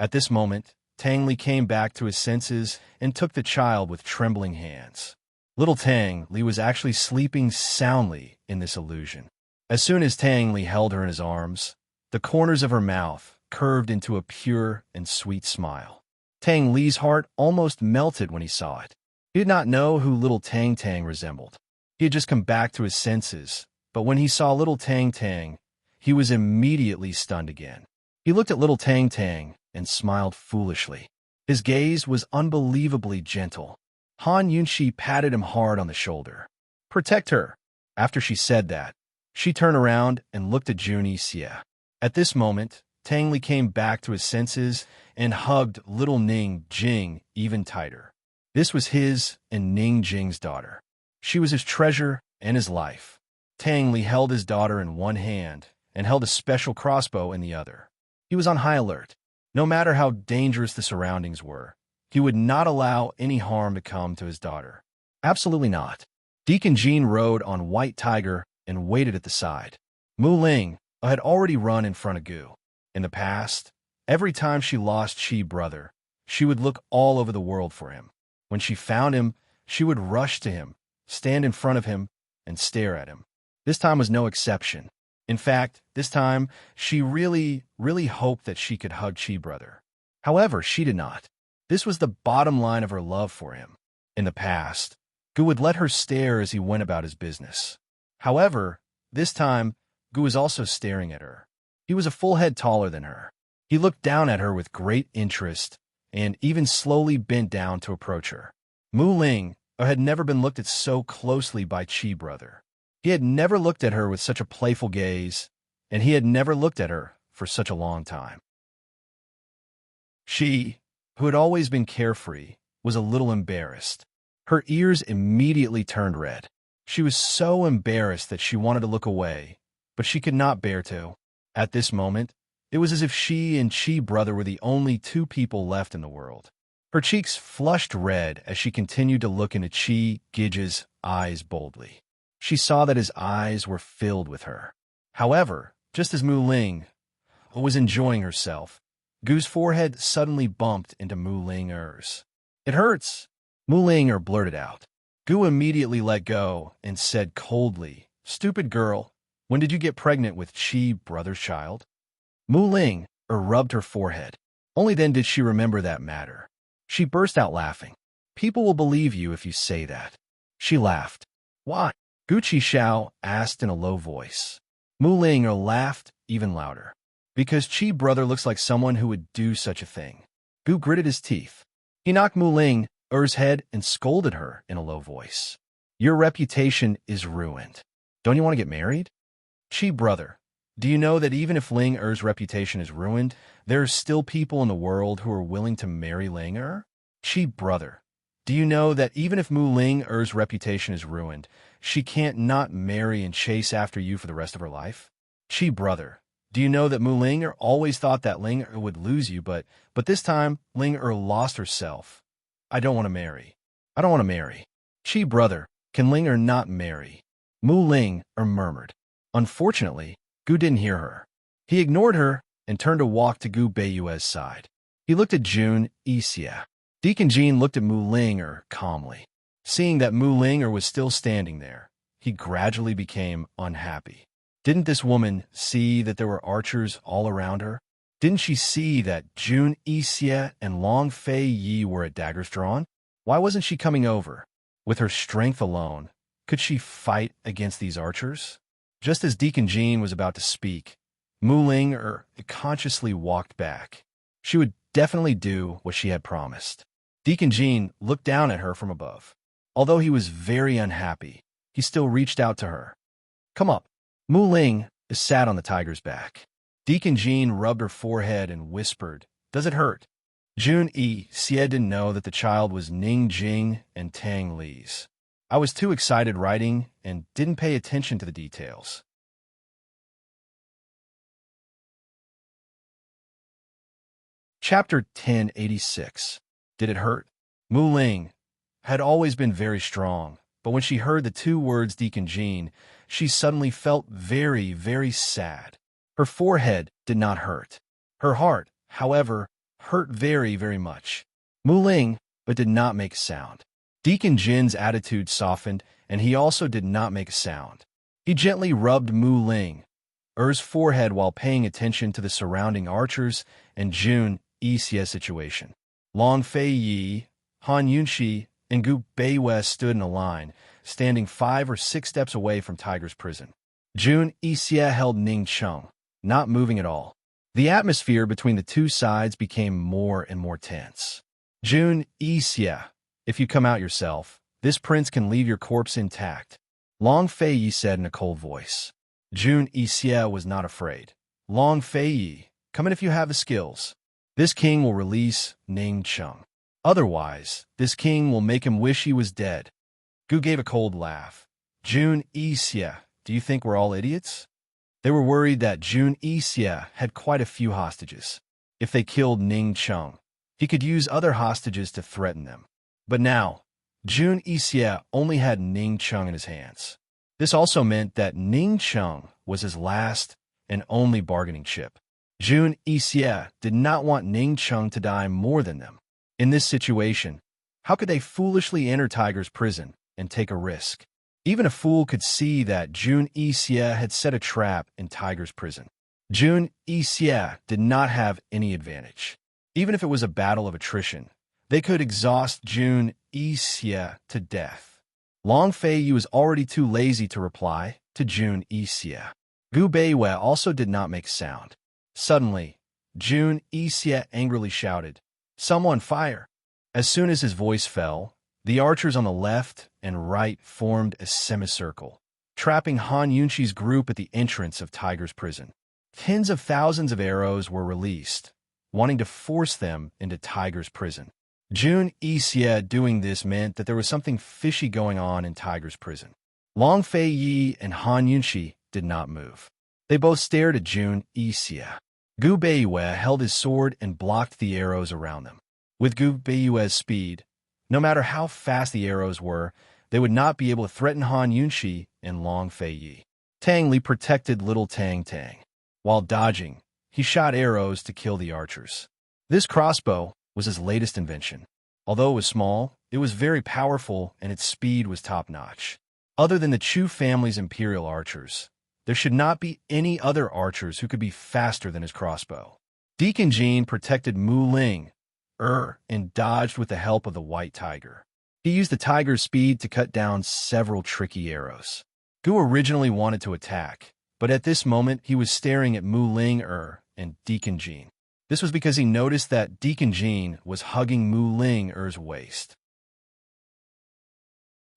At this moment, Tang Li came back to his senses and took the child with trembling hands. Little Tang Li was actually sleeping soundly in this illusion. As soon as Tang Li held her in his arms, the corners of her mouth curved into a pure and sweet smile. Tang Li's heart almost melted when he saw it. He did not know who little Tang Tang resembled. He had just come back to his senses, but when he saw little Tang Tang, he was immediately stunned again. He looked at little Tang Tang and smiled foolishly. His gaze was unbelievably gentle. Han Yunqi patted him hard on the shoulder. "Protect her." After she said that, she turned around and looked at Jun Yixie. At this moment, Tang Li came back to his senses and hugged little Ning Jing even tighter. This was his and Ning Jing's daughter. She was his treasure and his life. Tang Li held his daughter in one hand and held a special crossbow in the other. He was on high alert. No matter how dangerous the surroundings were, he would not allow any harm to come to his daughter. Absolutely not. Deacon Jean rode on White Tiger and waited at the side. Mu Ling had already run in front of Gu. In the past, every time she lost Qi brother, she would look all over the world for him. When she found him, she would rush to him, stand in front of him, and stare at him. This time was no exception. In fact, this time, she really hoped that she could hug Qi brother. However, she did not. This was the bottom line of her love for him. In the past, Gu would let her stare as he went about his business. However, this time, Gu was also staring at her. He was a full head taller than her. He looked down at her with great interest and even slowly bent down to approach her. Mu Ling had never been looked at so closely by Qi brother. He had never looked at her with such a playful gaze, and he had never looked at her for such a long time. She, who had always been carefree, was a little embarrassed. Her ears immediately turned red. She was so embarrassed that she wanted to look away, but she could not bear to. At this moment, it was as if she and Qi brother were the only two people left in the world. Her cheeks flushed red as she continued to look into Qi Gij's eyes boldly. She saw that his eyes were filled with her. However, just as Mu Ling was enjoying herself, Gu's forehead suddenly bumped into Mu Ling-er's. "It hurts," Mu Ling-er blurted out. Gu immediately let go and said coldly, "Stupid girl, when did you get pregnant with Qi brother's child?" Mu Ling-er rubbed her forehead. Only then did she remember that matter. She burst out laughing. People will believe you if you say that. She laughed. Why? Gu Qixiao asked in a low voice. Mu Ling laughed even louder. Because Qi brother looks like someone who would do such a thing. Gu gritted his teeth. He knocked Mu Ling's head and scolded her in a low voice. Your reputation is ruined. Don't you want to get married? Qi brother, do you know that even if Ling reputation is ruined, there are still people in the world who are willing to marry Ling? Qi brother, do you know that even if Mu Ling's reputation is ruined, she can't not marry and chase after you for the rest of her life? Qi brother, do you know that Mu Ling always thought that Ling would lose you, but this time Ling lost herself? I don't want to marry. I don't want to marry. Qi brother, can Ling not marry? Mu Ling murmured. Unfortunately, Gu didn't hear her. He ignored her and turned to walk to Gu Beiyue's side. He looked at Jun Yixia. Deacon Jean looked at Mu Ling calmly. Seeing that Mu Ling was still standing there, he gradually became unhappy. Didn't this woman see that there were archers all around her? Didn't she see that Jun Yixia and Long Fei Yi were at daggers drawn? Why wasn't she coming over? With her strength alone, could she fight against these archers? Just as Deacon Jean was about to speak, Mu Ling consciously walked back. She would definitely do what she had promised. Deacon Jean looked down at her from above. Although he was very unhappy, he still reached out to her. Come up. Mu Ling sat on the tiger's back. Deacon Jean rubbed her forehead and whispered, Does it hurt? Jun Yixia didn't know that the child was Ning Jing and Tang Li's. I was too excited writing and didn't pay attention to the details. Chapter 1086. Did it hurt? Mu Ling had always been very strong, but when she heard the two words Deacon Jean, she suddenly felt very, very sad. Her forehead did not hurt. Her heart, however, hurt very, very much. Mu Ling, but did not make a sound. Deacon Jin's attitude softened, and he also did not make a sound. He gently rubbed Mu Ling's forehead while paying attention to the surrounding archers and Jun Yixia's situation. Long Fei Yi, Han Yunxi, and Gu Beiyue stood in a line, standing 5 or 6 steps away from Tiger's prison. Jun Yixia held Ning Cheng, not moving at all. The atmosphere between the two sides became more and more tense. Jun Yixia, if you come out yourself, this prince can leave your corpse intact, Long Fei Yi said in a cold voice. Jun Yixia was not afraid. Long Fei Yi, come in if you have the skills. This king will release Ning Cheng. Otherwise, this king will make him wish he was dead. Gu gave a cold laugh. Jun Yixia, do you think we're all idiots? They were worried that Jun Yixia had quite a few hostages. If they killed Ning Cheng, he could use other hostages to threaten them. But now, Jun Yixia only had Ning Cheng in his hands. This also meant that Ning Cheng was his last and only bargaining chip. Jun Yixia did not want Ning Cheng to die more than them. In this situation, how could they foolishly enter Tiger's prison and take a risk? Even a fool could see that Jun Yixia had set a trap in Tiger's prison. Jun Yixia did not have any advantage. Even if it was a battle of attrition, they could exhaust Jun Yixia to death. Long Fei Yi was already too lazy to reply to Jun Yixia. Gu Beiyue also did not make sound. Suddenly, Jun Yixia angrily shouted, Someone fire! As soon as his voice fell, the archers on the left and right formed a semicircle, trapping Han Yunxi's group at the entrance of Tiger's prison. Tens of thousands of arrows were released, wanting to force them into Tiger's prison. Jun Yixia doing this meant that there was something fishy going on in Tiger's prison. Long Fei Yi and Han Yunxi did not move. They both stared at Jun Yixia. Gu Beiyue held his sword and blocked the arrows around them. With Gu Beiyue's speed, no matter how fast the arrows were, they would not be able to threaten Han Yunxi and Long Fei Yi. Tang Li protected little Tang Tang. While dodging, he shot arrows to kill the archers. This crossbow was his latest invention. Although it was small, it was very powerful and its speed was top-notch. Other than the Chu family's imperial archers, there should not be any other archers who could be faster than his crossbow. Deacon Jean protected Mu Ling, and dodged with the help of the white tiger. He used the tiger's speed to cut down several tricky arrows. Gu originally wanted to attack, but at this moment he was staring at Mu Ling and Deacon Jean. This was because he noticed that Deacon Jean was hugging Mu Ling's waist.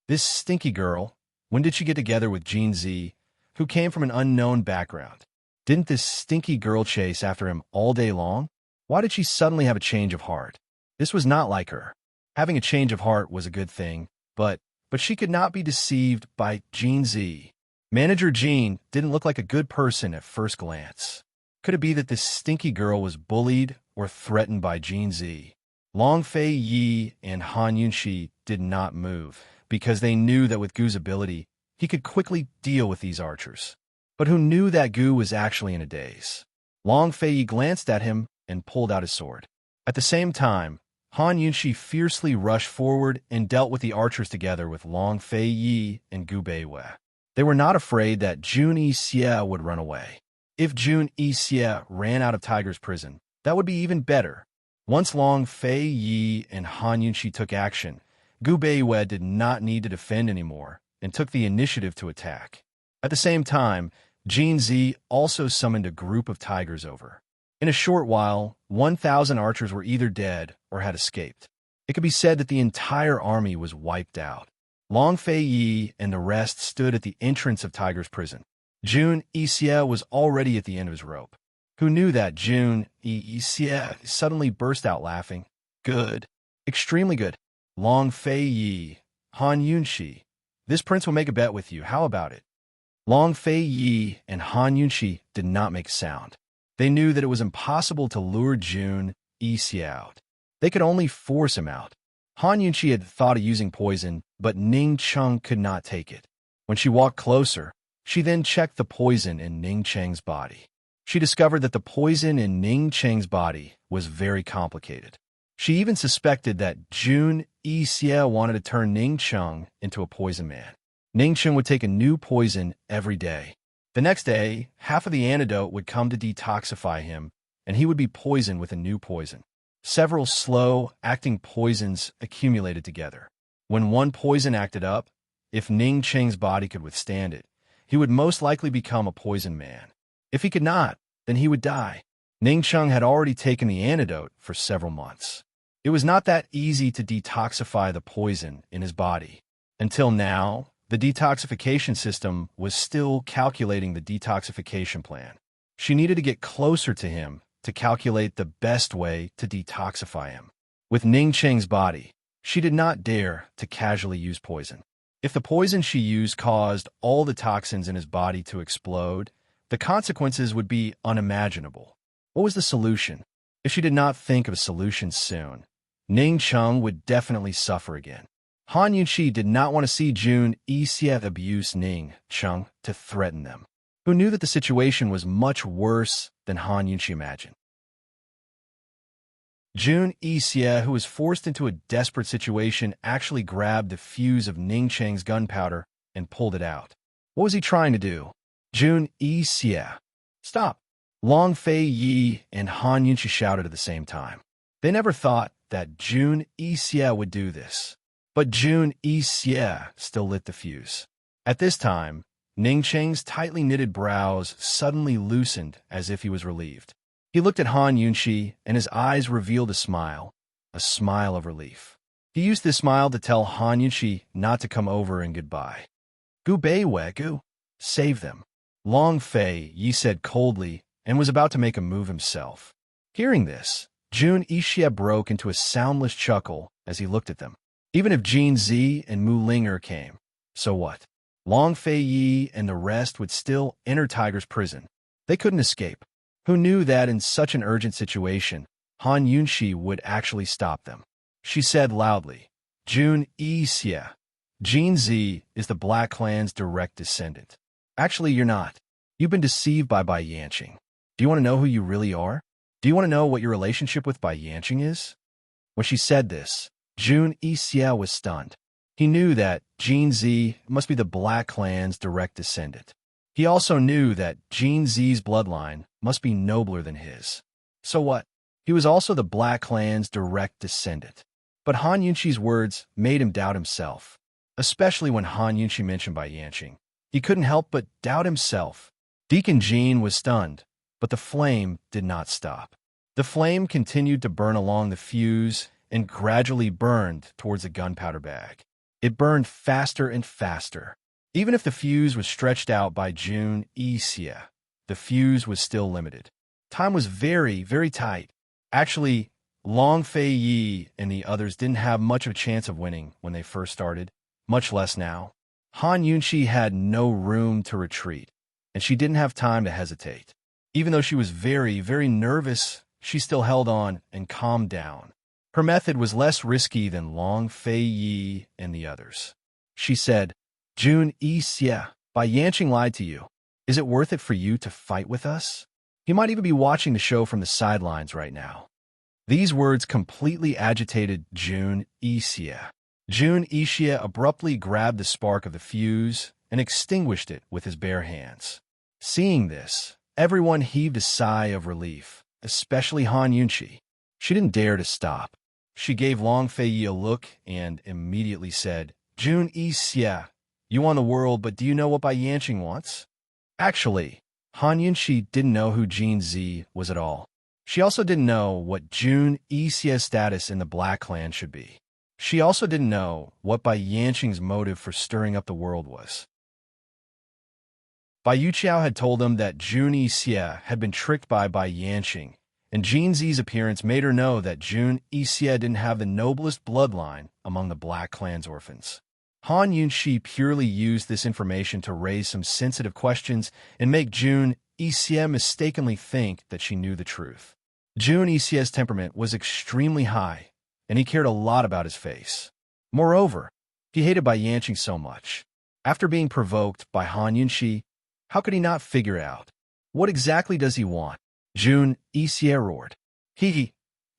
This stinky girl, when did she get together with Jean Z, who came from an unknown background? Didn't this stinky girl chase after him all day long? Why did she suddenly have a change of heart? This was not like her. Having a change of heart was a good thing, but she could not be deceived by Jean Z. Manager Jean didn't look like a good person at first glance. Could it be that this stinky girl was bullied or threatened by Jean Z? Long Fei Yi and Han Yunxi did not move, because they knew that with Gu's ability, he could quickly deal with these archers. But who knew that Gu was actually in a daze? Long Fei Yi glanced at him and pulled out his sword. At the same time, Han Yunxi fiercely rushed forward and dealt with the archers together with Long Fei Yi and Gu Beiwei. They were not afraid that Jun Yixie would run away. If Jun Yixie ran out of Tiger's prison, that would be even better. Once Long Fei Yi and Han Yunxi took action, Gu Beiwei did not need to defend anymore and took the initiative to attack. At the same time, Jean Z also summoned a group of tigers over. In a short while, 1,000 archers were either dead or had escaped. It could be said that the entire army was wiped out. Long Fei Yi and the rest stood at the entrance of Tiger's prison. Jun Yixie was already at the end of his rope. Who knew that Jun Yixie suddenly burst out laughing? Good. Extremely good. Long Fei Yi, Han Yunxi. This prince will make a bet with you. How about it? Long Fei Yi and Han Yunxi did not make a sound. They knew that it was impossible to lure Jun Yixie out. They could only force him out. Han Yunxi had thought of using poison, but Ning Cheng could not take it. When she walked closer, she then checked the poison in Ning Cheng's body. She discovered that the poison in Ning Cheng's body was very complicated. She even suspected that Jun Yixie wanted to turn Ning Cheng into a poison man. Ning Cheng would take a new poison every day. The next day, half of the antidote would come to detoxify him, and he would be poisoned with a new poison. Several slow-acting poisons accumulated together. When one poison acted up, if Ning Cheng's body could withstand it, he would most likely become a poison man. If he could not, then he would die. Ning Cheng had already taken the antidote for several months. It was not that easy to detoxify the poison in his body. Until now, the detoxification system was still calculating the detoxification plan. She needed to get closer to him to calculate the best way to detoxify him. With Ning Cheng's body, she did not dare to casually use poison. If the poison she used caused all the toxins in his body to explode, the consequences would be unimaginable. What was the solution? If she did not think of a solution soon, Ning Cheng would definitely suffer again. Han Yunxi did not want to see Jun Yixie abuse Ning Cheng to threaten them. Who knew that the situation was much worse than Han Yunxi imagined? Jun Yixie, who was forced into a desperate situation, actually grabbed the fuse of Ning Cheng's gunpowder and pulled it out. What was he trying to do? Jun Yixie, stop! Long Fei Yi and Han Yunxi shouted at the same time. They never thought that Jun Yixie would do this. But Jun Yixie still lit the fuse. At this time, Ning Cheng's tightly knitted brows suddenly loosened as if he was relieved. He looked at Han Yunxi, and his eyes revealed a smile of relief. He used this smile to tell Han Yunxi not to come over and goodbye. Gu Beiwei, Gu, save them. Long Fei Yi said coldly and was about to make a move himself. Hearing this, Jun Yixie broke into a soundless chuckle as he looked at them. Even if Jean Z and Mu Ling came, so what? Long Fei Yi and the rest would still enter Tiger's prison. They couldn't escape. Who knew that in such an urgent situation, Han Yunxi would actually stop them? She said loudly, Jun Yixie, Jean Z is the Black Clan's direct descendant. Actually, you're not. You've been deceived by Bai Yanqing. Do you want to know who you really are? Do you want to know what your relationship with Bai Yanqing is? When she said this, Jun Yixie was stunned. He knew that Jean Z must be the Black Clan's direct descendant. He also knew that Jean Z's bloodline must be nobler than his. So what? He was also the Black Clan's direct descendant. But Han Yunqi's words made him doubt himself, especially when Han Yunqi mentioned Bai Yanqing. He couldn't help but doubt himself. Deacon Jean was stunned, but the flame did not stop. The flame continued to burn along the fuse and gradually burned towards the gunpowder bag. It burned faster and faster. Even if the fuse was stretched out by Jun Yixie, the fuse was still limited. Time was very, very tight. Actually, Long Fei Yi and the others didn't have much of a chance of winning when they first started, much less now. Han Yunqi had no room to retreat, and she didn't have time to hesitate. Even though she was very, very nervous, she still held on and calmed down. Her method was less risky than Long Fei Yi and the others. She said, Jun Yixie, Bai Yanqing lied to you. Is it worth it for you to fight with us? He might even be watching the show from the sidelines right now. These words completely agitated Jun Yixie. Jun Yixie abruptly grabbed the spark of the fuse and extinguished it with his bare hands. Seeing this, everyone heaved a sigh of relief, especially Han Yunqi. She didn't dare to stop. She gave Long Fei Yi a look and immediately said, Jun Yixie, you want the world, but do you know what Bai Yanqing wants? Actually, Han Yunqi didn't know who Jin Zi was at all. She also didn't know what Jun Yixie's status in the Black Clan should be. She also didn't know what Bai Yanqing's motive for stirring up the world was. Bai Yuqiao had told them that Jun Yixie had been tricked by Bai Yanqing, and Jin Zi's appearance made her know that Jun Yixie didn't have the noblest bloodline among the Black Clan's orphans. Han Yunqi purely used this information to raise some sensitive questions and make Jun Yixie mistakenly think that she knew the truth. Jun Yixie's temperament was extremely high, and he cared a lot about his face. Moreover, he hated Bai Yanqing so much. After being provoked by Han Yunqi, how could he not figure out? What exactly does he want? Jun Yixie roared.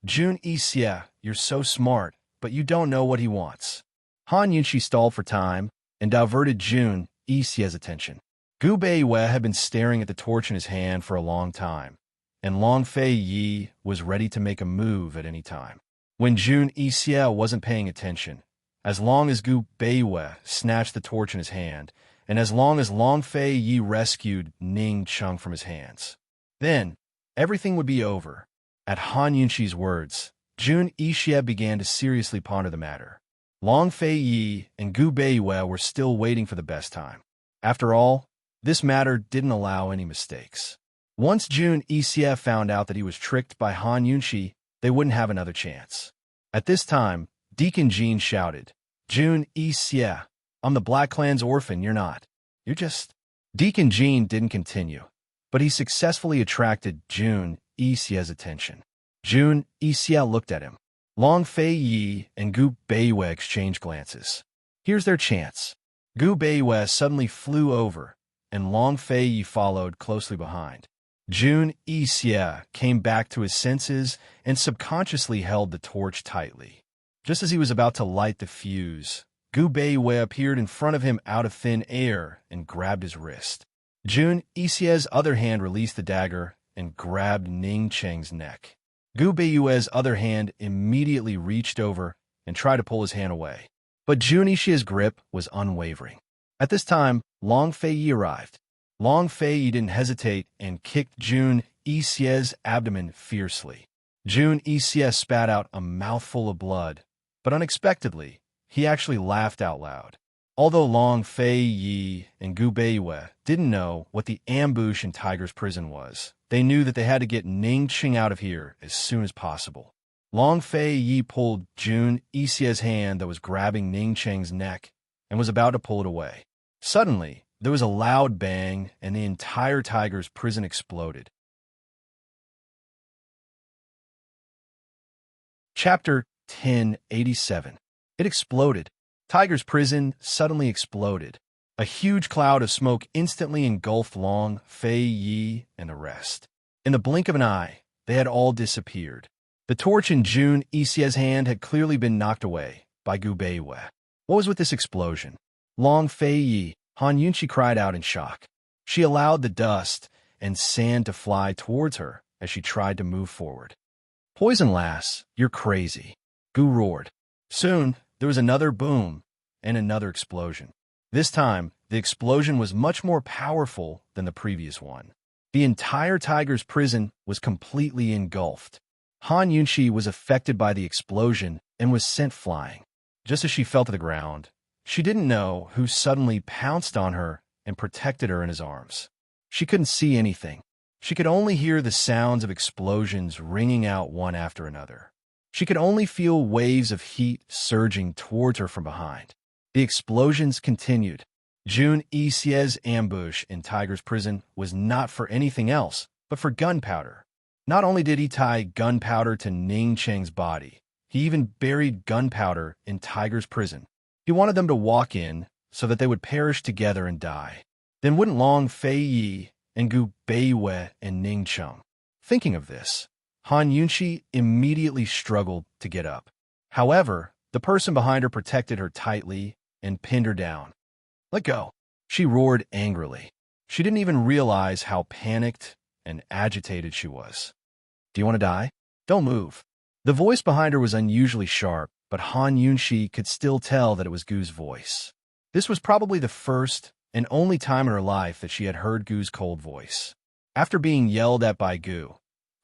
Jun Yixie, you're so smart, but you don't know what he wants. Han Yunqi stalled for time and diverted Jun Yixie's attention. Gu Beiwei had been staring at the torch in his hand for a long time, and Long Fei Yi was ready to make a move at any time. When Jun Yixie wasn't paying attention, as long as Gu Beiwei snatched the torch in his hand, and as long as Long Fei Yi rescued Ning Cheng from his hands, then everything would be over. At Han Yunqi's words, Jun Yixie began to seriously ponder the matter. Long Fei Yi and Gu Beiwei were still waiting for the best time. After all, this matter didn't allow any mistakes. Once Jun Yixie found out that he was tricked by Han Yunqi, they wouldn't have another chance. At this time, Deacon Jean shouted, Jun Yixie, I'm the Black Clan's orphan, you're not. You're just... Deacon Jean didn't continue, but he successfully attracted Jun Yixie's attention. Jun Yixie looked at him. Long Fei Yi and Gu Beiwei exchanged glances. Here's their chance. Gu Beiwei suddenly flew over, and Long Fei Yi followed closely behind. Jun Yixie came back to his senses and subconsciously held the torch tightly. Just as he was about to light the fuse, Gu Beiwei appeared in front of him out of thin air and grabbed his wrist. Jun Yixie's other hand released the dagger and grabbed Ning Cheng's neck. Gu Beiwei's other hand immediately reached over and tried to pull his hand away. But Jun Yixie's grip was unwavering. At this time, Long Fei Yi arrived. Long Fei Yi didn't hesitate and kicked Jun Yixie's abdomen fiercely. Jun Yixie spat out a mouthful of blood, but unexpectedly, he actually laughed out loud. Although Long Fei Yi and Gu Beiwei didn't know what the ambush in Tiger's prison was, they knew that they had to get Ning Cheng out of here as soon as possible. Long Fei Yi pulled Jun Yixie's hand that was grabbing Ning Cheng's neck and was about to pull it away. Suddenly, there was a loud bang and the entire Tiger's prison exploded. Chapter 1087. It exploded. Tiger's prison suddenly exploded. A huge cloud of smoke instantly engulfed Long Fei Yi and the rest. In the blink of an eye, they had all disappeared. The torch in Jun Yixie's hand had clearly been knocked away by Gu Beiwei. What was with this explosion? Long Fei Yi, Han Yunqi cried out in shock. She allowed the dust and sand to fly towards her as she tried to move forward. "Poison lass, you're crazy," Gu roared. Soon, there was another boom and another explosion. This time, the explosion was much more powerful than the previous one. The entire tiger's prison was completely engulfed. Han Yunxi was affected by the explosion and was sent flying. Just as she fell to the ground, she didn't know who suddenly pounced on her and protected her in his arms. She couldn't see anything. She could only hear the sounds of explosions ringing out one after another. She could only feel waves of heat surging towards her from behind. The explosions continued. Jun Yixie's ambush in Tiger's prison was not for anything else but for gunpowder. Not only did he tie gunpowder to Ning Cheng's body, he even buried gunpowder in Tiger's prison. He wanted them to walk in so that they would perish together and die. Then wouldn't Long Fei Yi and Gu Beiwei and Ning Cheng. Thinking of this, Han Yunxi immediately struggled to get up. However, the person behind her protected her tightly and pinned her down. "Let go," she roared angrily. She didn't even realize how panicked and agitated she was. "Do you want to die? Don't move." The voice behind her was unusually sharp, but Han Yunxi could still tell that it was Gu's voice. This was probably the first and only time in her life that she had heard Gu's cold voice. After being yelled at by Gu,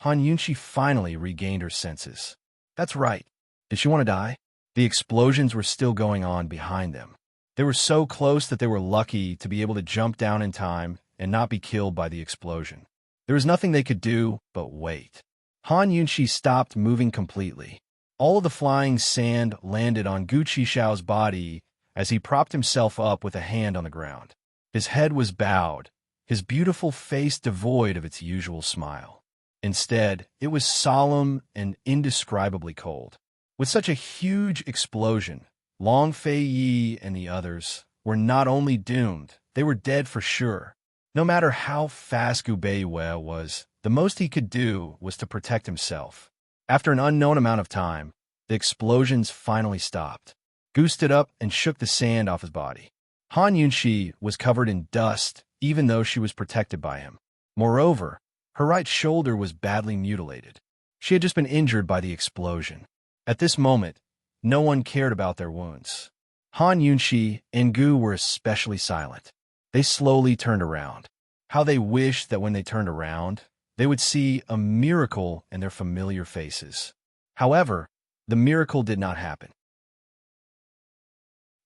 Han Yunxi finally regained her senses. That's right. Did she want to die? The explosions were still going on behind them. They were so close that they were lucky to be able to jump down in time and not be killed by the explosion. There was nothing they could do but wait. Han Yunxi stopped moving completely. All of the flying sand landed on Gu Qishao's body as he propped himself up with a hand on the ground. His head was bowed, his beautiful face devoid of its usual smile. Instead, it was solemn and indescribably cold. With such a huge explosion, Long Fei Yi and the others were not only doomed, they were dead for sure. No matter how fast Gu Beiwei was, the most he could do was to protect himself. After an unknown amount of time, the explosions finally stopped. Gu stood up and shook the sand off his body. Han Yunxi was covered in dust, even though she was protected by him. Moreover, her right shoulder was badly mutilated. She had just been injured by the explosion. At this moment, no one cared about their wounds. Han Yunxi and Gu were especially silent. They slowly turned around. How they wished that when they turned around, they would see a miracle in their familiar faces. However, the miracle did not happen.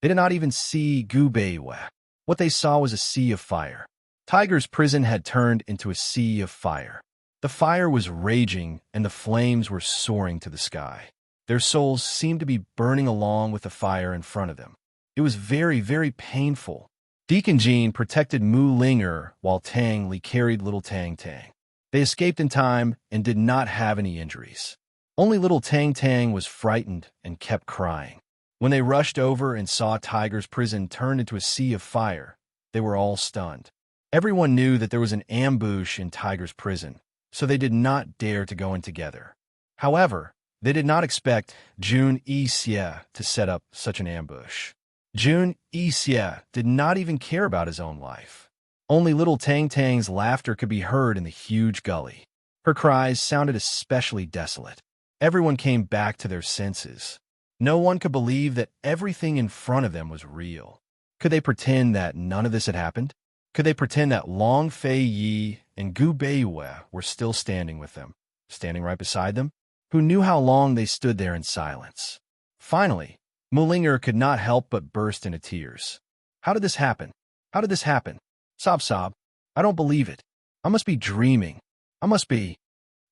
They did not even see Gu Beiwei. What they saw was a sea of fire. Tiger's prison had turned into a sea of fire. The fire was raging and the flames were soaring to the sky. Their souls seemed to be burning along with the fire in front of them. It was very, very painful. Deacon Jean protected Mu Linger while Tang Li carried little Tang Tang. They escaped in time and did not have any injuries. Only little Tang Tang was frightened and kept crying. When they rushed over and saw Tiger's prison turn into a sea of fire, they were all stunned. Everyone knew that there was an ambush in Tiger's prison, so they did not dare to go in together. However, they did not expect Jun Yixie to set up such an ambush. Jun Yixie did not even care about his own life. Only little Tang Tang's laughter could be heard in the huge gully. Her cries sounded especially desolate. Everyone came back to their senses. No one could believe that everything in front of them was real. Could they pretend that none of this had happened? Could they pretend that Long Fei Yi and Gu Beiwei were still standing with them, standing right beside them? Who knew how long they stood there in silence? Finally, Mulinger could not help but burst into tears. How did this happen? How did this happen? Sob sob. I don't believe it. I must be dreaming. I must be.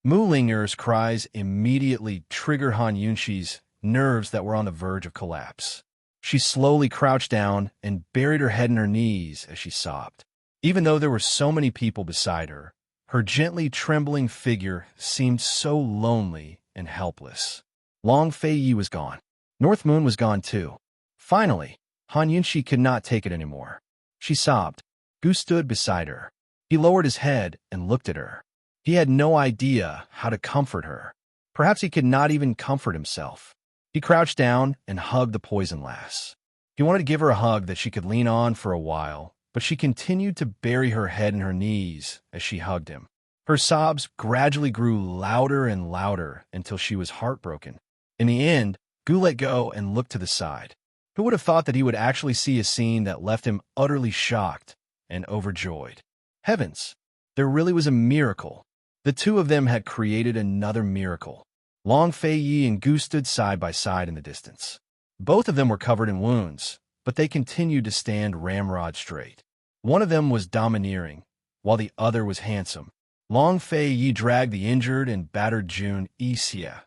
Mulinger's cries immediately triggered Han Yunxi's nerves that were on the verge of collapse. She slowly crouched down and buried her head in her knees as she sobbed. Even though there were so many people beside her, her gently trembling figure seemed so lonely and helpless. Long Fei Yi was gone. North Moon was gone too. Finally, Han Yunxi could not take it anymore. She sobbed. Gu stood beside her. He lowered his head and looked at her. He had no idea how to comfort her. Perhaps he could not even comfort himself. He crouched down and hugged the poison lass. He wanted to give her a hug that she could lean on for a while, but she continued to bury her head in her knees as she hugged him. Her sobs gradually grew louder and louder until she was heartbroken. In the end, Gu let go and looked to the side. Who would have thought that he would actually see a scene that left him utterly shocked and overjoyed? Heavens! There really was a miracle. The two of them had created another miracle. Long Fei Yi and Gu stood side by side in the distance. Both of them were covered in wounds, but they continued to stand ramrod straight. One of them was domineering, while the other was handsome. Long Fei Yi dragged the injured and battered Jun Yixie,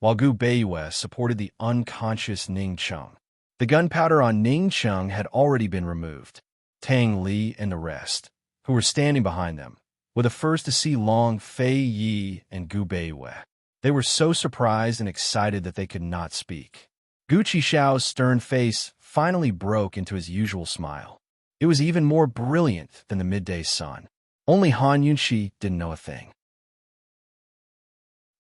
while Gu Beiyue supported the unconscious Ning Cheng. The gunpowder on Ning Cheng had already been removed. Tang Li and the rest, who were standing behind them, were the first to see Long Fei Yi and Gu Beiyue. They were so surprised and excited that they could not speak. Gu Qixiao's stern face finally broke into his usual smile. It was even more brilliant than the midday sun. Only Han Yunxi didn't know a thing.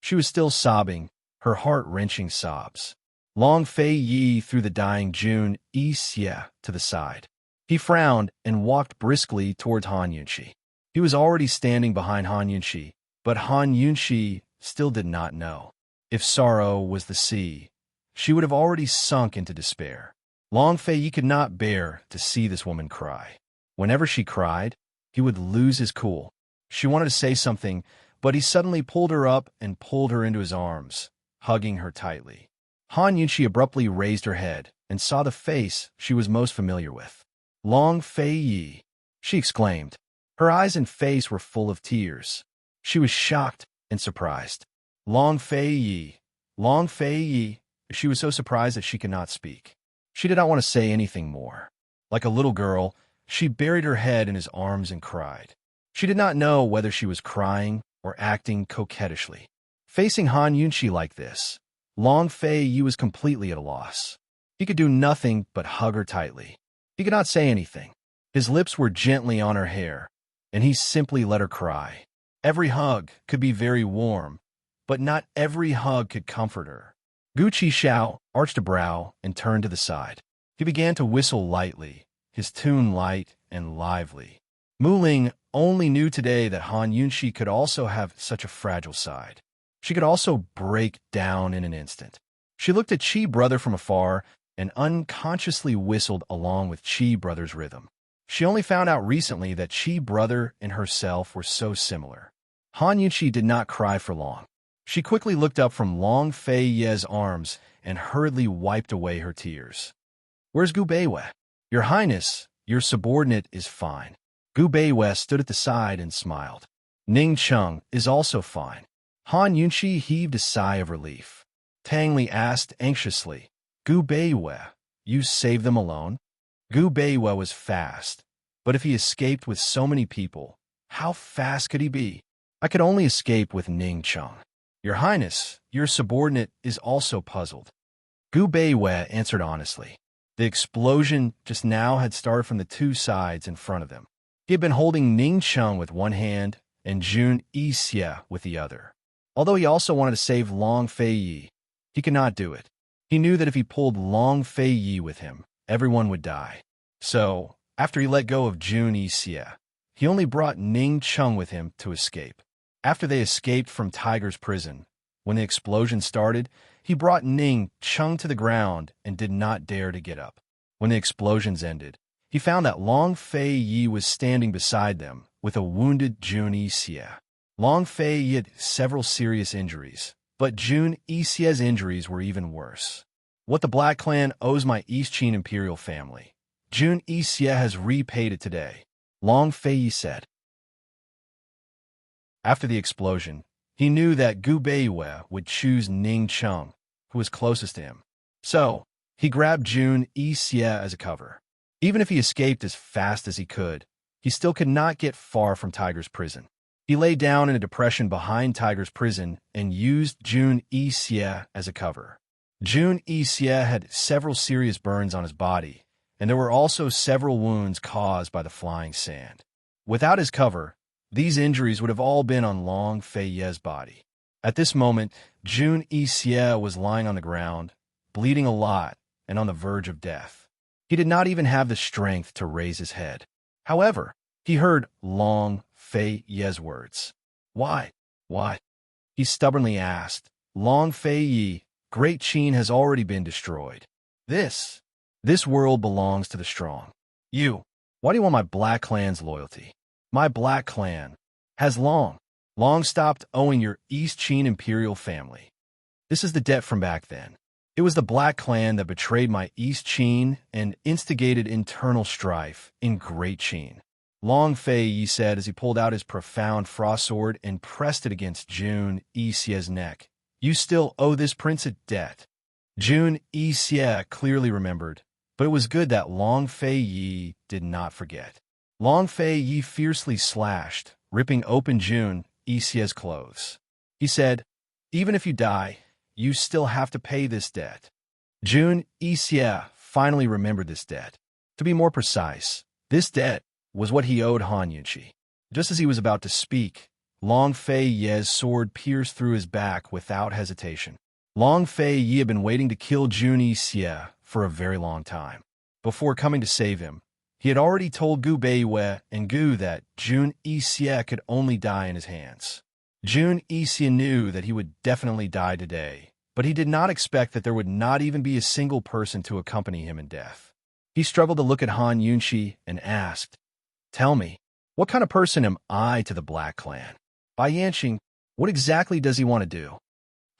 She was still sobbing, her heart-wrenching sobs. Long Fei Yi threw the dying Jun Yixie to the side. He frowned and walked briskly towards Han Yunxi. He was already standing behind Han Yunxi, but Han Yunxi still did not know. If sorrow was the sea, she would have already sunk into despair. Long Fei Yi could not bear to see this woman cry. Whenever she cried, he would lose his cool. She wanted to say something, but he suddenly pulled her up and pulled her into his arms, hugging her tightly. Han Yunxi abruptly raised her head and saw the face she was most familiar with. Long Fei Yi, she exclaimed. Her eyes and face were full of tears. She was shocked and surprised. Long Fei Yi, Long Fei Yi. She was so surprised that she could not speak. She did not want to say anything more. Like a little girl, she buried her head in his arms and cried. She did not know whether she was crying or acting coquettishly. Facing Han Yunxi like this, Long Fei Yi was completely at a loss. He could do nothing but hug her tightly. He could not say anything. His lips were gently on her hair, and he simply let her cry. Every hug could be very warm, but not every hug could comfort her. Gu Qixiao arched a brow and turned to the side. He began to whistle lightly, his tune light and lively. Mu Ling only knew today that Han Yunxi could also have such a fragile side. She could also break down in an instant. She looked at Qi Brother from afar and unconsciously whistled along with Qi Brother's rhythm. She only found out recently that Qi Brother and herself were so similar. Han Yunxi did not cry for long. She quickly looked up from Long Fei Yi's arms and hurriedly wiped away her tears. Where's Gu Beiyue? Your Highness, your subordinate is fine. Gu Beiyue stood at the side and smiled. Ning Cheng is also fine. Han Yunxi heaved a sigh of relief. Tang Li asked anxiously, Gu Beiyue, you saved them alone? Gu Beiyue was fast, but if he escaped with so many people, how fast could he be? I could only escape with Ning Cheng. Your Highness, your subordinate is also puzzled. Gu Beiyue answered honestly. The explosion just now had started from the two sides in front of them. He had been holding Ning Cheng with one hand and Jun Yixie with the other. Although he also wanted to save Long Fei Yi, he could not do it. He knew that if he pulled Long Fei Yi with him, everyone would die. So, after he let go of Jun Yixie, he only brought Ning Cheng with him to escape. After they escaped from Tiger's prison, when the explosion started, he brought Ning Cheng to the ground and did not dare to get up. When the explosions ended, he found that Long Fei Yi was standing beside them with a wounded Jun Yixie. Long Fei Yi had several serious injuries, but Jun Yixie's injuries were even worse. What the Black Clan owes my East Qin Imperial family, Jun Yixie has repaid it today, Long Fei Yi said. After the explosion, he knew that Gu Beiyue would choose Ning Cheng, who was closest to him. So, he grabbed Jun Yixie as a cover. Even if he escaped as fast as he could still could not get far from Tiger's prison. He lay down in a depression behind Tiger's prison and used Jun Yixie as a cover. Jun Yixie had several serious burns on his body, and there were also several wounds caused by the flying sand. Without his cover, these injuries would have all been on Long Fei Yi's body. At this moment, Jun Yixie was lying on the ground, bleeding a lot and on the verge of death. He did not even have the strength to raise his head. However, he heard Long Fei Yi's words. Why? What? He stubbornly asked. Long Fei Yi, Great Qin has already been destroyed. This world belongs to the strong. Why do you want my Black Clan's loyalty? My Black Clan has long stopped owing your East Qin imperial family. This is the debt from back then. It was the Black Clan that betrayed my East Qin and instigated internal strife in Great Qin. Long Fei Yi said as he pulled out his profound frost sword and pressed it against Jun Yixie's neck. You still owe this prince a debt. Jun Yixie clearly remembered, but it was good that Long Fei Yi did not forget. Long Fei Yi fiercely slashed, ripping open Jun Yixie's clothes. He said, even if you die, you still have to pay this debt. Jun Yixie finally remembered this debt. To be more precise, this debt was what he owed Han Yunqi. Just as he was about to speak, Long Fei Yi's sword pierced through his back without hesitation. Long Fei Yi had been waiting to kill Jun Yixie for a very long time. Before coming to save him, he had already told Gu Beiwei and Gu that Jun Yixie could only die in his hands. Jun Yixie knew that he would definitely die today, but he did not expect that there would not even be a single person to accompany him in death. He struggled to look at Han Yunqi and asked, tell me, what kind of person am I to the Black Clan? Bai Yanqing, what exactly does he want to do?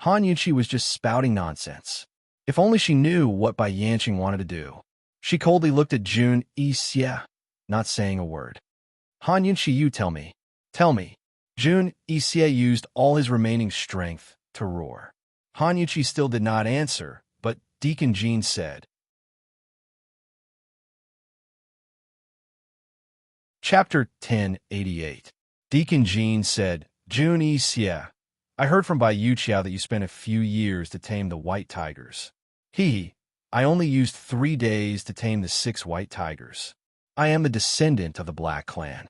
Han Yunqi was just spouting nonsense. If only she knew what Bai Yanqing wanted to do. She coldly looked at Jun Yixie, not saying a word. Han Yunqi, you tell me. Tell me. Jun Yixie used all his remaining strength to roar. Han Yunqi still did not answer, but Deacon Jean said. Chapter 1088. Deacon Jean said, Jun Yixie, I heard from Bai Yuqiao that you spent a few years to tame the white tigers. I only used 3 days to tame the 6 white tigers. I am a descendant of the Black Clan.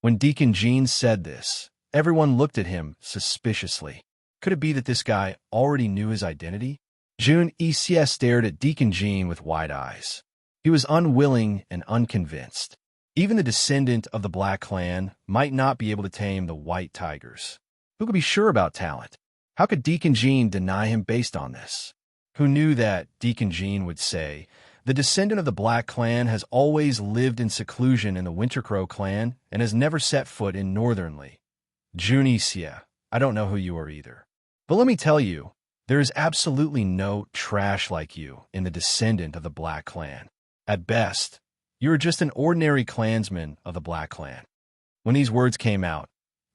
When Deacon Jean said this, everyone looked at him suspiciously. Could it be that this guy already knew his identity? Jun Yixie stared at Deacon Jean with wide eyes. He was unwilling and unconvinced. Even the descendant of the Black Clan might not be able to tame the white tigers. Who could be sure about talent? How could Deacon Jean deny him based on this? Who knew that Deacon Jean would say, the descendant of the Black Clan has always lived in seclusion in the Wintercrow clan and has never set foot in Northernly. Jun Yixie, I don't know who you are either. But let me tell you, there is absolutely no trash like you in the descendant of the Black Clan. At best, you are just an ordinary clansman of the Black Clan. When these words came out,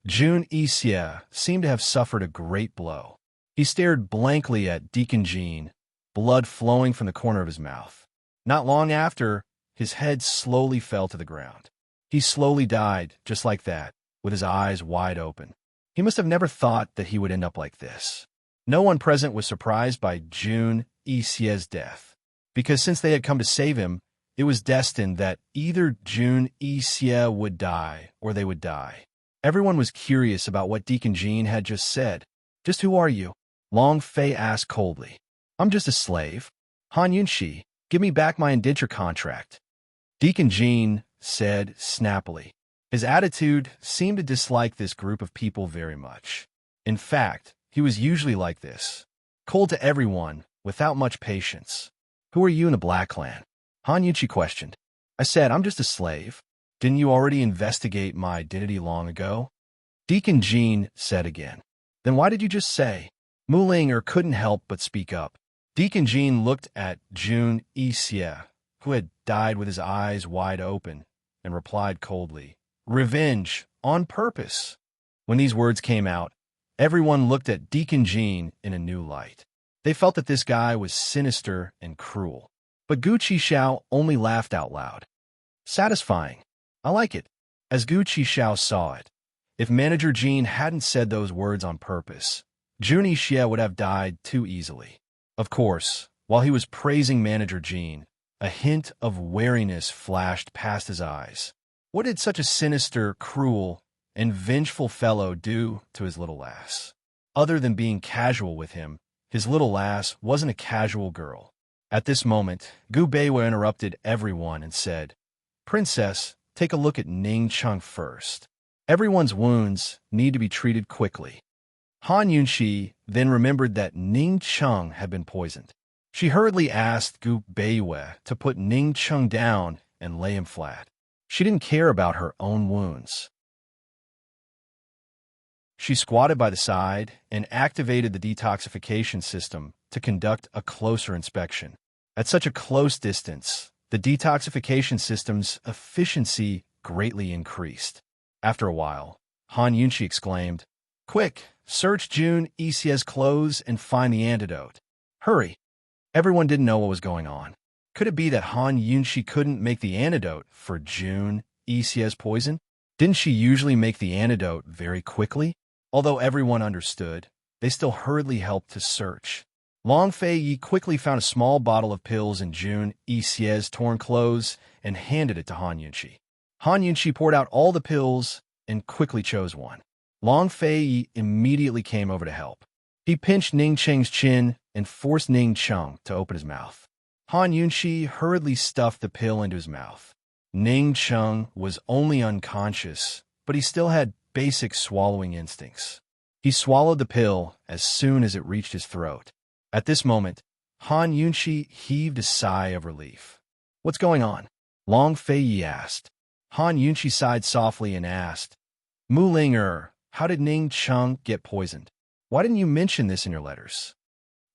Jun Yixie seemed to have suffered a great blow. He stared blankly at Deacon Jean, blood flowing from the corner of his mouth. Not long after, his head slowly fell to the ground. He slowly died, just like that, with his eyes wide open. He must have never thought that he would end up like this. No one present was surprised by Jun Yixie's death, because since they had come to save him, it was destined that either Jun Yixie would die or they would die. Everyone was curious about what Deacon Jean had just said. Just who are you? Long Fei asked coldly. I'm just a slave. Han Yunqi, give me back my indenture contract. Deacon Jean said snappily. His attitude seemed to dislike this group of people very much. In fact, he was usually like this. Cold to everyone, without much patience. Who are you in the Black Clan? Han Yunqi questioned. I said, I'm just a slave. Didn't you already investigate my identity long ago? Deacon Jean said again. Then why did you just say? Mu Linger couldn't help but speak up. Deacon Jean looked at Jun Yixie, who had died with his eyes wide open, and replied coldly, Revenge, on purpose. When these words came out, everyone looked at Deacon Jean in a new light. They felt that this guy was sinister and cruel. But Gu Qixiao only laughed out loud. Satisfying. I like it. As Gu Qixiao saw it, if Manager Jean hadn't said those words on purpose, Jun Yixie would have died too easily. Of course, while he was praising Manager Jean, a hint of wariness flashed past his eyes. What did such a sinister, cruel, and vengeful fellow do to his little lass? Other than being casual with him, his little lass wasn't a casual girl. At this moment, Gu Beiwei interrupted everyone and said, Princess, take a look at Ning Cheng first. Everyone's wounds need to be treated quickly. Han Yunxi then remembered that Ning Cheng had been poisoned. She hurriedly asked Gu Beiyue to put Ning Cheng down and lay him flat. She didn't care about her own wounds. She squatted by the side and activated the detoxification system to conduct a closer inspection. At such a close distance, the detoxification system's efficiency greatly increased. After a while, Han Yunxi exclaimed, "Quick, search Jun Yixie's clothes and find the antidote. Hurry!" Everyone didn't know what was going on. Could it be that Han Yunxi couldn't make the antidote for Jun Yixie's poison? Didn't she usually make the antidote very quickly? Although everyone understood, they still hurriedly helped to search. Long Fei Yi quickly found a small bottle of pills in Jun Yixie's torn clothes and handed it to Han Yunxi. Han Yunxi poured out all the pills and quickly chose one. Long Fei Yi immediately came over to help. He pinched Ning Cheng's chin and forced Ning Cheng to open his mouth. Han Yunxi hurriedly stuffed the pill into his mouth. Ning Cheng was only unconscious, but he still had basic swallowing instincts. He swallowed the pill as soon as it reached his throat. At this moment, Han Yunxi heaved a sigh of relief. "What's going on?" Long Fei Yi asked. Han Yunxi sighed softly and asked, "Mu Ling, how did Ning Cheng get poisoned? Why didn't you mention this in your letters?"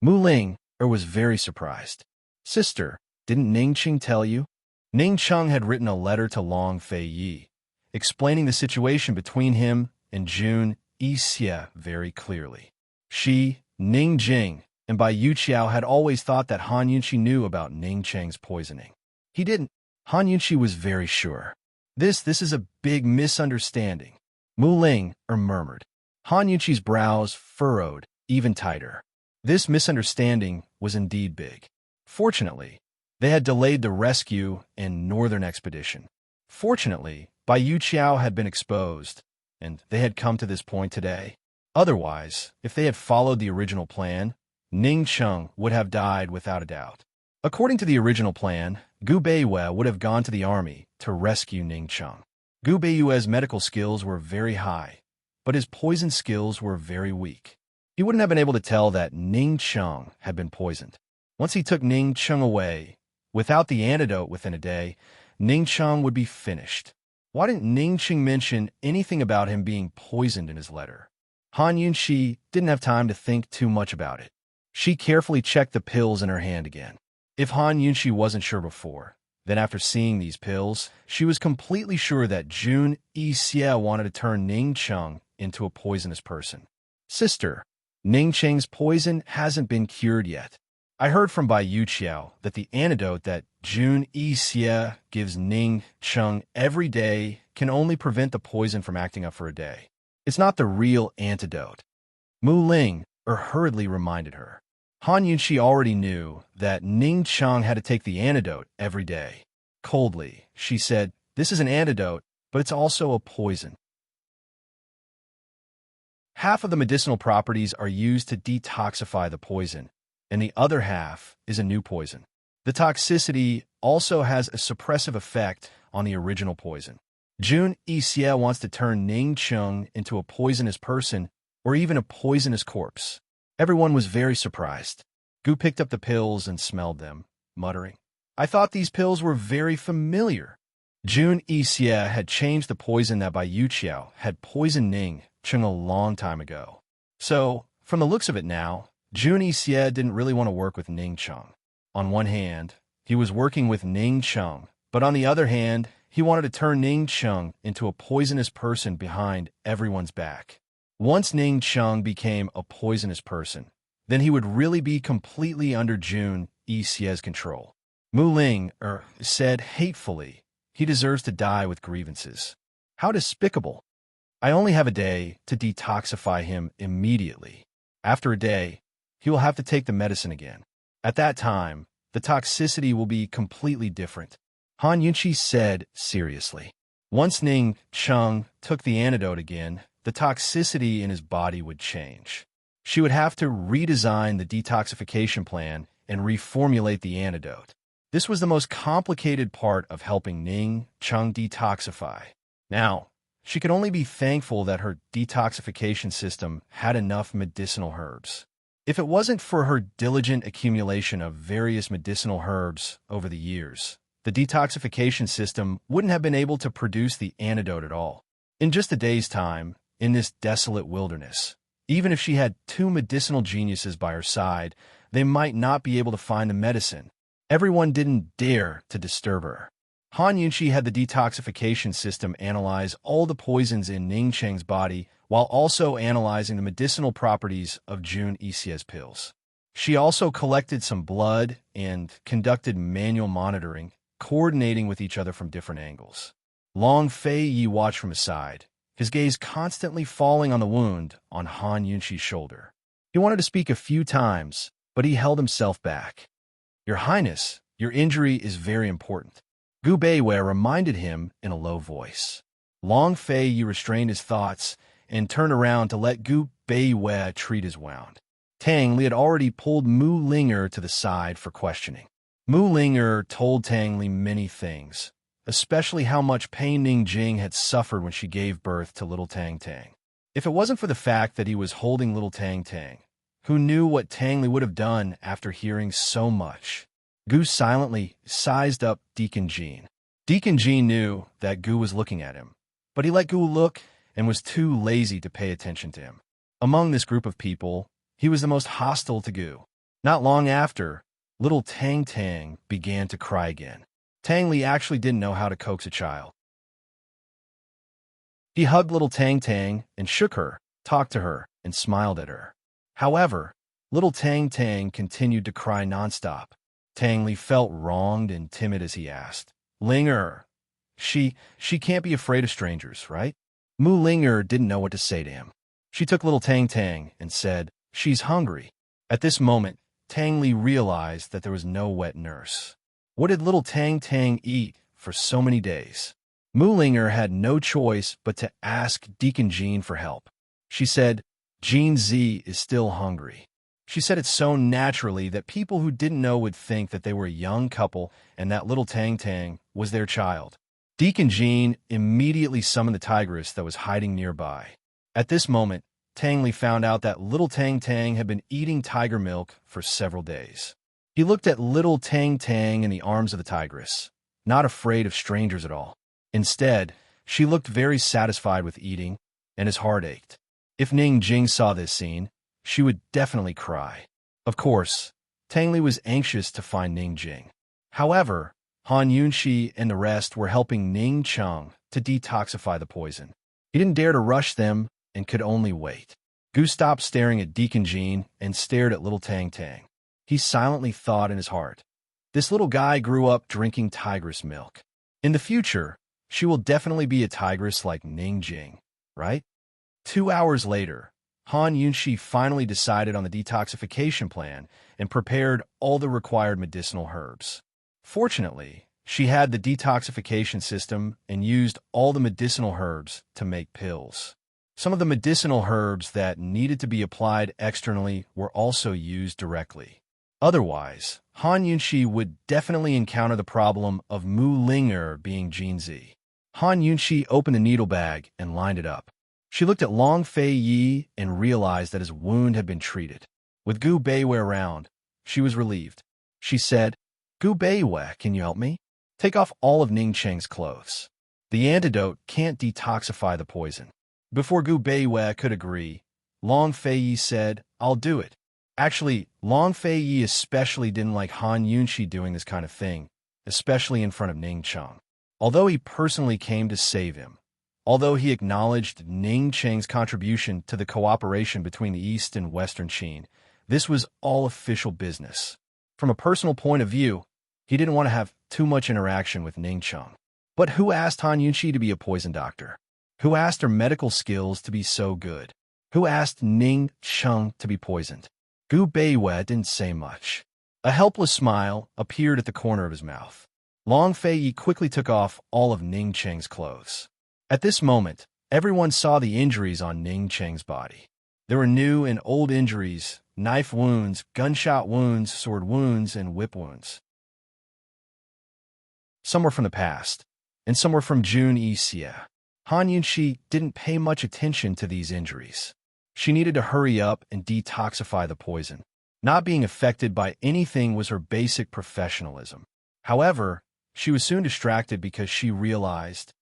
Mu Ling was very surprised. "Sister, didn't Ning Cheng tell you?" Ning Cheng had written a letter to Long Fei Yi, explaining the situation between him and Jun Yixie very clearly. She, Ning Jing, and Bai Yuqiao had always thought that Han Yunxi knew about Ning Cheng's poisoning. He didn't. Han Yunxi was very sure. This is a big misunderstanding," Mu Ling murmured. Han Yunxi's brows furrowed even tighter. This misunderstanding was indeed big. Fortunately, they had delayed the rescue and northern expedition. Fortunately, Bai Yuqiao had been exposed, and they had come to this point today. Otherwise, if they had followed the original plan, Ning Cheng would have died without a doubt. According to the original plan, Gu Beiyue would have gone to the army to rescue Ning Cheng. Gu Beiyue's medical skills were very high, but his poison skills were very weak. He wouldn't have been able to tell that Ning Cheng had been poisoned. Once he took Ning Cheng away, without the antidote within a day, Ning Cheng would be finished. Why didn't Ning Cheng mention anything about him being poisoned in his letter? Han Yunxi didn't have time to think too much about it. She carefully checked the pills in her hand again. If Han Yunxi wasn't sure before, then after seeing these pills, she was completely sure that Jun Yixie wanted to turn Ning Cheng into a poisonous person. "Sister, Ning Cheng's poison hasn't been cured yet. I heard from Bai Yuqiao that the antidote that Jun Yixie gives Ning Cheng every day can only prevent the poison from acting up for a day. It's not the real antidote," Mu Ling hurriedly reminded her. Han Yunxi already knew that Ning Cheng had to take the antidote every day. Coldly, she said, "This is an antidote, but it's also a poison." Half of the medicinal properties are used to detoxify the poison, and the other half is a new poison. The toxicity also has a suppressive effect on the original poison. Jun Yixie wants to turn Ning Cheng into a poisonous person or even a poisonous corpse. Everyone was very surprised. Gu picked up the pills and smelled them, muttering, "I thought these pills were very familiar." Jun Yixie had changed the poison that Bai Yuqiao had poisoned Ning Cheng a long time ago. So, from the looks of it now, Jun Yixie didn't really want to work with Ning Cheng. On one hand, he was working with Ning Cheng, but on the other hand, he wanted to turn Ning Cheng into a poisonous person behind everyone's back. Once Ning Cheng became a poisonous person, then he would really be completely under Jun Yixie's control. Mu Ling said hatefully, "He deserves to die with grievances. How despicable. I only have a day to detoxify him immediately. After a day, he will have to take the medicine again. At that time, the toxicity will be completely different," Han Yunxi said seriously. Once Ning Cheng took the antidote again, the toxicity in his body would change. She would have to redesign the detoxification plan and reformulate the antidote. This was the most complicated part of helping Ning Cheng detoxify. Now, She could only be thankful that her detoxification system had enough medicinal herbs. If it wasn't for her diligent accumulation of various medicinal herbs over the years, the detoxification system wouldn't have been able to produce the antidote at all. In just a day's time, in this desolate wilderness, even if she had two medicinal geniuses by her side, they might not be able to find the medicine. Everyone didn't dare to disturb her. Han Yunxi had the detoxification system analyze all the poisons in Ning Cheng's body while also analyzing the medicinal properties of Jun Yixie's pills. She also collected some blood and conducted manual monitoring, coordinating with each other from different angles. Long Fei Yi watched from his side, his gaze constantly falling on the wound on Han Yunxi's shoulder. He wanted to speak a few times, but he held himself back. "Your Highness, your injury is very important," Gu Beiwei reminded him in a low voice. Long Fei Yi restrained his thoughts and turned around to let Gu Beiwei treat his wound. Tang Li had already pulled Mu Linger to the side for questioning. Mu Linger told Tang Li many things, especially how much pain Ning Jing had suffered when she gave birth to little Tang Tang. If it wasn't for the fact that he was holding little Tang Tang, who knew what Tang Li would have done after hearing so much? Gu silently sized up Deacon Jean. Deacon Jean knew that Gu was looking at him, but he let Gu look and was too lazy to pay attention to him. Among this group of people, he was the most hostile to Gu. Not long after, little Tang Tang began to cry again. Tang Li actually didn't know how to coax a child. He hugged little Tang Tang and shook her, talked to her, and smiled at her. However, little Tang Tang continued to cry nonstop. Tang Li felt wronged and timid as he asked, "Linger, she can't be afraid of strangers, right?" Mu Linger didn't know what to say to him. She took little Tang Tang and said, "She's hungry." At this moment, Tang Li realized that there was no wet nurse. What did little Tang Tang eat for so many days? Mu Linger had no choice but to ask Deacon Jean for help. She said, "Jean Z is still hungry." She said it so naturally that people who didn't know would think that they were a young couple and that little Tang Tang was their child. Deacon Jean immediately summoned the tigress that was hiding nearby. At this moment, Tang Li found out that little Tang Tang had been eating tiger milk for several days. He looked at little Tang Tang in the arms of the tigress, not afraid of strangers at all. Instead, she looked very satisfied with eating, and his heart ached. If Ning Jing saw this scene, she would definitely cry. Of course, Tang Li was anxious to find Ning Jing. However, Han Yunxi and the rest were helping Ning Cheng to detoxify the poison. He didn't dare to rush them and could only wait. Gu stopped staring at Deacon Jean and stared at little Tang Tang. He silently thought in his heart, "This little guy grew up drinking tigress milk. In the future, she will definitely be a tigress like Ning Jing, right?" 2 hours later, Han Yunxi finally decided on the detoxification plan and prepared all the required medicinal herbs. Fortunately, she had the detoxification system and used all the medicinal herbs to make pills. Some of the medicinal herbs that needed to be applied externally were also used directly. Otherwise, Han Yunxi would definitely encounter the problem of Mu Linger being Jean Z. Han Yunxi opened the needle bag and lined it up. She looked at Long Fei Yi and realized that his wound had been treated. With Gu Beiwei around, she was relieved. She said, "Gu Beiwei, can you help me? Take off all of Ning Cheng's clothes. The antidote can't detoxify the poison." Before Gu Beiwei could agree, Long Fei Yi said, "I'll do it." Actually, Long Fei Yi especially didn't like Han Yunxi doing this kind of thing, especially in front of Ning Cheng. Although he personally came to save him, although he acknowledged Ning Cheng's contribution to the cooperation between the East and Western Qin, this was all official business. From a personal point of view, he didn't want to have too much interaction with Ning Cheng. But who asked Han Yunxi to be a poison doctor? Who asked her medical skills to be so good? Who asked Ning Cheng to be poisoned? Gu Beiwei didn't say much. A helpless smile appeared at the corner of his mouth. Long Fei Yi quickly took off all of Ning Cheng's clothes. At this moment, everyone saw the injuries on Ning Cheng's body. There were new and old injuries, knife wounds, gunshot wounds, sword wounds, and whip wounds. Some were from the past, and some were from Jun Yixie. Han Yunxi didn't pay much attention to these injuries. She needed to hurry up and detoxify the poison. Not being affected by anything was her basic professionalism. However, she was soon distracted because she realized.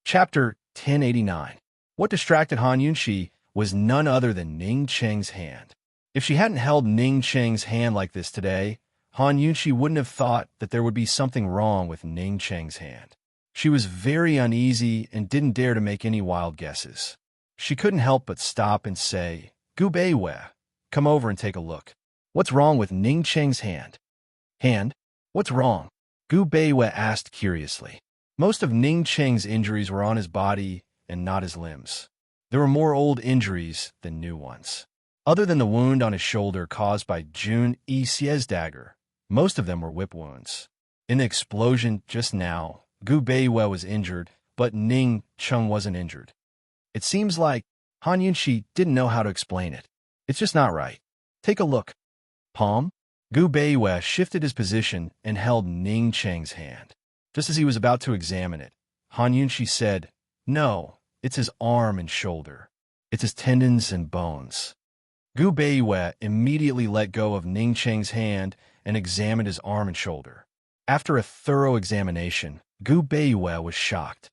Chapter 1089. What distracted Han Yunxi was none other than Ning Cheng's hand. If she hadn't held Ning Cheng's hand like this today, Han Yunxi wouldn't have thought that there would be something wrong with Ning Cheng's hand. She was very uneasy and didn't dare to make any wild guesses. She couldn't help but stop and say, "Gu Beiwei, come over and take a look. What's wrong with Ning Cheng's hand?" "Hand? What's wrong?" Gu Beiwei asked curiously. Most of Ning Cheng's injuries were on his body and not his limbs. There were more old injuries than new ones. Other than the wound on his shoulder caused by Jun Yixie's dagger, most of them were whip wounds. In the explosion just now, Gu Beiwei was injured, but Ning Cheng wasn't injured. It seems like Han Yunxi didn't know how to explain it. It's just not right. Take a look. Palm? Gu Beiwei shifted his position and held Ning Cheng's hand. Just as he was about to examine it, Han Yunxi said, "No, it's his arm and shoulder. It's his tendons and bones." Gu Beiwei immediately let go of Ning Cheng's hand and examined his arm and shoulder. After a thorough examination, Gu Beiwei was shocked.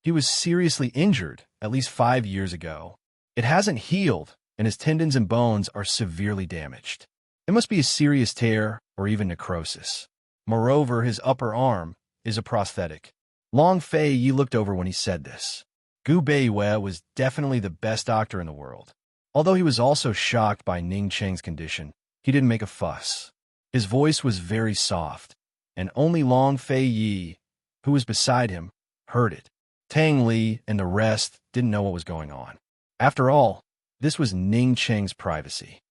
He was seriously injured at least 5 years ago. It hasn't healed, and his tendons and bones are severely damaged. It must be a serious tear or even necrosis. Moreover, his upper arm is a prosthetic. Long Fei Yi looked over when he said this. Gu Beiwei was definitely the best doctor in the world. Although he was also shocked by Ning Cheng's condition, he didn't make a fuss. His voice was very soft, and only Long Fei Yi, who was beside him, heard it. Tang Li and the rest didn't know what was going on. After all, this was Ning Cheng's privacy.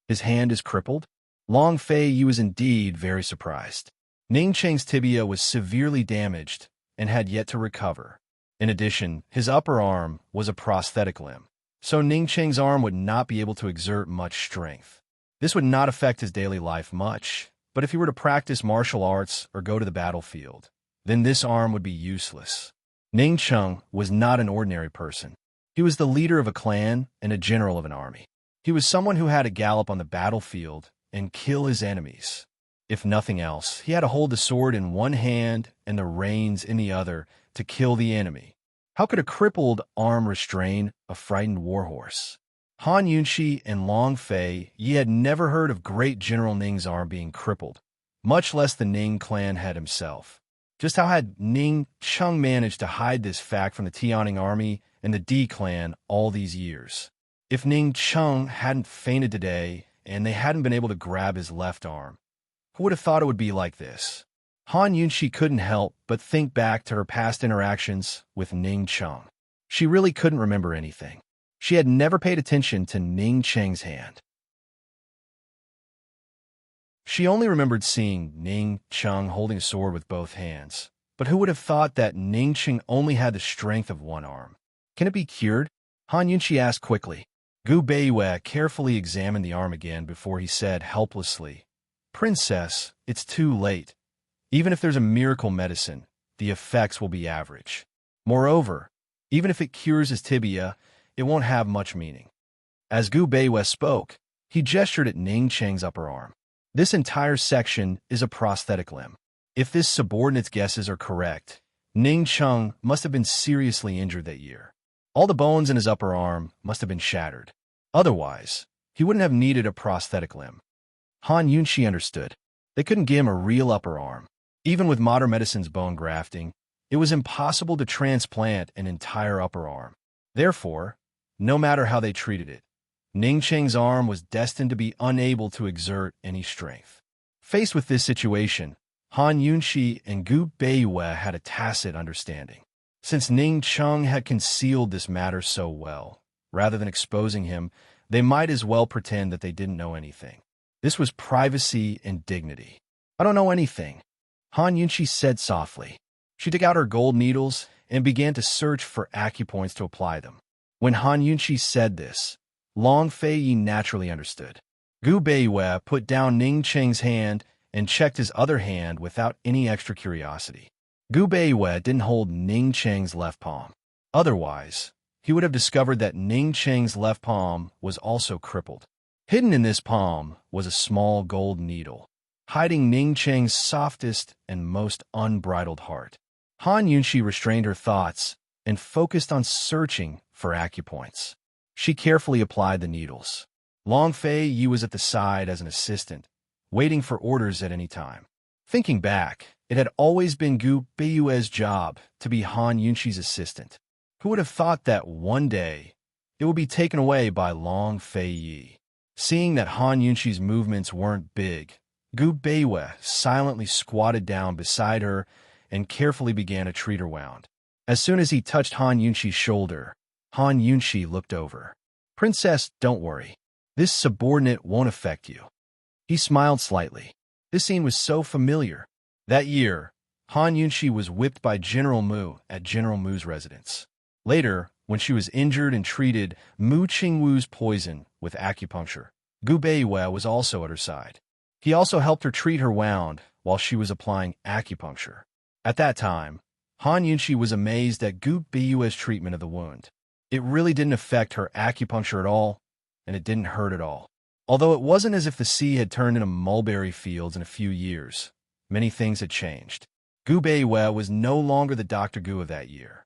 His hand is crippled? Long Fei Yi was indeed very surprised. Ning Cheng's tibia was severely damaged and had yet to recover. In addition, his upper arm was a prosthetic limb, so Ning Cheng's arm would not be able to exert much strength. This would not affect his daily life much, but if he were to practice martial arts or go to the battlefield, then this arm would be useless. Ning Cheng was not an ordinary person. He was the leader of a clan and a general of an army. He was someone who had to gallop on the battlefield and kill his enemies. If nothing else, he had to hold the sword in one hand and the reins in the other to kill the enemy. How could a crippled arm restrain a frightened warhorse? Han Yunxi and Long Fei Yi had never heard of great General Ning's arm being crippled, much less the Ning clan head himself. Just how had Ning Cheng managed to hide this fact from the Tianing army and the D clan all these years? If Ning Cheng hadn't fainted today and they hadn't been able to grab his left arm, who would have thought it would be like this? Han Yunxi couldn't help but think back to her past interactions with Ning Cheng. She really couldn't remember anything. She had never paid attention to Ning Cheng's hand. She only remembered seeing Ning Cheng holding a sword with both hands. But who would have thought that Ning Cheng only had the strength of one arm? Can it be cured? Han Yunxi asked quickly. Gu Beiwei carefully examined the arm again before he said helplessly, "Princess, it's too late. Even if there's a miracle medicine, the effects will be average. Moreover, even if it cures his tibia, it won't have much meaning." As Gu Beiwei spoke, he gestured at Ning Cheng's upper arm. This entire section is a prosthetic limb. If this subordinate's guesses are correct, Ning Cheng must have been seriously injured that year. All the bones in his upper arm must have been shattered. Otherwise, he wouldn't have needed a prosthetic limb. Han Yunxi understood. They couldn't give him a real upper arm. Even with modern medicine's bone grafting, it was impossible to transplant an entire upper arm. Therefore, no matter how they treated it, Ning Cheng's arm was destined to be unable to exert any strength. Faced with this situation, Han Yunxi and Gu Beiwei had a tacit understanding. Since Ning Cheng had concealed this matter so well, rather than exposing him, they might as well pretend that they didn't know anything. This was privacy and dignity. "I don't know anything," Han Yunxi said softly. She took out her gold needles and began to search for acupoints to apply them. When Han Yunxi said this, Long Fei Yi naturally understood. Gu Beiwei put down Ning Cheng's hand and checked his other hand without any extra curiosity. Gu Beiyue didn't hold Ning Cheng's left palm. Otherwise, he would have discovered that Ning Cheng's left palm was also crippled. Hidden in this palm was a small gold needle, hiding Ning Cheng's softest and most unbridled heart. Han Yunxi restrained her thoughts and focused on searching for acupoints. She carefully applied the needles. Long Fei Yi was at the side as an assistant, waiting for orders at any time. Thinking back, it had always been Gu Beiyue's job to be Han Yunxi's assistant. Who would have thought that one day it would be taken away by Long Fei Yi? Seeing that Han Yunxi's movements weren't big, Gu Beiyue silently squatted down beside her and carefully began to treat her wound. As soon as he touched Han Yunxi's shoulder, Han Yunxi looked over. "Princess, don't worry. This subordinate won't affect you." He smiled slightly. This scene was so familiar. That year, Han Yunxi was whipped by General Mu at General Mu's residence. Later, when she was injured and treated Mu Qingwu's poison with acupuncture, Gu Beiyue was also at her side. He also helped her treat her wound while she was applying acupuncture. At that time, Han Yunxi was amazed at Gu Beiyue's treatment of the wound. It really didn't affect her acupuncture at all, and it didn't hurt at all. Although it wasn't as if the sea had turned into mulberry fields in a few years, many things had changed. Gu Beiyue was no longer the Dr. Gu of that year.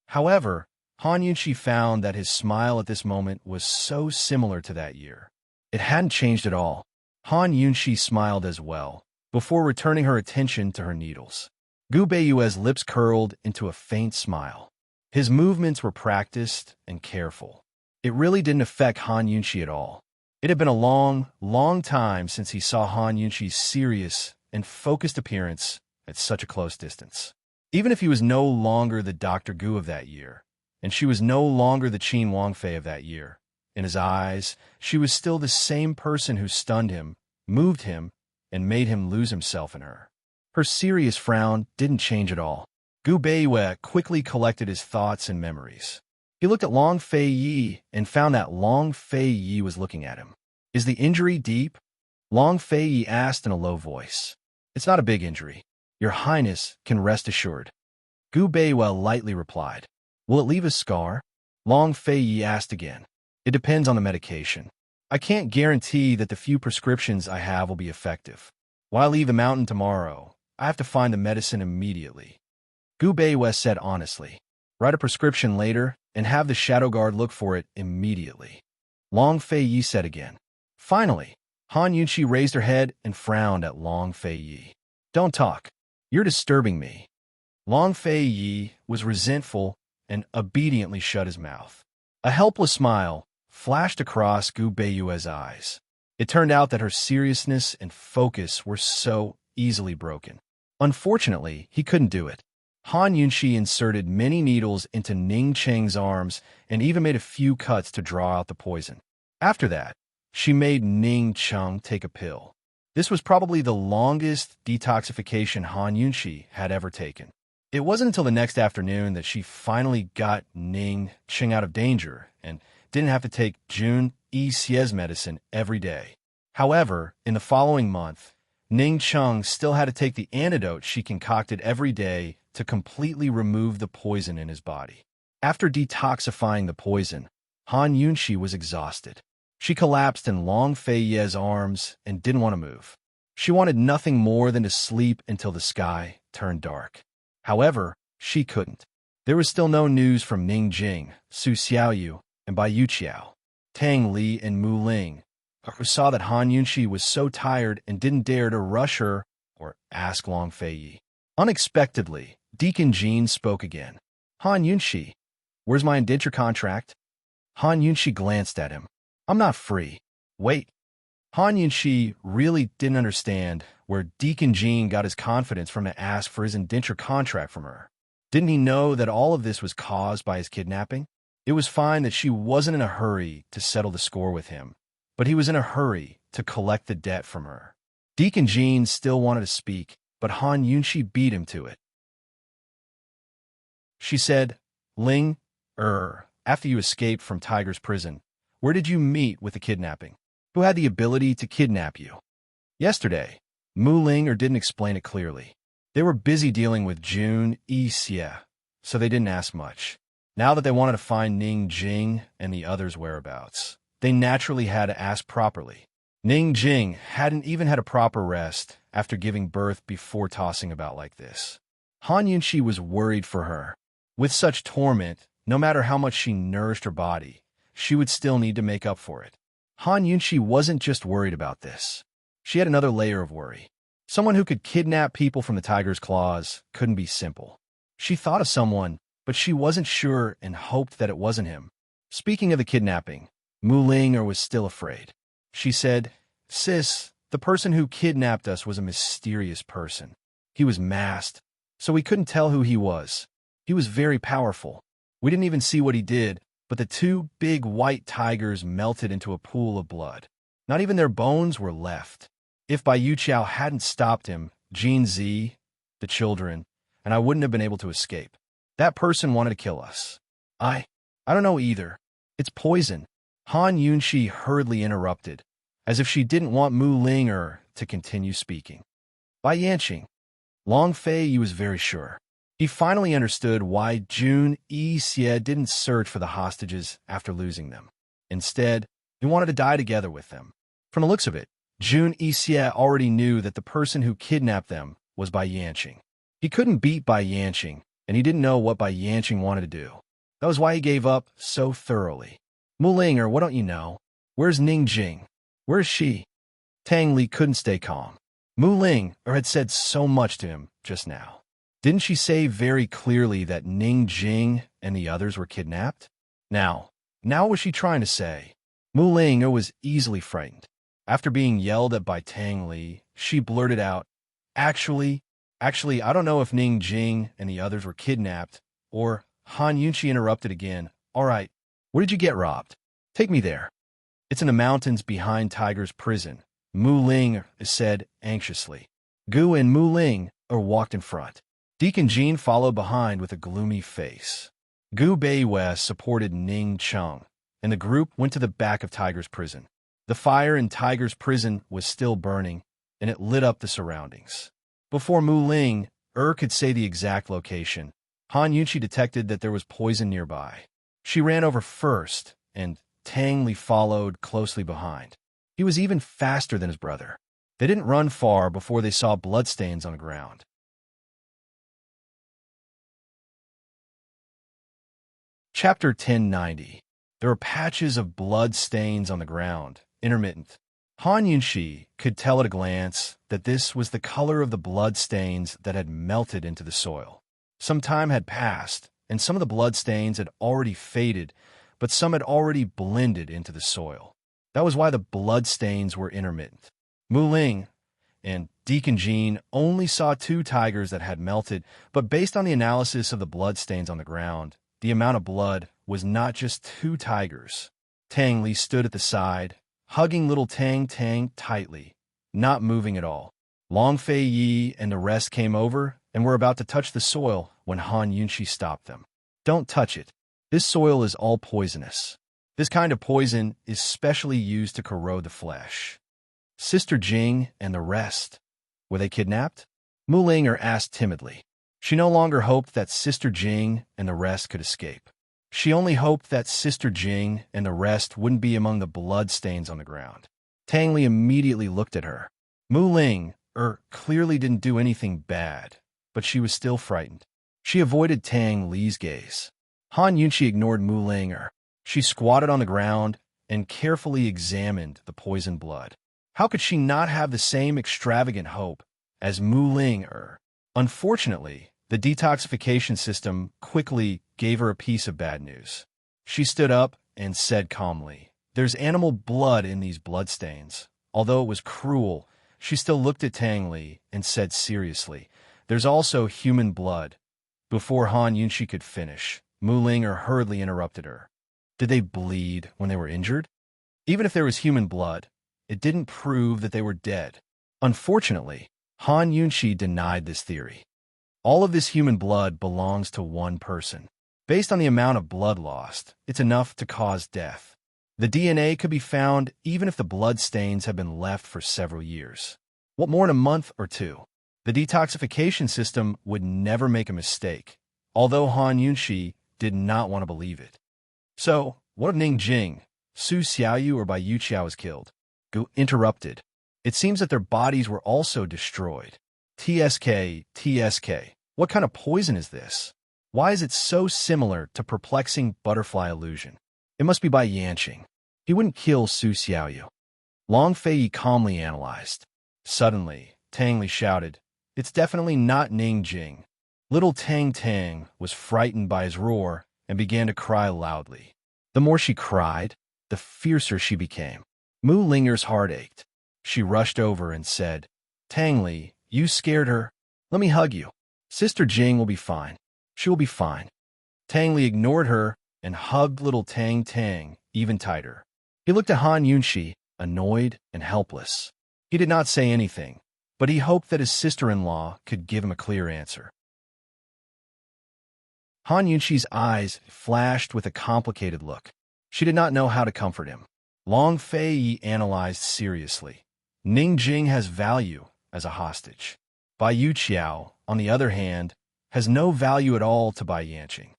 However, Han Yunxi found that his smile at this moment was so similar to that year. It hadn't changed at all. Han Yunxi smiled as well, before returning her attention to her needles. Gu Beiyue's lips curled into a faint smile. His movements were practiced and careful. It really didn't affect Han Yunxi at all. It had been a long, long time since he saw Han Yunxi's serious and focused appearance at such a close distance. Even if he was no longer the Dr. Gu of that year, and she was no longer the Qin Wangfei of that year, in his eyes, she was still the same person who stunned him, moved him, and made him lose himself in her. Her serious frown didn't change at all. Gu Beiyue quickly collected his thoughts and memories. He looked at Long Fei Yi and found that Long Fei Yi was looking at him. "Is the injury deep?" Long Fei Yi asked in a low voice. "It's not a big injury. Your Highness can rest assured." Gu Beiyue lightly replied. "Will it leave a scar?" Long Fei Yi asked again. "It depends on the medication. I can't guarantee that the few prescriptions I have will be effective. When I leave the mountain tomorrow, I have to find the medicine immediately." Gu Beiyue said honestly. "Write a prescription later and have the shadow guard look for it immediately." Long Fei Yi said again. Finally, Han Yunxi raised her head and frowned at Long Fei Yi. "Don't talk. You're disturbing me." Long Fei Yi was resentful and obediently shut his mouth. A helpless smile flashed across Gu Beiyue's eyes. It turned out that her seriousness and focus were so easily broken. Unfortunately, he couldn't do it. Han Yunxi inserted many needles into Ning Cheng's arms and even made a few cuts to draw out the poison. After that, she made Ning Cheng take a pill. This was probably the longest detoxification Han Yunxi had ever taken. It wasn't until the next afternoon that she finally got Ning Cheng out of danger and didn't have to take Jun Xie's medicine every day. However, in the following month, Ning Cheng still had to take the antidote she concocted every day to completely remove the poison in his body. After detoxifying the poison, Han Yunxi was exhausted. She collapsed in Long Fei Yi's arms and didn't want to move. She wanted nothing more than to sleep until the sky turned dark. However, she couldn't. There was still no news from Ning Jing, Su Xiaoyu, and Bai Yuqiao. Tang Li and Mu Ling, who saw that Han Yunxi was so tired and didn't dare to rush her or ask Long Fei Yi. Unexpectedly, Deacon Jean spoke again. "Han Yunxi, where's my indenture contract?" Han Yunxi glanced at him. "I'm not free." "Wait." Han Yunxi really didn't understand where Deacon Jean got his confidence from to ask for his indenture contract from her. Didn't he know that all of this was caused by his kidnapping? It was fine that she wasn't in a hurry to settle the score with him, but he was in a hurry to collect the debt from her. Deacon Jean still wanted to speak, but Han Yunxi beat him to it. She said, "Ling, after you escaped from Tiger's prison, where did you meet with the kidnapping?" who had the ability to kidnap you. Yesterday, Mu Ling didn't explain it clearly. They were busy dealing with Jun Yixie, so they didn't ask much. Now that they wanted to find Ning Jing and the others' whereabouts, they naturally had to ask properly. Ning Jing hadn't even had a proper rest after giving birth before tossing about like this. Han Yunxi was worried for her. With such torment, no matter how much she nourished her body, she would still need to make up for it. Han Yunxi wasn't just worried about this. She had another layer of worry. Someone who could kidnap people from the tiger's claws couldn't be simple. She thought of someone, but she wasn't sure and hoped that it wasn't him. Speaking of the kidnapping, Mu Ling was still afraid. She said, "Sis, the person who kidnapped us was a mysterious person. He was masked, so we couldn't tell who he was. He was very powerful. We didn't even see what he did, but the two big white tigers melted into a pool of blood. Not even their bones were left. If Bai Yuqiao hadn't stopped him, Jin Zi, the children, and I wouldn't have been able to escape. That person wanted to kill us. I don't know either. It's poison." Han Yunxi hurriedly interrupted, as if she didn't want Mu Ling to continue speaking. Bai Yanqing. Long Fei was very sure. He finally understood why Jun Yixie didn't search for the hostages after losing them. Instead, he wanted to die together with them. From the looks of it, Jun Yixie already knew that the person who kidnapped them was Bai Yanqing. He couldn't beat Bai Yanqing, and he didn't know what Bai Yanqing wanted to do. That was why he gave up so thoroughly. "Mu Ling, what don't you know? Where's Ning Jing? Where's she?" Tang Li couldn't stay calm. Mu Ling had said so much to him just now. Didn't she say very clearly that Ning Jing and the others were kidnapped? Now what was she trying to say? Mu Ling was easily frightened. After being yelled at by Tang Li, she blurted out, Actually, I don't know if Ning Jing and the others were kidnapped, or..." Han Yunxi interrupted again. "All right, where did you get robbed? Take me there." "It's in the mountains behind Tiger's prison," Mu Ling said anxiously. Gu and Mu Ling walked in front. Deacon Jean followed behind with a gloomy face. Gu Beiwei supported Ning Cheng, and the group went to the back of Tiger's prison. The fire in Tiger's prison was still burning, and it lit up the surroundings. Before Mu Ling could say the exact location, Han Yunxi detected that there was poison nearby. She ran over first, and Tang Li followed closely behind. He was even faster than his brother. They didn't run far before they saw bloodstains on the ground. Chapter 1090. There were patches of blood stains on the ground, intermittent. Han Yunxi could tell at a glance that this was the color of the blood stains that had melted into the soil. Some time had passed, and some of the blood stains had already faded, but some had already blended into the soil. That was why the blood stains were intermittent. Mu Ling and Deacon Jean only saw 2 tigers that had melted, but based on the analysis of the blood stains on the ground, the amount of blood was not just 2 tigers. Tang Li stood at the side, hugging little Tang tightly, not moving at all. Long Fei Yi and the rest came over and were about to touch the soil when Han Yunxi stopped them. "Don't touch it. This soil is all poisonous. This kind of poison is specially used to corrode the flesh." Sister Jing and the rest, were they kidnapped? Mu Ling asked timidly. She no longer hoped that Sister Jing and the rest could escape. She only hoped that Sister Jing and the rest wouldn't be among the blood stains on the ground. Tang Li immediately looked at her. Mu Ling clearly didn't do anything bad, but she was still frightened. She avoided Tang Li's gaze. Han Yunxi ignored Mu Ling. She squatted on the ground and carefully examined the poisoned blood. How could she not have the same extravagant hope as Mu Ling? Unfortunately, the detoxification system quickly gave her a piece of bad news. She stood up and said calmly, "There's animal blood in these bloodstains." Although it was cruel, she still looked at Tang Li and said seriously, "There's also human blood." Before Han Yunxi could finish, Mu Ling hurriedly interrupted her. Did they bleed when they were injured? Even if there was human blood, it didn't prove that they were dead. Unfortunately, Han Yunxi denied this theory. All of this human blood belongs to one person. Based on the amount of blood lost, it's enough to cause death. The DNA could be found even if the blood stains have been left for several years. What more than a month or two? The detoxification system would never make a mistake, although Han Yunxi did not want to believe it. So, what if Ning Jing, Su Xiaoyu, or Bai Yuqiao was killed? Gu interrupted. It seems that their bodies were also destroyed. TSK. What kind of poison is this? Why is it so similar to perplexing butterfly illusion? It must be Bai Yanqing. He wouldn't kill Su Xiaoyu. Long Fei calmly analyzed. Suddenly, Tang Li shouted, "It's definitely not Ning Jing." Little Tang Tang was frightened by his roar and began to cry loudly. The more she cried, the fiercer she became. Mu Linger's heart ached. She rushed over and said, "Tang Li, you scared her. Let me hug you. Sister Jing will be fine. She will be fine." Tang Li ignored her and hugged little Tang Tang even tighter. He looked at Han Yunxi, annoyed and helpless. He did not say anything, but he hoped that his sister-in-law could give him a clear answer. Han Yunxi's eyes flashed with a complicated look. She did not know how to comfort him. Long Fei analyzed seriously. Ning Jing has value as a hostage. Bai Yuqiao, on the other hand, has no value at all to Bai Yanqing.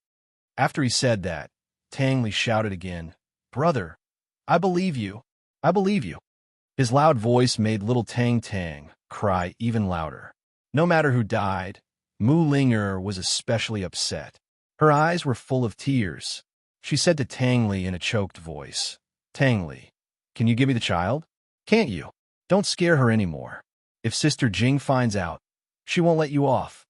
After he said that, Tang Li shouted again, "Brother, I believe you. I believe you." His loud voice made little Tang Tang cry even louder. No matter who died, Mu Linger was especially upset. Her eyes were full of tears. She said to Tang Li in a choked voice, "Tang Li, can you give me the child? Can't you? Don't scare her anymore. If Sister Jing finds out, she won't let you off."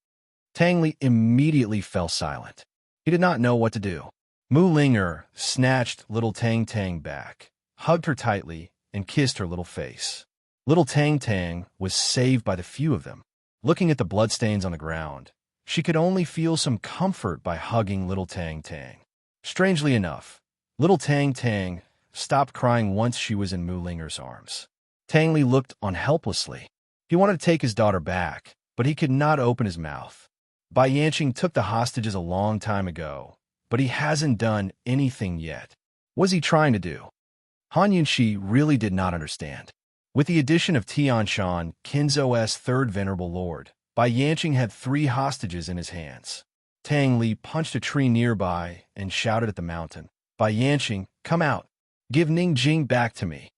Tang Li immediately fell silent. He did not know what to do. Mu Linger snatched little Tang Tang back, hugged her tightly, and kissed her little face. Little Tang Tang was saved by the few of them. Looking at the bloodstains on the ground, she could only feel some comfort by hugging little Tang Tang. Strangely enough, little Tang Tang stopped crying once she was in Mu Linger's arms. Tang Li looked on helplessly. He wanted to take his daughter back, but he could not open his mouth. Bai Yanqing took the hostages a long time ago, but he hasn't done anything yet. What is he trying to do? Han Yunxi really did not understand. With the addition of Tianshan, Qinzhou's third venerable lord, Bai Yanqing had 3 hostages in his hands. Tang Li punched a tree nearby and shouted at the mountain, "Bai Yanqing, come out. Give Ning Jing back to me.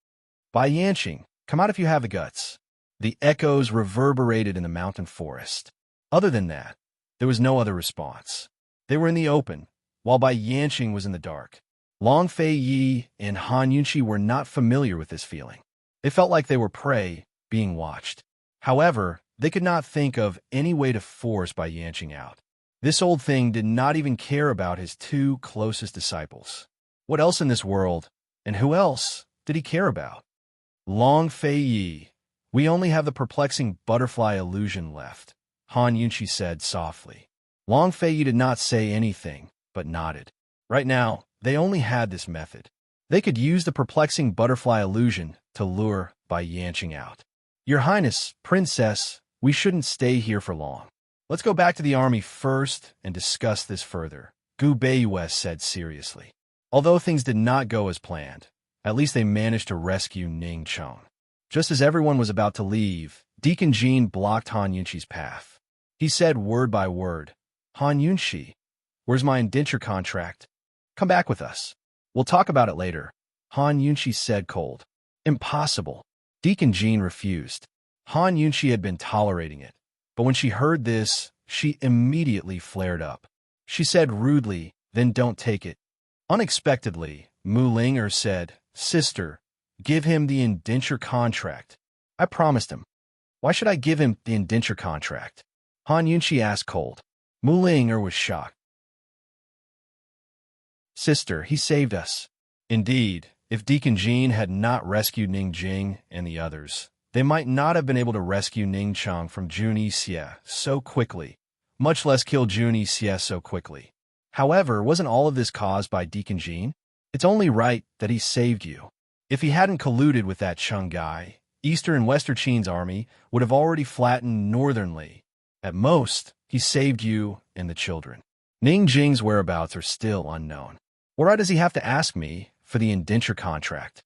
Bai Yanqing, come out if you have the guts." The echoes reverberated in the mountain forest. Other than that, there was no other response. They were in the open, while Bai Yanqing was in the dark. Long Fei Yi and Han Yunxi were not familiar with this feeling. They felt like they were prey, being watched. However, they could not think of any way to force Bai Yanqing out. This old thing did not even care about his 2 closest disciples. What else in this world, and who else, did he care about? Long Fei Yi, we only have the perplexing butterfly illusion left, Han Yunxi said softly. Long Fei Yi did not say anything, but nodded. Right now, they only had this method. They could use the perplexing butterfly illusion to lure Bai Yanqing out. "Your Highness, Princess, we shouldn't stay here for long. Let's go back to the army first and discuss this further," Gu Beiyue said seriously. Although things did not go as planned, at least they managed to rescue Ning Chong. Just as everyone was about to leave, Deacon Jean blocked Han Yunxi's path. He said word by word, "Han Yunxi, where's my indenture contract? Come back with us. We'll talk about it later." Han Yunxi said cold. "Impossible." Deacon Jean refused. Han Yunxi had been tolerating it, but when she heard this, she immediately flared up. She said rudely, "Then don't take it." Unexpectedly, Mu Linger said, "Sister, give him the indenture contract. I promised him." "Why should I give him the indenture contract?" Han Yunxi asked cold. Mu Linger was shocked. "Sister, he saved us." Indeed, if Deacon Jean had not rescued Ning Jing and the others, they might not have been able to rescue Ning Chong from Jun Yixie so quickly, much less kill Jun Yixie so quickly. However, wasn't all of this caused by Deacon Jean? It's only right that he saved you. If he hadn't colluded with that Chung guy, Eastern and Western Qin's army would have already flattened Northern Li. At most, he saved you and the children. Ning Jing's whereabouts are still unknown. Why does he have to ask me for the indenture contract.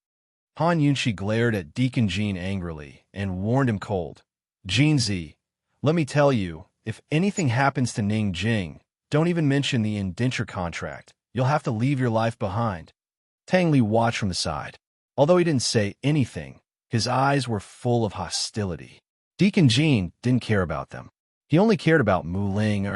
Han Yunshi glared at Deacon Jean angrily and warned him cold. Jean Z, let me tell you, if anything happens to Ning Jing, don't even mention the indenture contract. You'll have to leave your life behind. Tang Li watched from the side. Although he didn't say anything, his eyes were full of hostility. Deacon Jean didn't care about them. He only cared about Mu Ling.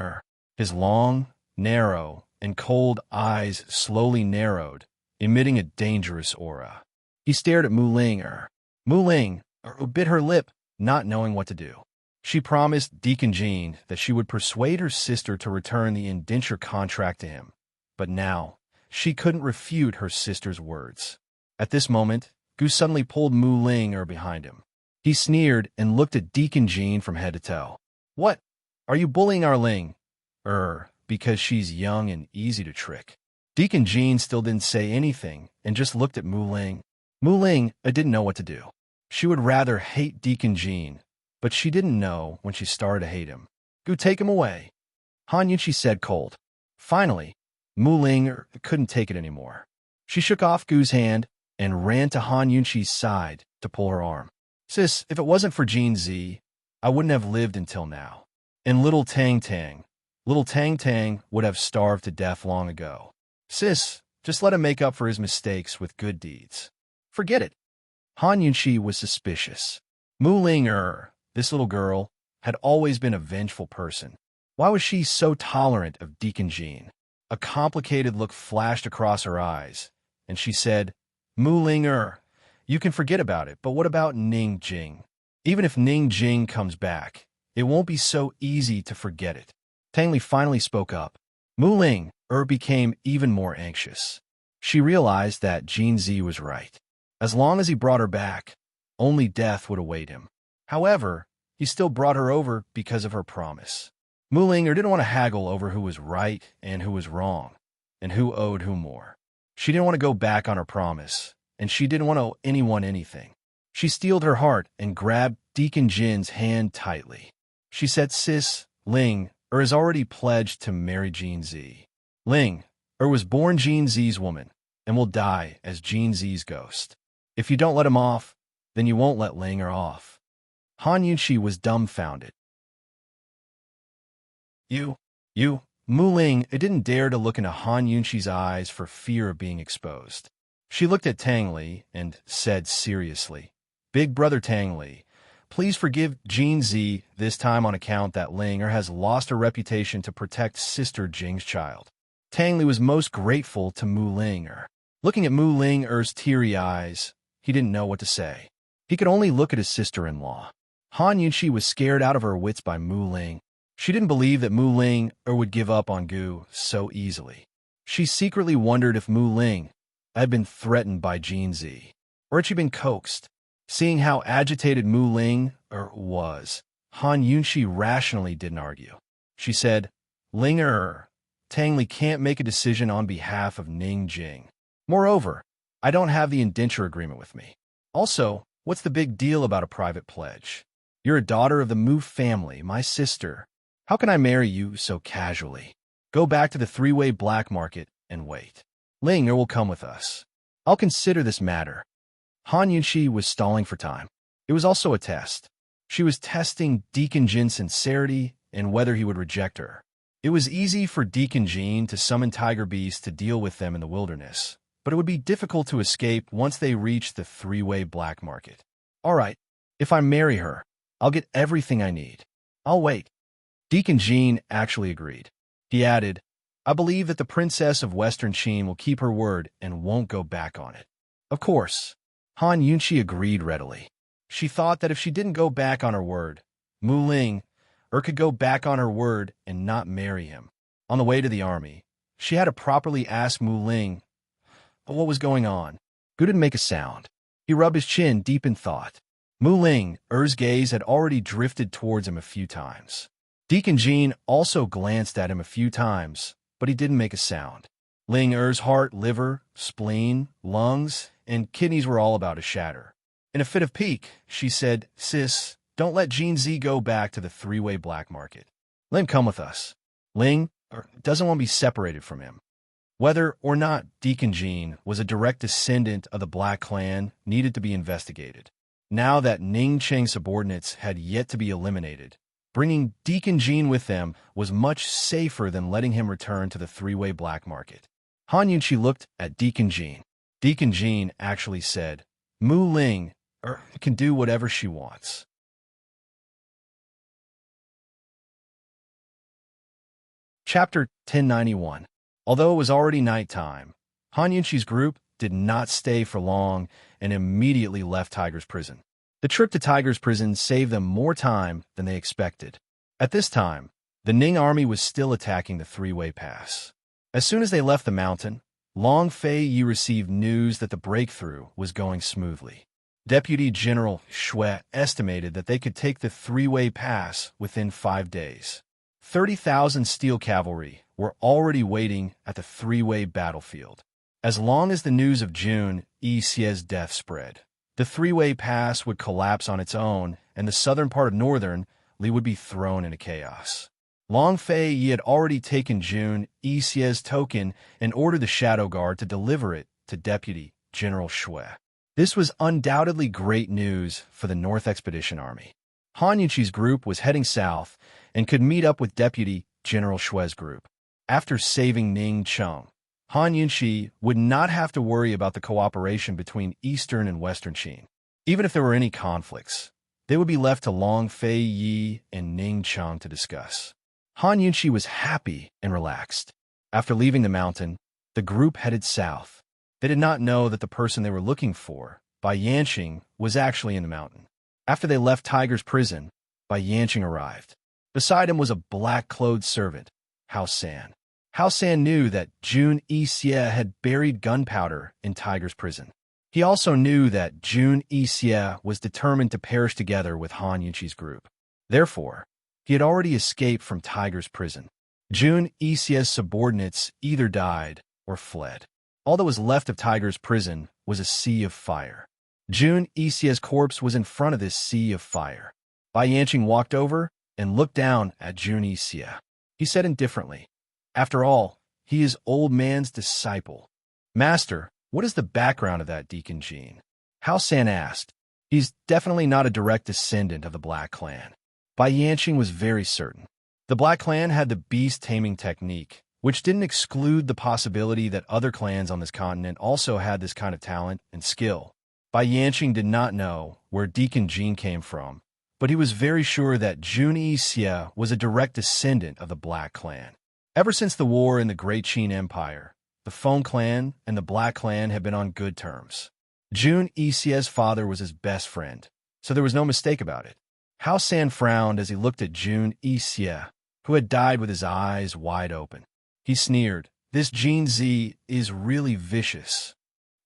His long, narrow, and cold eyes slowly narrowed, emitting a dangerous aura. He stared at Mu Ling. Mu Ling bit her lip, not knowing what to do. She promised Deacon Jean that she would persuade her sister to return the indenture contract to him. But now, she couldn't refute her sister's words. At this moment, Gu suddenly pulled Mu Ling behind him. He sneered and looked at Deacon Jean from head to toe. What? Are you bullying our Ling? Because she's young and easy to trick. Deacon Jean still didn't say anything and just looked at Mu Ling. Mu Ling didn't know what to do. She would rather hate Deacon Jean, but she didn't know when she started to hate him. Gu, take him away, Han Yunshi said cold. Finally, Mu Ling couldn't take it anymore. She shook off Gu's hand and ran to Han Yunshi's side to pull her arm. Sis, if it wasn't for Jean Z, I wouldn't have lived until now. And little Tang Tang would have starved to death long ago. Sis, just let him make up for his mistakes with good deeds. Forget it. Han Yunshi was suspicious. Mu Ling this little girl, had always been a vengeful person. Why was she so tolerant of Deacon Jean? A complicated look flashed across her eyes, and she said, Mu Ling you can forget about it, but what about Ning Jing? Even if Ning Jing comes back, it won't be so easy to forget it. Tang Li finally spoke up. Mu Ling became even more anxious. She realized that Jean Z was right. As long as he brought her back, only death would await him. However, he still brought her over because of her promise. Mu Ling didn't want to haggle over who was right and who was wrong, and who owed who more. She didn't want to go back on her promise, and she didn't want to owe anyone anything. She steeled her heart and grabbed Deacon Jin's hand tightly. She said, Sis, Ling is already pledged to marry Jean Z. Ling was born Jean Z's woman, and will die as Jean Z's ghost. If you don't let him off, then you won't let Ling off. Han Yunshi was dumbfounded. You, Mu Ling didn't dare to look into Han Yunshi's eyes for fear of being exposed. She looked at Tang Li and said seriously, Big brother Tang Li, please forgive Jean Z this time on account that Ling has lost her reputation to protect Sister Jing's child. Tang Li was most grateful to Mu Ling. Looking at Mu Ling's teary eyes, he didn't know what to say. He could only look at his sister-in-law. Han Yunshi was scared out of her wits by Mu Ling. She didn't believe that Mu Ling would give up on Gu so easily. She secretly wondered if Mu Ling had been threatened by Jean Z, or had she been coaxed. Seeing how agitated Mu Ling was, Han Yunshi rationally didn't argue. She said, Ling Tang Li can't make a decision on behalf of Ning Jing. Moreover, I don't have the indenture agreement with me. Also, what's the big deal about a private pledge? You're a daughter of the Mu family, my sister. How can I marry you so casually? Go back to the three-way black market and wait. Ling will come with us. I'll consider this matter. Han Yunshi was stalling for time. It was also a test. She was testing Deacon Jin's sincerity and whether he would reject her. It was easy for Deacon Jin to summon tiger beasts to deal with them in the wilderness, but it would be difficult to escape once they reached the three-way black market. All right, if I marry her, I'll get everything I need. I'll wait. Deacon Jin actually agreed. He added, I believe that the princess of Western Qin will keep her word and won't go back on it. Of course. Han Yunshi agreed readily. She thought that if she didn't go back on her word, Mu Ling could go back on her word and not marry him. On the way to the army, she had to properly ask Mu Ling what was going on. Gu didn't make a sound. He rubbed his chin deep in thought. Mu Ling's gaze had already drifted towards him a few times. Deacon Jin also glanced at him a few times, but he didn't make a sound. Ling's heart, liver, spleen, lungs, and kidneys were all about to shatter. In a fit of pique, she said, Sis, don't let Jean Z go back to the three-way black market. Let him come with us. Ling doesn't want to be separated from him. Whether or not Deacon Jean was a direct descendant of the Black Clan needed to be investigated. Now that Ning Cheng's subordinates had yet to be eliminated, bringing Deacon Jean with them was much safer than letting him return to the three-way black market. Han Yunqi looked at Deacon Jean. Deacon Jean actually said, Mu Ling can do whatever she wants. Chapter 1091. Although it was already nighttime, Han Yunqi's group did not stay for long and immediately left Tiger's prison. The trip to Tiger's prison saved them more time than they expected. At this time, the Ning army was still attacking the three-way pass. As soon as they left the mountain, Long Fei Yi received news that the breakthrough was going smoothly. Deputy General Xue estimated that they could take the three-way pass within 5 days. 30,000 steel cavalry were already waiting at the three-way battlefield. As long as the news of Jun Yixie's death spread, the three-way pass would collapse on its own, and the southern part of northern Li would be thrown into chaos. Long Fei Yi had already taken Jun Yixie's token and ordered the Shadow Guard to deliver it to Deputy General Xue. This was undoubtedly great news for the North Expedition Army. Han Yunqi's group was heading south and could meet up with Deputy General Xue's group. After saving Ning Cheng, Han Yunqi would not have to worry about the cooperation between Eastern and Western Qin. Even if there were any conflicts, they would be left to Long Fei Yi and Ning Cheng to discuss. Han Yunqi was happy and relaxed. After leaving the mountain, the group headed south. They did not know that the person they were looking for, Bai Yanqing, was actually in the mountain. After they left Tiger's prison, Bai Yanqing arrived. Beside him was a black-clothed servant, Hao San. Hao San knew that Jun Yixie had buried gunpowder in Tiger's prison. He also knew that Jun Yixie was determined to perish together with Han Yunqi's group. Therefore, he had already escaped from Tiger's prison. Jun Yixie's subordinates either died or fled. All that was left of Tiger's prison was a sea of fire. Jun Yixie's corpse was in front of this sea of fire. Bai Yanqing walked over and looked down at Jun Yixie. He said indifferently, "After all, he is old man's disciple." "Master, what is the background of that Deacon Jean?" Hao San asked. "He's definitely not a direct descendant of the Black Clan." Bai Yanqing was very certain. The Black Clan had the beast-taming technique, which didn't exclude the possibility that other clans on this continent also had this kind of talent and skill. Bai Yanqing did not know where Deacon Jean came from, but he was very sure that Jun Yixie was a direct descendant of the Black Clan. Ever since the war in the Great Qin Empire, the Feng Clan and the Black Clan had been on good terms. Jun Yixie's father was his best friend, so there was no mistake about it. Hao San frowned as he looked at Jun Yixie, who had died with his eyes wide open. He sneered, "This Jean Z is really vicious."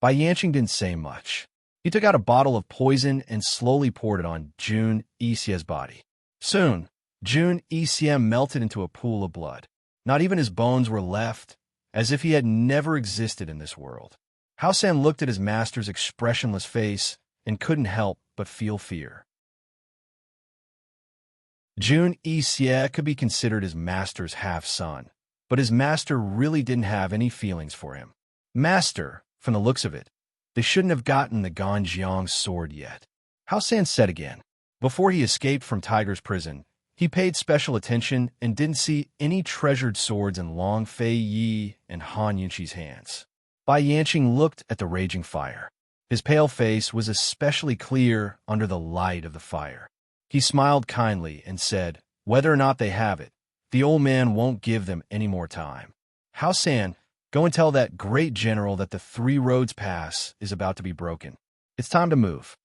Bai Yanqing didn't say much. He took out a bottle of poison and slowly poured it on Jun Yixie's body. Soon, Jun Yixie melted into a pool of blood. Not even his bones were left, as if he had never existed in this world. Hao San looked at his master's expressionless face and couldn't help but feel fear. Jun Yixie could be considered his master's half-son, but his master really didn't have any feelings for him. Master, from the looks of it, they shouldn't have gotten the Ganjiang sword yet. Hao San said again. Before he escaped from Tiger's prison, he paid special attention and didn't see any treasured swords in Long Fei Yi and Han Yunqi's hands. Bai Yanqing looked at the raging fire. His pale face was especially clear under the light of the fire. He smiled kindly and said, "Whether or not they have it, the old man won't give them any more time. Hao San, go and tell that great general that the Three Roads Pass is about to be broken. It's time to move."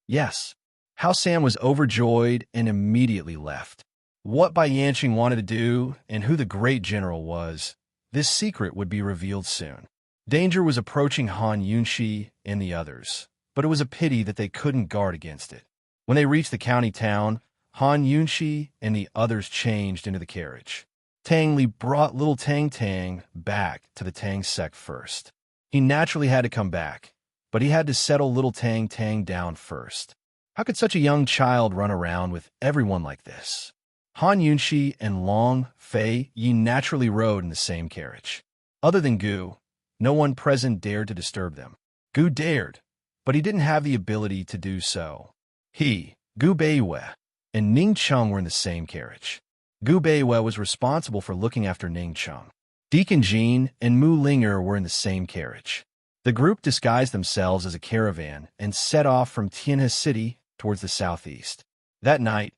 Yes. Hao San was overjoyed and immediately left. What Bai Yanqing wanted to do and who the great general was, this secret would be revealed soon. Danger was approaching Han Yunqi and the others, but it was a pity that they couldn't guard against it. When they reached the county town, Han Yunqi and the others changed into the carriage. Tang Li brought little Tang Tang back to the Tang sect first. He naturally had to come back, but he had to settle little Tang Tang down first. How could such a young child run around with everyone like this? Han Yunqi and Long Fei Yi naturally rode in the same carriage. Other than Gu, no one present dared to disturb them. Gu dared, but he didn't have the ability to do so. He, Gu Beiwei, and Ning Cheng were in the same carriage. Gu Beiwei was responsible for looking after Ning Cheng. Deacon Jean and Mu Linger were in the same carriage. The group disguised themselves as a caravan and set off from Tianhe City towards the southeast. That night,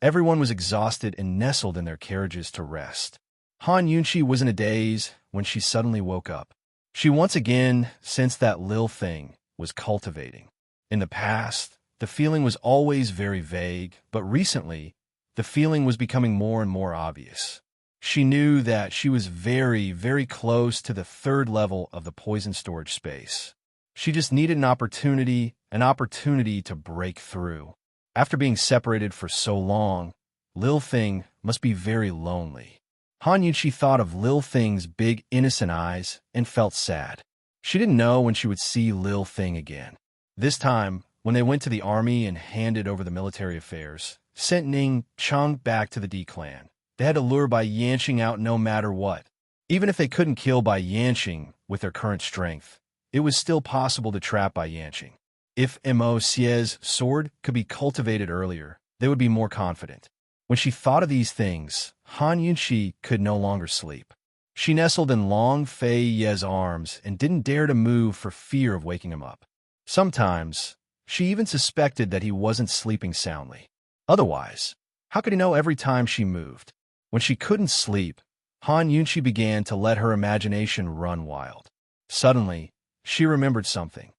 everyone was exhausted and nestled in their carriages to rest. Han Yunqi was in a daze when she suddenly woke up. She once again sensed that Lil Thing was cultivating. In the past, the feeling was always very vague, but recently, the feeling was becoming more and more obvious. She knew that she was very, very close to the third level of the poison storage space. She just needed an opportunity to break through. After being separated for so long, Lil Thing must be very lonely. Han Yunqi thought of Lil Thing's big innocent eyes and felt sad. She didn't know when she would see Lil Thing again. This time, when they went to the army and handed over the military affairs, sent Ning Cheng back to the D clan. They had to lure Bai Yanqing out no matter what. Even if they couldn't kill Bai Yanqing with their current strength, it was still possible to trap Bai Yanqing. If Mo Xie's sword could be cultivated earlier, they would be more confident. When she thought of these things, Han Yunqi could no longer sleep. She nestled in Long Fei Ye's arms and didn't dare to move for fear of waking him up. Sometimes, she even suspected that he wasn't sleeping soundly. Otherwise, how could he know every time she moved? When she couldn't sleep, Han Yunqi began to let her imagination run wild. Suddenly, she remembered something.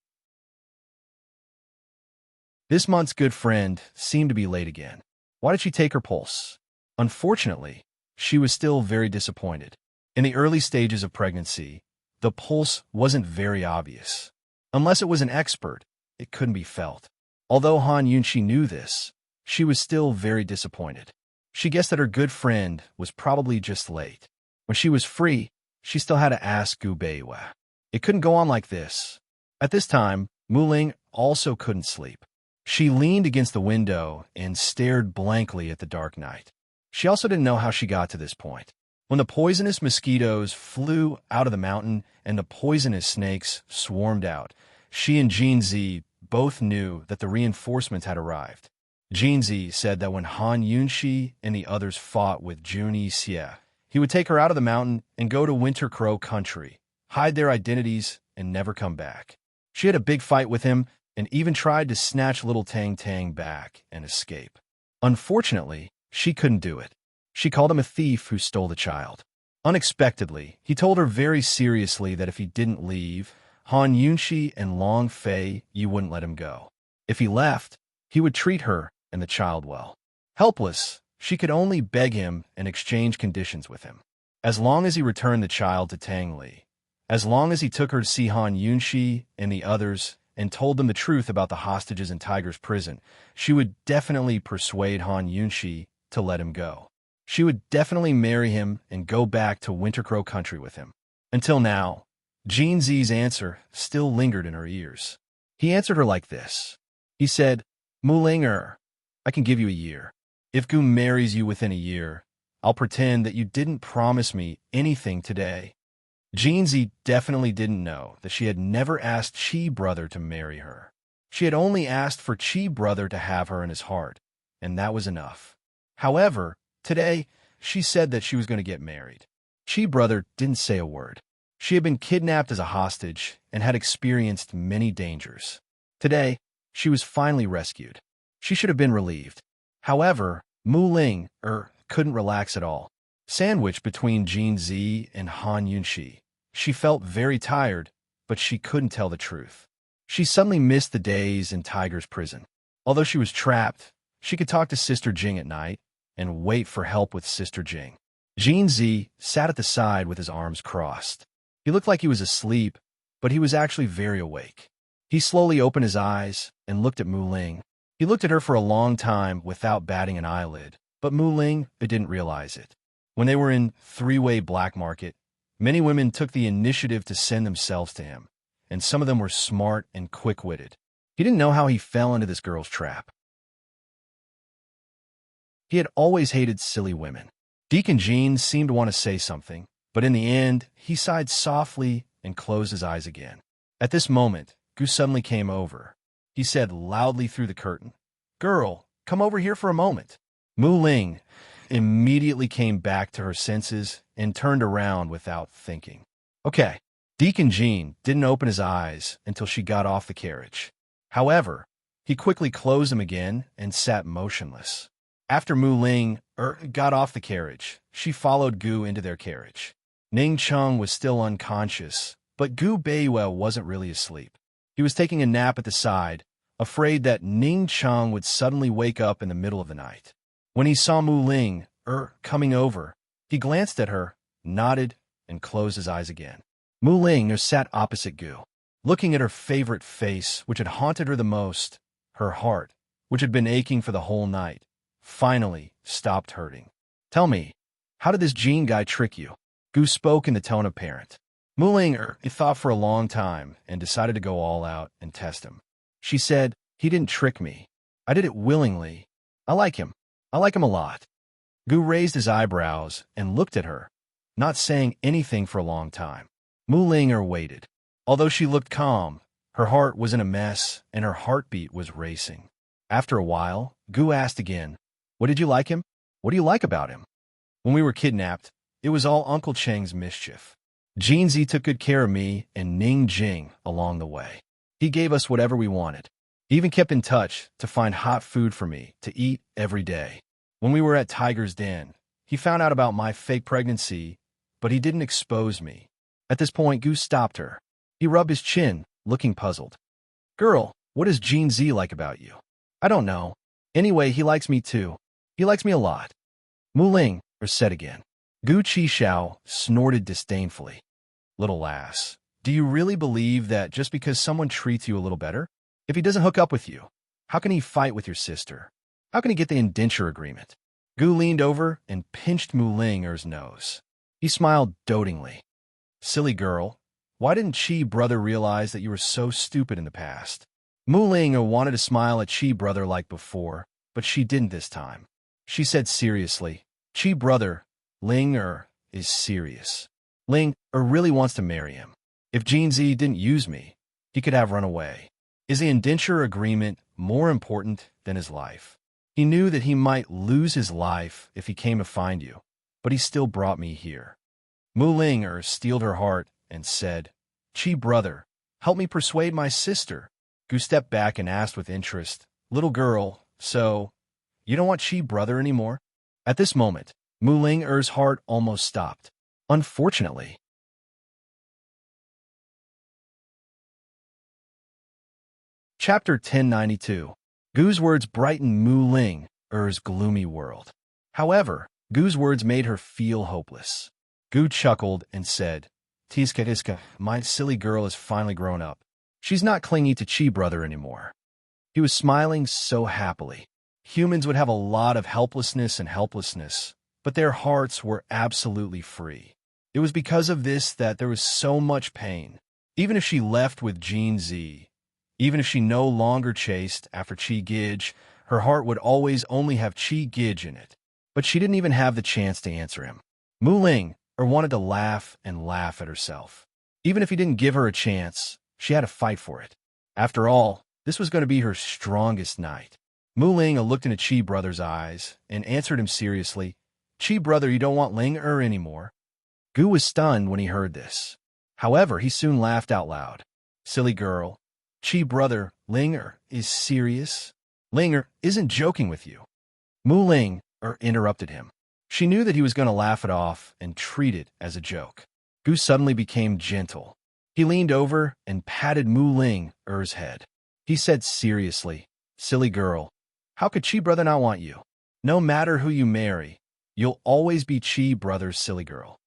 This month's good friend seemed to be late again. Why did she take her pulse? Unfortunately, she was still very disappointed. In the early stages of pregnancy, the pulse wasn't very obvious. Unless it was an expert, it couldn't be felt. Although Han Yunqi knew this, she was still very disappointed. She guessed that her good friend was probably just late. When she was free, she still had to ask Gu Beiwei. It couldn't go on like this. At this time, Mu Ling also couldn't sleep. She leaned against the window and stared blankly at the dark night. She also didn't know how she got to this point. When the poisonous mosquitoes flew out of the mountain and the poisonous snakes swarmed out, she and Jinzi both knew that the reinforcements had arrived. Jinzi said that when Han Yunqi and the others fought with Juni Xie, he would take her out of the mountain and go to Winter Crow country, hide their identities, and never come back. She had a big fight with him and even tried to snatch little Tang Tang back and escape. Unfortunately, she couldn't do it. She called him a thief who stole the child. Unexpectedly, he told her very seriously that if he didn't leave, Han Yunqi and Long Fei Yi wouldn't let him go. If he left, he would treat her and the child well. Helpless, she could only beg him and exchange conditions with him. As long as he returned the child to Tang Li, as long as he took her to see Han Yunqi and the others and told them the truth about the hostages in Tiger's prison, she would definitely persuade Han Yunqi to let him go. She would definitely marry him and go back to Winter Crow country with him. Until now, Jinzi's answer still lingered in her ears. He answered her like this. He said, Mu Linger, I can give you a year. If Gu marries you within a year, I'll pretend that you didn't promise me anything today. Jinzi definitely didn't know that she had never asked Chi Brother to marry her. She had only asked for Chi Brother to have her in his heart, and that was enough. However, today, she said that she was going to get married. Chi Brother didn't say a word. She had been kidnapped as a hostage and had experienced many dangers. Today, she was finally rescued. She should have been relieved. However, Mu Ling couldn't relax at all. Sandwiched between Jinzi and Han Yunqi, she felt very tired, but she couldn't tell the truth. She suddenly missed the days in Tiger's prison. Although she was trapped, she could talk to Sister Jing at night and wait for help with Sister Jing. Jinzi sat at the side with his arms crossed. He looked like he was asleep, but he was actually very awake. He slowly opened his eyes and looked at Mu Ling. He looked at her for a long time without batting an eyelid, but Mu Ling didn't realize it. When they were in three-way black market, many women took the initiative to send themselves to him, and some of them were smart and quick-witted. He didn't know how he fell into this girl's trap. He had always hated silly women. Deacon Jean seemed to want to say something, But in the end, he sighed softly and closed his eyes again. At this moment, Gu suddenly came over. He said loudly through the curtain, "Girl, come over here for a moment." Mu Ling immediately came back to her senses and turned around without thinking. Okay. Deacon Jean didn't open his eyes until she got off the carriage. However, he quickly closed them again and sat motionless. After Mu Ling got off the carriage, she followed Gu into their carriage. Ning Cheng was still unconscious, but Gu Beiyue wasn't really asleep. He was taking a nap at the side, afraid that Ning Cheng would suddenly wake up in the middle of the night. When he saw Mu Ling coming over, he glanced at her, nodded, and closed his eyes again. Mu Ling sat opposite Gu, looking at her favorite face, which had haunted her the most. Her heart, which had been aching for the whole night, finally stopped hurting. "Tell me, how did this Jean guy trick you?" Gu spoke in the tone of parent. Mu Ling thought for a long time and decided to go all out and test him. She said, "He didn't trick me. I did it willingly. I like him. I like him a lot." Gu raised his eyebrows and looked at her, not saying anything for a long time. Mu Ling waited. Although she looked calm, her heart was in a mess and her heartbeat was racing. After a while, Gu asked again, "What did you like him? What do you like about him?" "When we were kidnapped, it was all Uncle Cheng's mischief. Jinzi took good care of me and Ning Jing along the way. He gave us whatever we wanted. He even kept in touch to find hot food for me to eat every day. When we were at Tiger's Den, he found out about my fake pregnancy, but he didn't expose me." At this point, Gu stopped her. He rubbed his chin, looking puzzled. "Girl, what does Jinzi like about you?" "I don't know. Anyway, he likes me too. He likes me a lot." Mu Ling said again. Gu Qixiao snorted disdainfully. "Little lass, do you really believe that just because someone treats you a little better? If he doesn't hook up with you, how can he fight with your sister? How can he get the indenture agreement?" Gu leaned over and pinched Mu Ling's nose. He smiled dotingly. "Silly girl, why didn't Chi brother realize that you were so stupid in the past?" Mu Ling wanted to smile at Chi brother like before, but she didn't this time. She said seriously, "Chi brother, Ling is serious. Ling really wants to marry him. If Jinzi didn't use me, he could have run away. Is the indenture agreement more important than his life? He knew that he might lose his life if he came to find you, but he still brought me here." Mu Ling steeled her heart and said, "Chi brother, help me persuade my sister." Gu stepped back and asked with interest, "Little girl, so you don't want Chi brother anymore?" At this moment, Mu Ling's heart almost stopped. Unfortunately. Chapter 1092. Gu's words brightened Mu Ling's gloomy world. However, Gu's words made her feel hopeless. Gu chuckled and said, Tiska, my silly girl has finally grown up. She's not clingy to Chi brother anymore." He was smiling so happily. Humans would have a lot of helplessness, but their hearts were absolutely free. It was because of this that there was so much pain. Even if she left with Jean Z, even if she no longer chased after Chi Gij, her heart would always only have Chi Gij in it. But she didn't even have the chance to answer him. Mu Ling wanted to laugh and laugh at herself. Even if he didn't give her a chance, she had to fight for it. After all, this was going to be her strongest night. Mu Ling looked into Chi brother's eyes and answered him seriously, "Chi brother, you don't want Ling anymore." Gu was stunned when he heard this. However, he soon laughed out loud. "Silly girl, Chi brother, Ling is serious. Ling isn't joking with you." Mu Ling interrupted him. She knew that he was going to laugh it off and treat it as a joke. Gu suddenly became gentle. He leaned over and patted Mu Ling's head. He said seriously, "Silly girl, how could Chi brother not want you? No matter who you marry, you'll always be Chi brother's silly girl."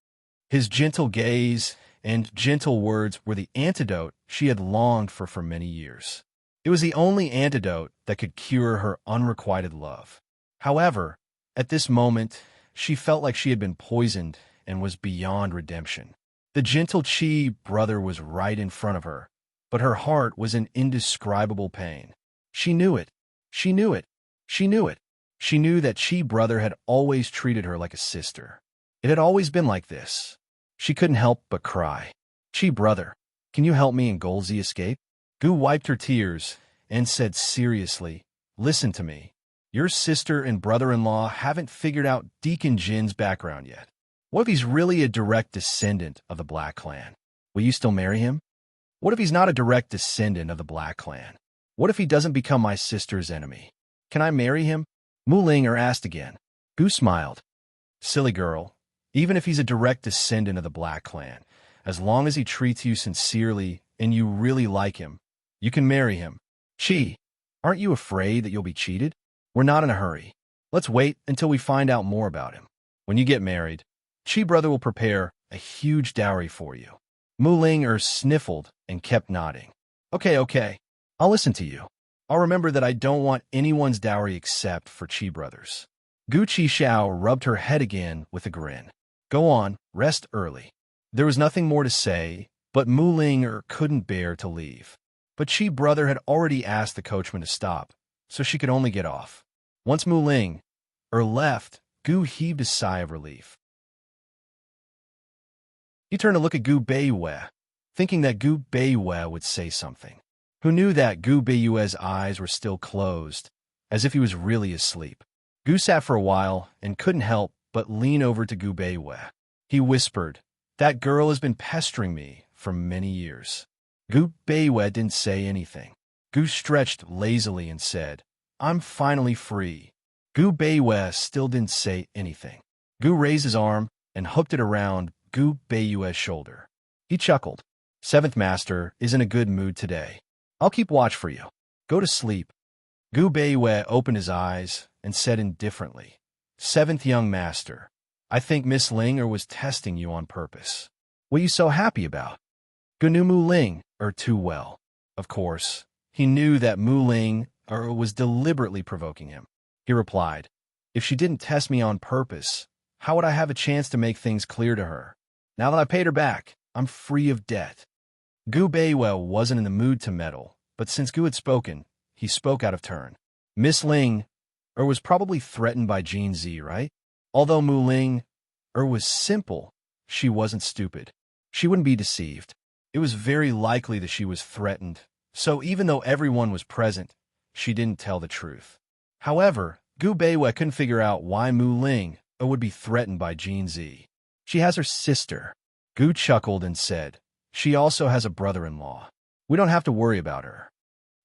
His gentle gaze and gentle words were the antidote she had longed for many years. It was the only antidote that could cure her unrequited love. However, at this moment, she felt like she had been poisoned and was beyond redemption. The gentle Chi brother was right in front of her, but her heart was in indescribable pain. She knew it. She knew it. She knew it. She knew that Chi brother had always treated her like a sister. It had always been like this. She couldn't help but cry. Chi brother, can you help me and Golzi escape? Gu wiped her tears and said seriously, listen to me. Your sister and brother-in-law haven't figured out Deacon Jin's background yet. What if he's really a direct descendant of the Black Clan? Will you still marry him? What if he's not a direct descendant of the Black Clan? What if he doesn't become my sister's enemy? Can I marry him? Mu Ling asked again. Gu smiled. Silly girl, even if he's a direct descendant of the Black Clan, as long as he treats you sincerely and you really like him, you can marry him. Chi, aren't you afraid that you'll be cheated? We're not in a hurry. Let's wait until we find out more about him. When you get married, Chi brother will prepare a huge dowry for you. Mu Ling sniffled and kept nodding. Okay. I'll listen to you. I'll remember that I don't want anyone's dowry except for Chi brothers. Gu Qixiao rubbed her head again with a grin. Go on, rest early. There was nothing more to say, but Mu Ling couldn't bear to leave. But Chi brother had already asked the coachman to stop, so she could only get off. Once Mu Ling left, Gu heaved a sigh of relief. He turned to look at Gu Beiyue, thinking that Gu Beiyue would say something. Who knew that Gu Beiyue's eyes were still closed, as if he was really asleep. Gu sat for a while and couldn't help but lean over to Gu Beiyue. He whispered, that girl has been pestering me for many years. Gu Beiyue didn't say anything. Gu stretched lazily and said, I'm finally free. Gu Beiyue still didn't say anything. Gu raised his arm and hooked it around Gu Beiyue's shoulder. He chuckled. Seventh Master is in a good mood today. I'll keep watch for you. Go to sleep. Gu Beiyue opened his eyes and said indifferently, Seventh Young Master, I think Miss Ling was testing you on purpose. What are you so happy about? Gu knew Mu Ling too well. Of course, he knew that Mu Ling was deliberately provoking him. He replied, if she didn't test me on purpose, how would I have a chance to make things clear to her? Now that I paid her back, I'm free of debt. Gu Beiyue wasn't in the mood to meddle, but since Gu had spoken, he spoke out of turn. Miss Ling was probably threatened by Jin Zi, right? Although Mu Ling was simple, she wasn't stupid. She wouldn't be deceived. It was very likely that she was threatened, so even though everyone was present, she didn't tell the truth. However, Gu Beiyue couldn't figure out why Mu Ling would be threatened by Jin Zi. She has her sister. Gu chuckled and said, she also has a brother-in-law. We don't have to worry about her.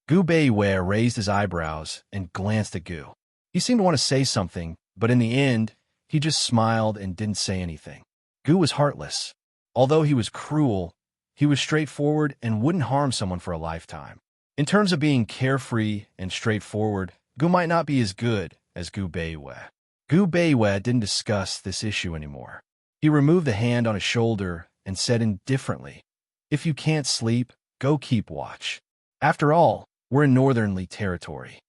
Gu Beiyue raised his eyebrows and glanced at Gu. He seemed to want to say something, but in the end, he just smiled and didn't say anything. Gu was heartless. Although he was cruel, he was straightforward and wouldn't harm someone for a lifetime. In terms of being carefree and straightforward, Gu might not be as good as Gu Beiyue. Gu Beiyue didn't discuss this issue anymore. He removed the hand on his shoulder and said indifferently, if you can't sleep, go keep watch. After all, we're in northernly territory.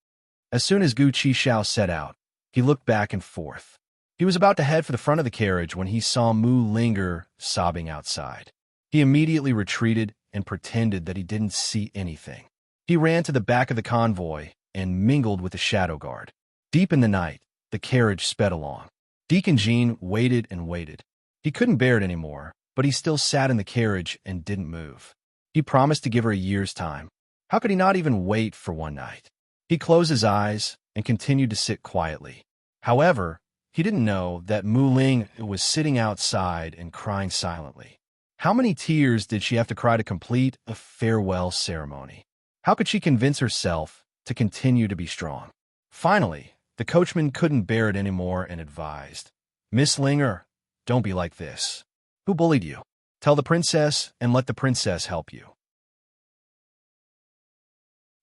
As soon as Gu Qixiao set out, he looked back and forth. He was about to head for the front of the carriage when he saw Mu Ling sobbing outside. He immediately retreated and pretended that he didn't see anything. He ran to the back of the convoy and mingled with the shadow guard. Deep in the night, the carriage sped along. Deacon Jin waited and waited. He couldn't bear it anymore, but he still sat in the carriage and didn't move. He promised to give her a year's time. How could he not even wait for one night? He closed his eyes and continued to sit quietly. However, he didn't know that Mu Ling was sitting outside and crying silently. How many tears did she have to cry to complete a farewell ceremony? How could she convince herself to continue to be strong? Finally, the coachman couldn't bear it anymore and advised, Miss Linger, don't be like this. Who bullied you? Tell the princess and let the princess help you.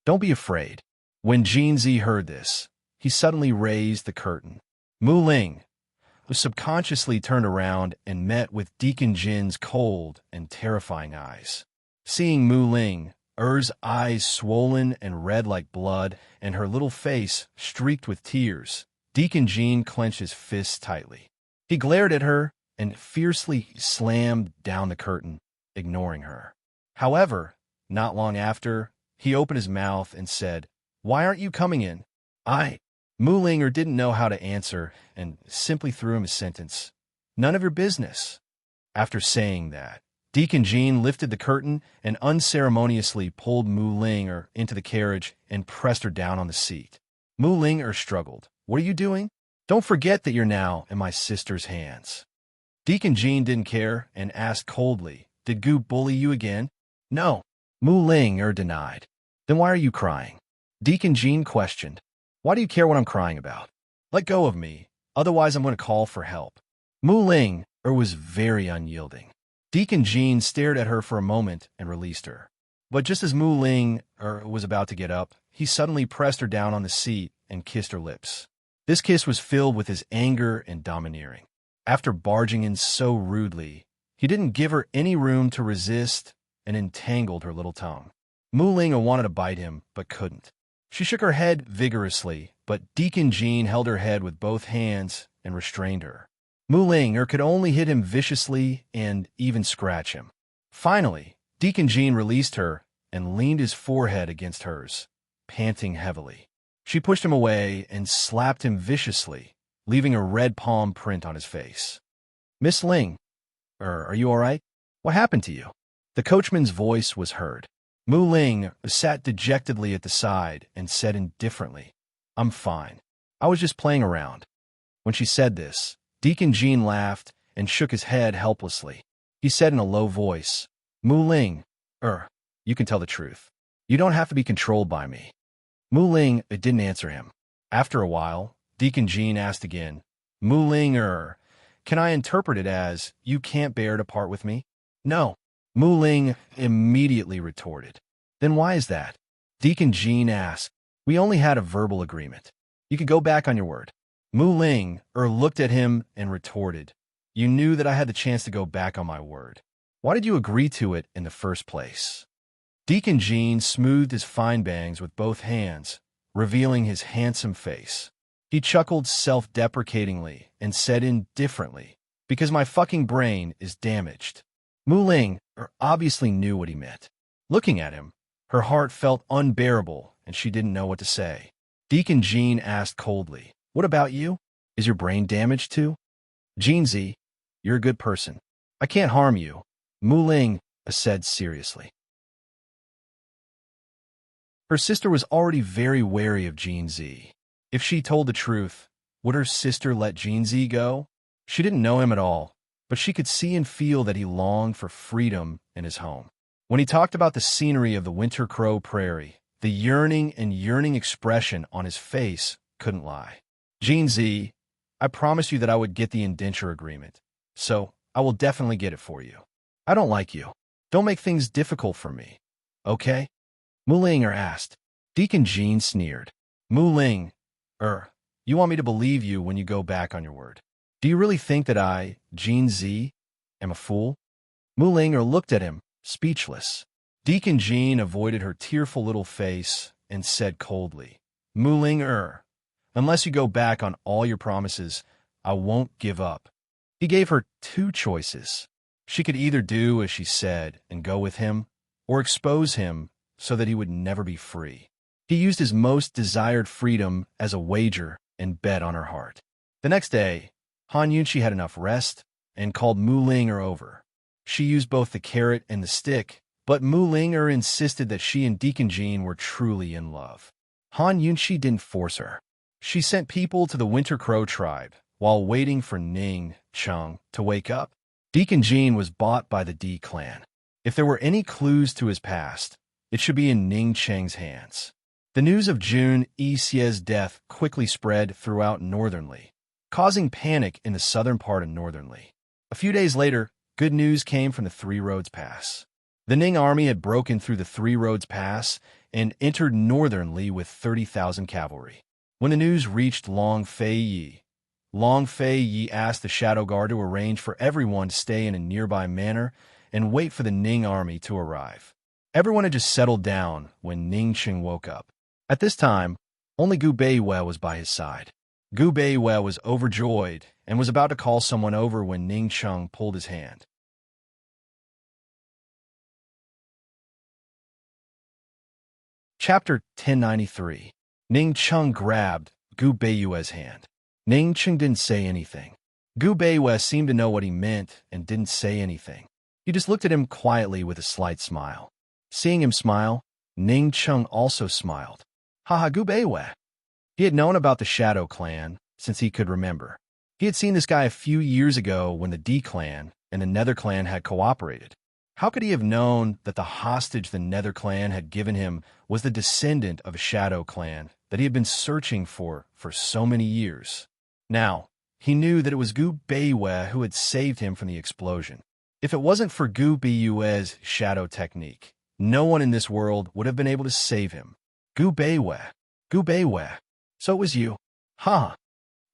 Don't be afraid. When Jin Zi heard this, he suddenly raised the curtain. Mu Ling subconsciously turned around and met with Deacon Jin's cold and terrifying eyes. Seeing Mu Ling, eyes swollen and red like blood, and her little face streaked with tears, Deacon Jin clenched his fists tightly. He glared at her and fiercely slammed down the curtain, ignoring her. However, not long after, he opened his mouth and said, Why aren't you coming in? Mu Ling didn't know how to answer and simply threw him a sentence. None of your business. After saying that, Deacon Jean lifted the curtain and unceremoniously pulled Mu Ling into the carriage and pressed her down on the seat. Mu Ling struggled. "What are you doing? Don't forget that you're now in my sister's hands." Deacon Jean didn't care and asked coldly, "Did Gu bully you again?" "No." Mu Ling denied. "Then why are you crying?" Deacon Jean questioned. "Why do you care what I'm crying about? Let go of me, otherwise I'm going to call for help." Mu Ling was very unyielding. Deacon Jean stared at her for a moment and released her. But just as Mu Ling was about to get up, he suddenly pressed her down on the seat and kissed her lips. This kiss was filled with his anger and domineering. After barging in so rudely, he didn't give her any room to resist and entangled her little tongue. Mu Ling wanted to bite him, but couldn't. She shook her head vigorously, but Deacon Jean held her head with both hands and restrained her. Mu Ling could only hit him viciously and even scratch him. Finally, Deacon Jean released her and leaned his forehead against hers, panting heavily. She pushed him away and slapped him viciously, leaving a red palm print on his face. "Miss Ling, are you all right? What happened to you?" The coachman's voice was heard. Mu Ling sat dejectedly at the side and said indifferently, "I'm fine. I was just playing around." When she said this, Deacon Jean laughed and shook his head helplessly. He said in a low voice, "Mu Ling, you can tell the truth. You don't have to be controlled by me." Mu Ling didn't answer him. After a while, Deacon Jean asked again, "Mu Ling, can I interpret it as, you can't bear to part with me?" "No." Mu Ling immediately retorted. "Then why is that?" Deacon Jean asked. "We only had a verbal agreement. You could go back on your word." Mu Ling looked at him and retorted, "You knew that I had the chance to go back on my word. Why did you agree to it in the first place?" Deacon Jean smoothed his fine bangs with both hands, revealing his handsome face. He chuckled self-deprecatingly and said indifferently, "Because my fucking brain is damaged." Mu Ling obviously knew what he meant. Looking at him, her heart felt unbearable and she didn't know what to say. Deacon Jean asked coldly, "What about you? Is your brain damaged too?" "Jeanzi, you're a good person. I can't harm you," Mu Ling said seriously. Her sister was already very wary of Jeanzi. If she told the truth, would her sister let Jeanzi go? She didn't know him at all, but she could see and feel that he longed for freedom in his home. When he talked about the scenery of the Winter Crow Prairie, the yearning expression on his face couldn't lie. "Jeanzi, I promised you that I would get the indenture agreement, so I will definitely get it for you. I don't like you. Don't make things difficult for me, okay?" Mu Ling asked. Deacon Jean sneered. "Mu Ling, you want me to believe you when you go back on your word? Do you really think that I, Jeanzi, am a fool?" Mu Ling looked at him, speechless. Deacon Jean avoided her tearful little face and said coldly, "Mu Ling, unless you go back on all your promises, I won't give up." He gave her two choices. She could either do as she said and go with him, or expose him so that he would never be free. He used his most desired freedom as a wager and bet on her heart. The next day, Han Yunchi had enough rest and called Mu Ling over. She used both the carrot and the stick, but Mu Ling insisted that she and Deacon Jean were truly in love. Han Yunchi didn't force her. She sent people to the Winter Crow tribe while waiting for Ning Cheng to wake up. Deacon Jean was bought by the D clan. If there were any clues to his past, it should be in Ning Cheng's hands. The news of Jun Yixie's death quickly spread throughout Northernly, causing panic in the southern part of Northernly. A few days later, good news came from the Three Roads Pass. The Ning army had broken through the Three Roads Pass and entered Northernly with 30,000 cavalry. When the news reached Long Fei Yi asked the Shadow Guard to arrange for everyone to stay in a nearby manor and wait for the Ning army to arrive. Everyone had just settled down when Ning Cheng woke up. At this time, only Gu Beiwei was by his side. Gu Beiwei was overjoyed and was about to call someone over when Ning Cheng pulled his hand. Chapter 1093. Ning Cheng grabbed Gu Beiwei's hand. Ning Cheng didn't say anything. Gu Beiwei seemed to know what he meant and didn't say anything. He just looked at him quietly with a slight smile. Seeing him smile, Ning Chung also smiled. Haha, Gu Beiwei. He had known about the Shadow Clan since he could remember. He had seen this guy a few years ago when the D Clan and the Nether Clan had cooperated. How could he have known that the hostage the Nether Clan had given him was the descendant of a Shadow Clan that he had been searching for so many years? Now, he knew that it was Gu Beiwei who had saved him from the explosion. If it wasn't for Gu Beiwei's shadow technique, no one in this world would have been able to save him. Gu Beiwei. Gu Beiwei. So it was you. Huh.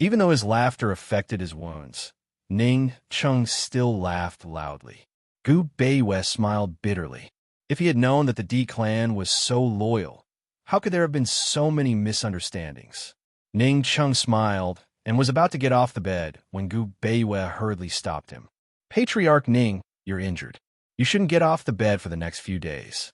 Even though his laughter affected his wounds, Ning Chung still laughed loudly. Gu Beiwei smiled bitterly. If he had known that the D Clan was so loyal, how could there have been so many misunderstandings? Ning Chung smiled and was about to get off the bed when Gu Beiwei hurriedly stopped him. Patriarch Ning, you're injured. You shouldn't get off the bed for the next few days.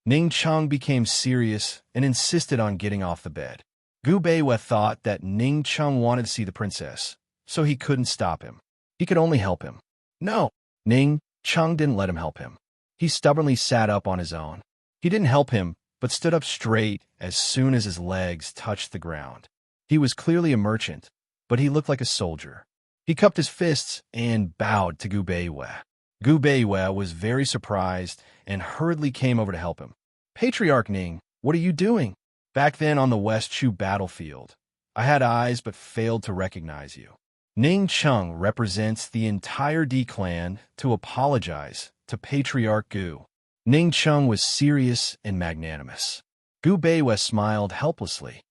Ning Chung became serious and insisted on getting off the bed. Gu Beiwei thought that Ning Chung wanted to see the princess, so he couldn't stop him. He could only help him. No, Ning Chung didn't let him help him. He stubbornly sat up on his own. He didn't help him, but stood up straight as soon as his legs touched the ground. He was clearly a merchant, but he looked like a soldier. He cupped his fists and bowed to Gu Beiwei. Gu Beiwei was very surprised and hurriedly came over to help him. Patriarch Ning, what are you doing? Back then on the West Chu battlefield, I had eyes but failed to recognize you. Ning Chung represents the entire D clan to apologize to Patriarch Gu. Ning Chung was serious and magnanimous. Gu Beiwei smiled helplessly.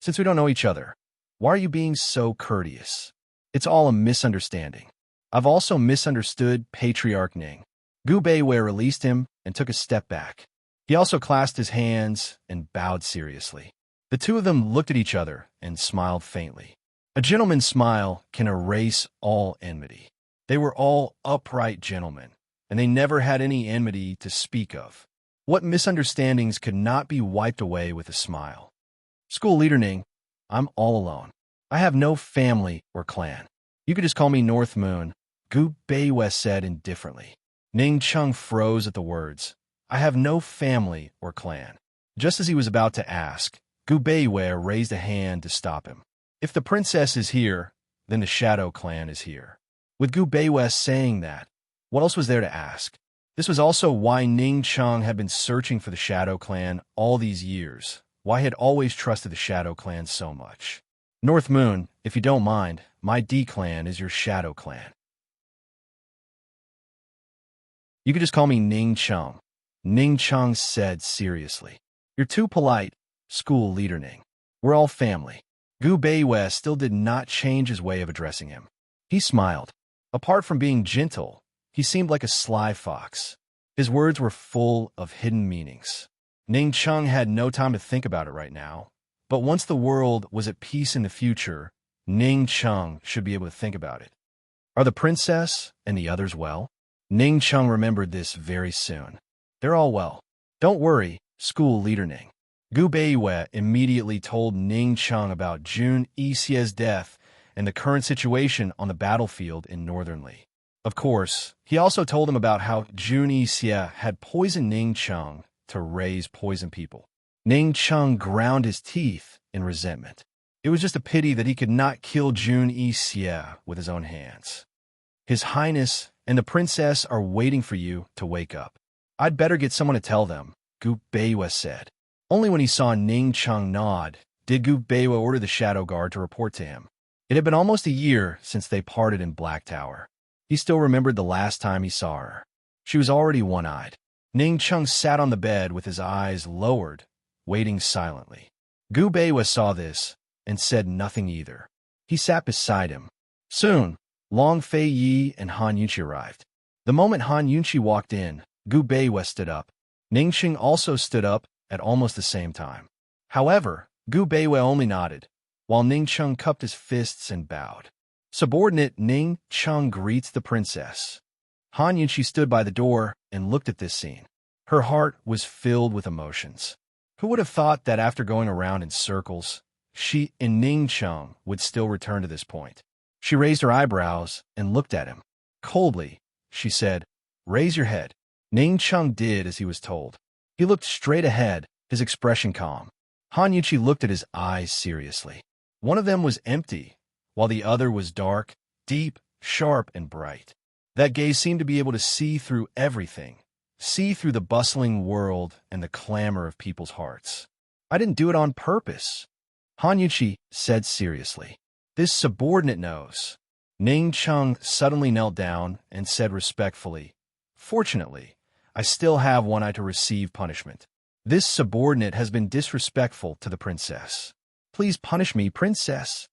Since we don't know each other, why are you being so courteous? It's all a misunderstanding. I've also misunderstood Patriarch Ning. Gu Beiwei released him and took a step back. He also clasped his hands and bowed seriously. The two of them looked at each other and smiled faintly. A gentleman's smile can erase all enmity. They were all upright gentlemen, and they never had any enmity to speak of. What misunderstandings could not be wiped away with a smile? School leader Ning, I'm all alone. I have no family or clan. You could just call me North Moon, Gu Beiwei said indifferently. Ning Chung froze at the words. I have no family or clan. Just as he was about to ask, Gu Beiwei raised a hand to stop him. If the princess is here, then the Shadow Clan is here. With Gu Beiwei saying that, what else was there to ask? This was also why Ning Chung had been searching for the Shadow Clan all these years, why he had always trusted the Shadow Clan so much. North Moon, if you don't mind, my D clan is your Shadow Clan. You could just call me Ning Chung. Ning Chung said seriously. You're too polite, school leader Ning. We're all family. Gu Beiwei still did not change his way of addressing him. He smiled. Apart from being gentle, he seemed like a sly fox. His words were full of hidden meanings. Ning Chung had no time to think about it right now, but once the world was at peace in the future, Ning Chung should be able to think about it. Are the princess and the others well? Ning Chung remembered this very soon. They're all well. Don't worry, school leader Ning. Gu Beiwei immediately told Ning Chung about Jun Yixie's death and the current situation on the battlefield in Northern Li. Of course, he also told him about how Jun Yixie had poisoned Ning Chung to raise poison people. Ning Chung ground his teeth in resentment. It was just a pity that he could not kill Jun Yixie with his own hands. His Highness and the princess are waiting for you to wake up. I'd better get someone to tell them, Gu Beiwei said. Only when he saw Ning Chung nod did Gu Beiwei order the Shadow Guard to report to him. It had been almost a year since they parted in Black Tower. He still remembered the last time he saw her. She was already one-eyed. Ning Chung sat on the bed with his eyes lowered, waiting silently. Gu Beiwei saw this and said nothing either. He sat beside him. Soon, Long Fei Yi and Han Yunqi arrived. The moment Han Yunqi walked in, Gu Beiwei stood up. Ning Qing also stood up at almost the same time. However, Gu Beiwei only nodded, while Ning Chung cupped his fists and bowed. Subordinate Ning Chung greets the princess. Han Yunqi stood by the door and looked at this scene. Her heart was filled with emotions. Who would have thought that after going around in circles, she and Ning Chung would still return to this point? She raised her eyebrows and looked at him. Coldly, she said, "Raise your head." Ning Chung did as he was told. He looked straight ahead, his expression calm. Han Yuqi looked at his eyes seriously. One of them was empty, while the other was dark, deep, sharp, and bright. That gaze seemed to be able to see through everything, see through the bustling world and the clamor of people's hearts. "I didn't do it on purpose," Han Yuqi said seriously. "This subordinate knows." Ning Chung suddenly knelt down and said respectfully, "Fortunately, I still have one eye to receive punishment. This subordinate has been disrespectful to the princess. Please punish me, princess."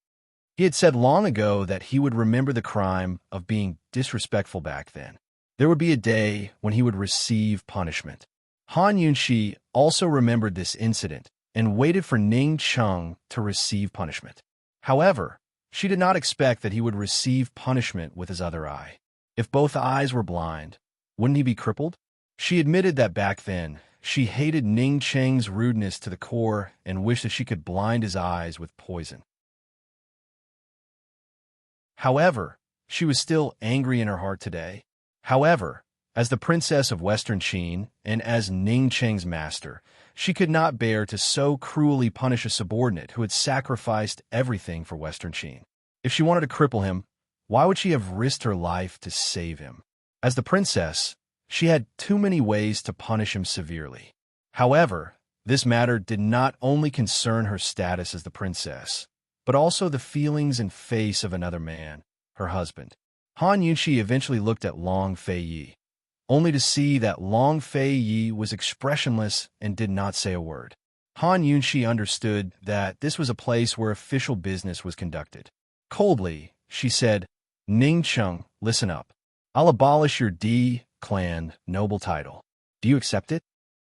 He had said long ago that he would remember the crime of being disrespectful back then. There would be a day when he would receive punishment. Han Yunxi also remembered this incident and waited for Ning Chung to receive punishment. However, she did not expect that he would receive punishment with his other eye. If both eyes were blind, wouldn't he be crippled? She admitted that back then, she hated Ning Cheng's rudeness to the core and wished that she could blind his eyes with poison. However, she was still angry in her heart today. However, as the princess of Western Qin and as Ning Cheng's master, she could not bear to so cruelly punish a subordinate who had sacrificed everything for Western Qin. If she wanted to cripple him, why would she have risked her life to save him? As the princess, she had too many ways to punish him severely. However, this matter did not only concern her status as the princess, but also the feelings and face of another man, her husband. Han Yunxi eventually looked at Long Fei Yi, only to see that Long Fei Yi was expressionless and did not say a word. Han Yunxi understood that this was a place where official business was conducted. Coldly, she said, "Ning Chung, listen up. I'll abolish your D clan noble title. Do you accept it?"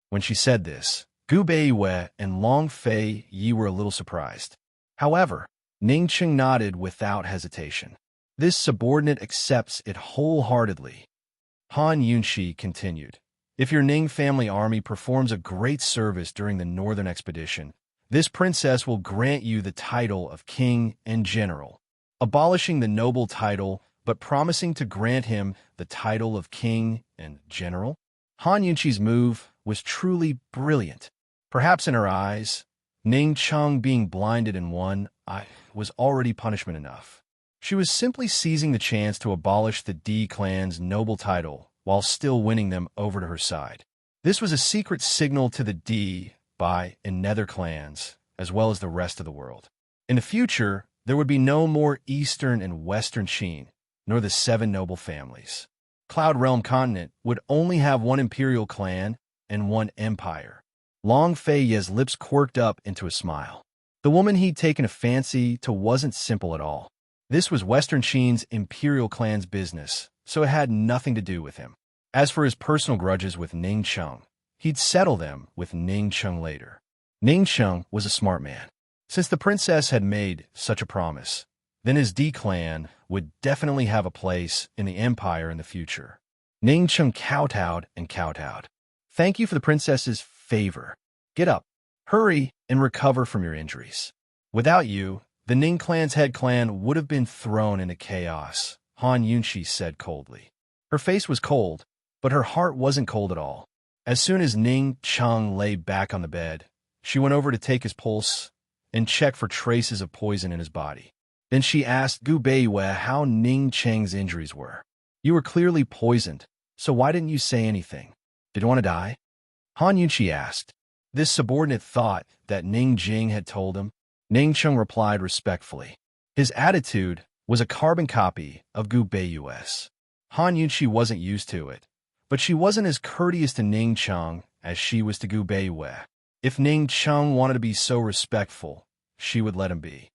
When she said this, Gu Beiyue and Long Fei Yi were a little surprised. However, Ning Chung nodded without hesitation. This subordinate accepts it wholeheartedly. Han Yunxi continued, "If your Ning family army performs a great service during the northern expedition, this princess will grant you the title of king and general, abolishing the noble title but promising to grant him the title of king and general." Han Yunxi's move was truly brilliant. Perhaps in her eyes, Ning Chung being blinded in one eye was already punishment enough. She was simply seizing the chance to abolish the D clan's noble title while still winning them over to her side. This was a secret signal to the D, Bai, and Nether clans, as well as the rest of the world. In the future, there would be no more Eastern and Western Qin, nor the 7 noble families. Cloud Realm continent would only have one imperial clan and one empire. Long Fei Ye's lips quirked up into a smile. The woman he'd taken a fancy to wasn't simple at all. This was Western Qin's imperial clan's business, so it had nothing to do with him. As for his personal grudges with Ning Chung, he'd settle them with Ning Chung later. Ning Chung was a smart man. Since the princess had made such a promise, then his D clan would definitely have a place in the empire in the future. Ning Chung kowtowed and kowtowed. "Thank you for the princess's favor. Get up, hurry, and recover from your injuries. Without you, the Ning clan's head clan would have been thrown into chaos," Han Yunxi said coldly. Her face was cold, but her heart wasn't cold at all. As soon as Ning Chung lay back on the bed, she went over to take his pulse and check for traces of poison in his body. Then she asked Gu Beiyue how Ning Cheng's injuries were. "You were clearly poisoned, so why didn't you say anything? Did you want to die?" Han Yunxi asked. This subordinate thought that Ning Jing had told him. Ning Chung replied respectfully. His attitude was a carbon copy of Gu Beiyue's. Han Yunxi wasn't used to it, but she wasn't as courteous to Ning Chung as she was to Gu Beiyue. If Ning Chung wanted to be so respectful, she would let him be.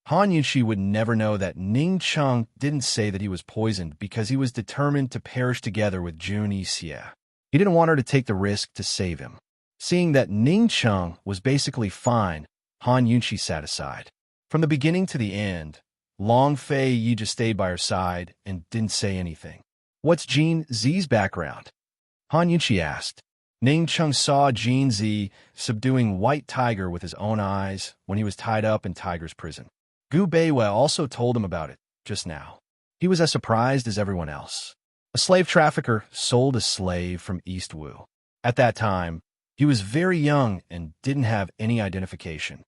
Han Yunxi would never know that Ning Chung didn't say that he was poisoned because he was determined to perish together with Jun Yixie. He didn't want her to take the risk to save him. Seeing that Ning Chung was basically fine, Han Yunxi sat aside. From the beginning to the end, Long Fei Yi just stayed by her side and didn't say anything. "What's Jin Zi's background?" Han Yunxi asked. Ning Chung saw Jin Zi subduing White Tiger with his own eyes when he was tied up in Tiger's prison. Gu Beiwei also told him about it just now. He was as surprised as everyone else. A slave trafficker sold a slave from East Wu. At that time, he was very young and didn't have any identification.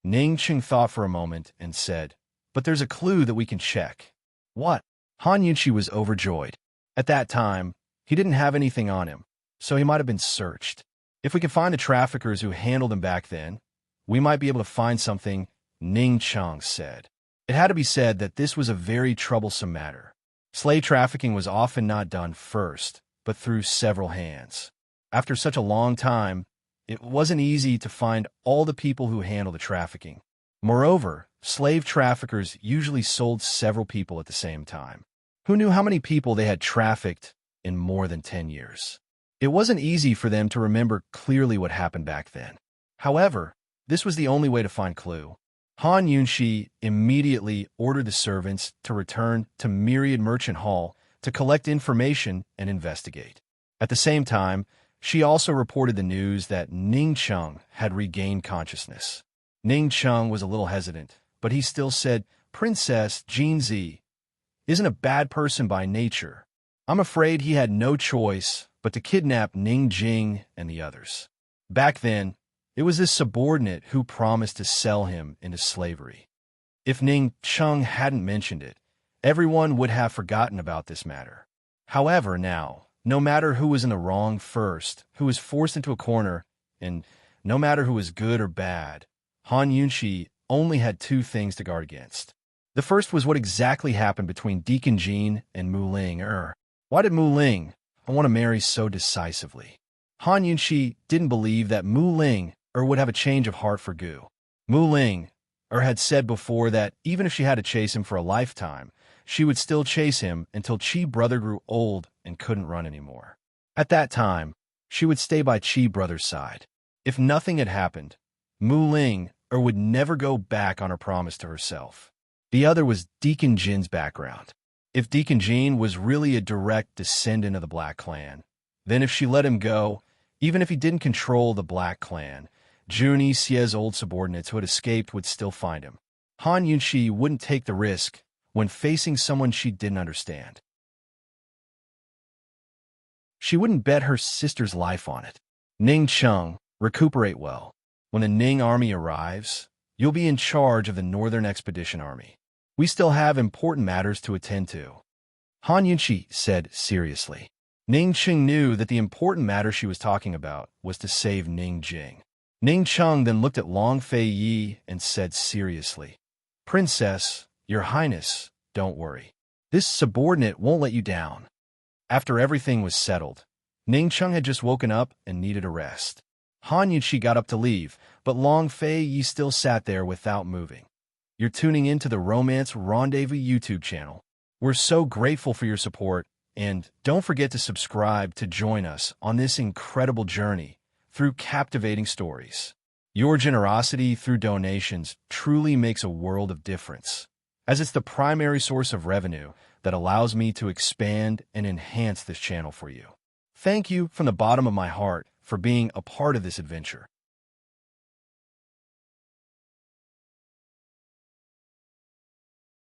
Ning Qing thought for a moment and said, "But there's a clue that we can check." "What?" Han Yunqi was overjoyed. At that time, he didn't have anything on him, so he might have been searched. If we can find the traffickers who handled him back then, we might be able to find something, Ning Chang said. It had to be said that this was a very troublesome matter. Slave trafficking was often not done first, but through several hands. After such a long time, it wasn't easy to find all the people who handled the trafficking. Moreover, slave traffickers usually sold several people at the same time. Who knew how many people they had trafficked in more than 10 years? It wasn't easy for them to remember clearly what happened back then. However, this was the only way to find clue. Han Yunxi immediately ordered the servants to return to Myriad Merchant Hall to collect information and investigate. At the same time, she also reported the news that Ning Cheng had regained consciousness. Ning Cheng was a little hesitant, but he still said, "Princess Jinzi isn't a bad person by nature. I'm afraid he had no choice but to kidnap Ning Jing and the others." Back then, it was this subordinate who promised to sell him into slavery. If Ning Cheng hadn't mentioned it, everyone would have forgotten about this matter. However, now, no matter who was in the wrong first, who was forced into a corner, and no matter who was good or bad, Han Yunxi only had two things to guard against. The first was what exactly happened between Deacon Jean and Mu Ling. Why did Mu Ling want to marry so decisively? Han Yunxi didn't believe that Mu Ling would have a change of heart for Gu. Mu Ling had said before that even if she had to chase him for a lifetime, she would still chase him until Chi brother grew old and couldn't run anymore. At that time, she would stay by Chi brother's side. If nothing had happened, Mu Ling would never go back on her promise to herself. The other was Deacon Jin's background. If Deacon Jin was really a direct descendant of the Black Clan, then if she let him go, even if he didn't control the Black Clan, Juni Xie's old subordinates who had escaped would still find him. Han Yunxi wouldn't take the risk when facing someone she didn't understand. She wouldn't bet her sister's life on it. Ning Cheng, recuperate well. When the Ning army arrives, you'll be in charge of the Northern Expedition Army. We still have important matters to attend to. Han Yunxi said seriously. Ning Cheng knew that the important matter she was talking about was to save Ning Jing. Ning Cheng then looked at Long Fei Yi and said seriously, "Princess, Your Highness, don't worry. This subordinate won't let you down." After everything was settled, Ning Cheng had just woken up and needed a rest. Han Yunxi got up to leave, but Long Fei Yi still sat there without moving. You're tuning into the Romance Rendezvous YouTube channel. We're so grateful for your support, and don't forget to subscribe to join us on this incredible journey through captivating stories. Your generosity through donations truly makes a world of difference, as it's the primary source of revenue that allows me to expand and enhance this channel for you. Thank you from the bottom of my heart for being a part of this adventure.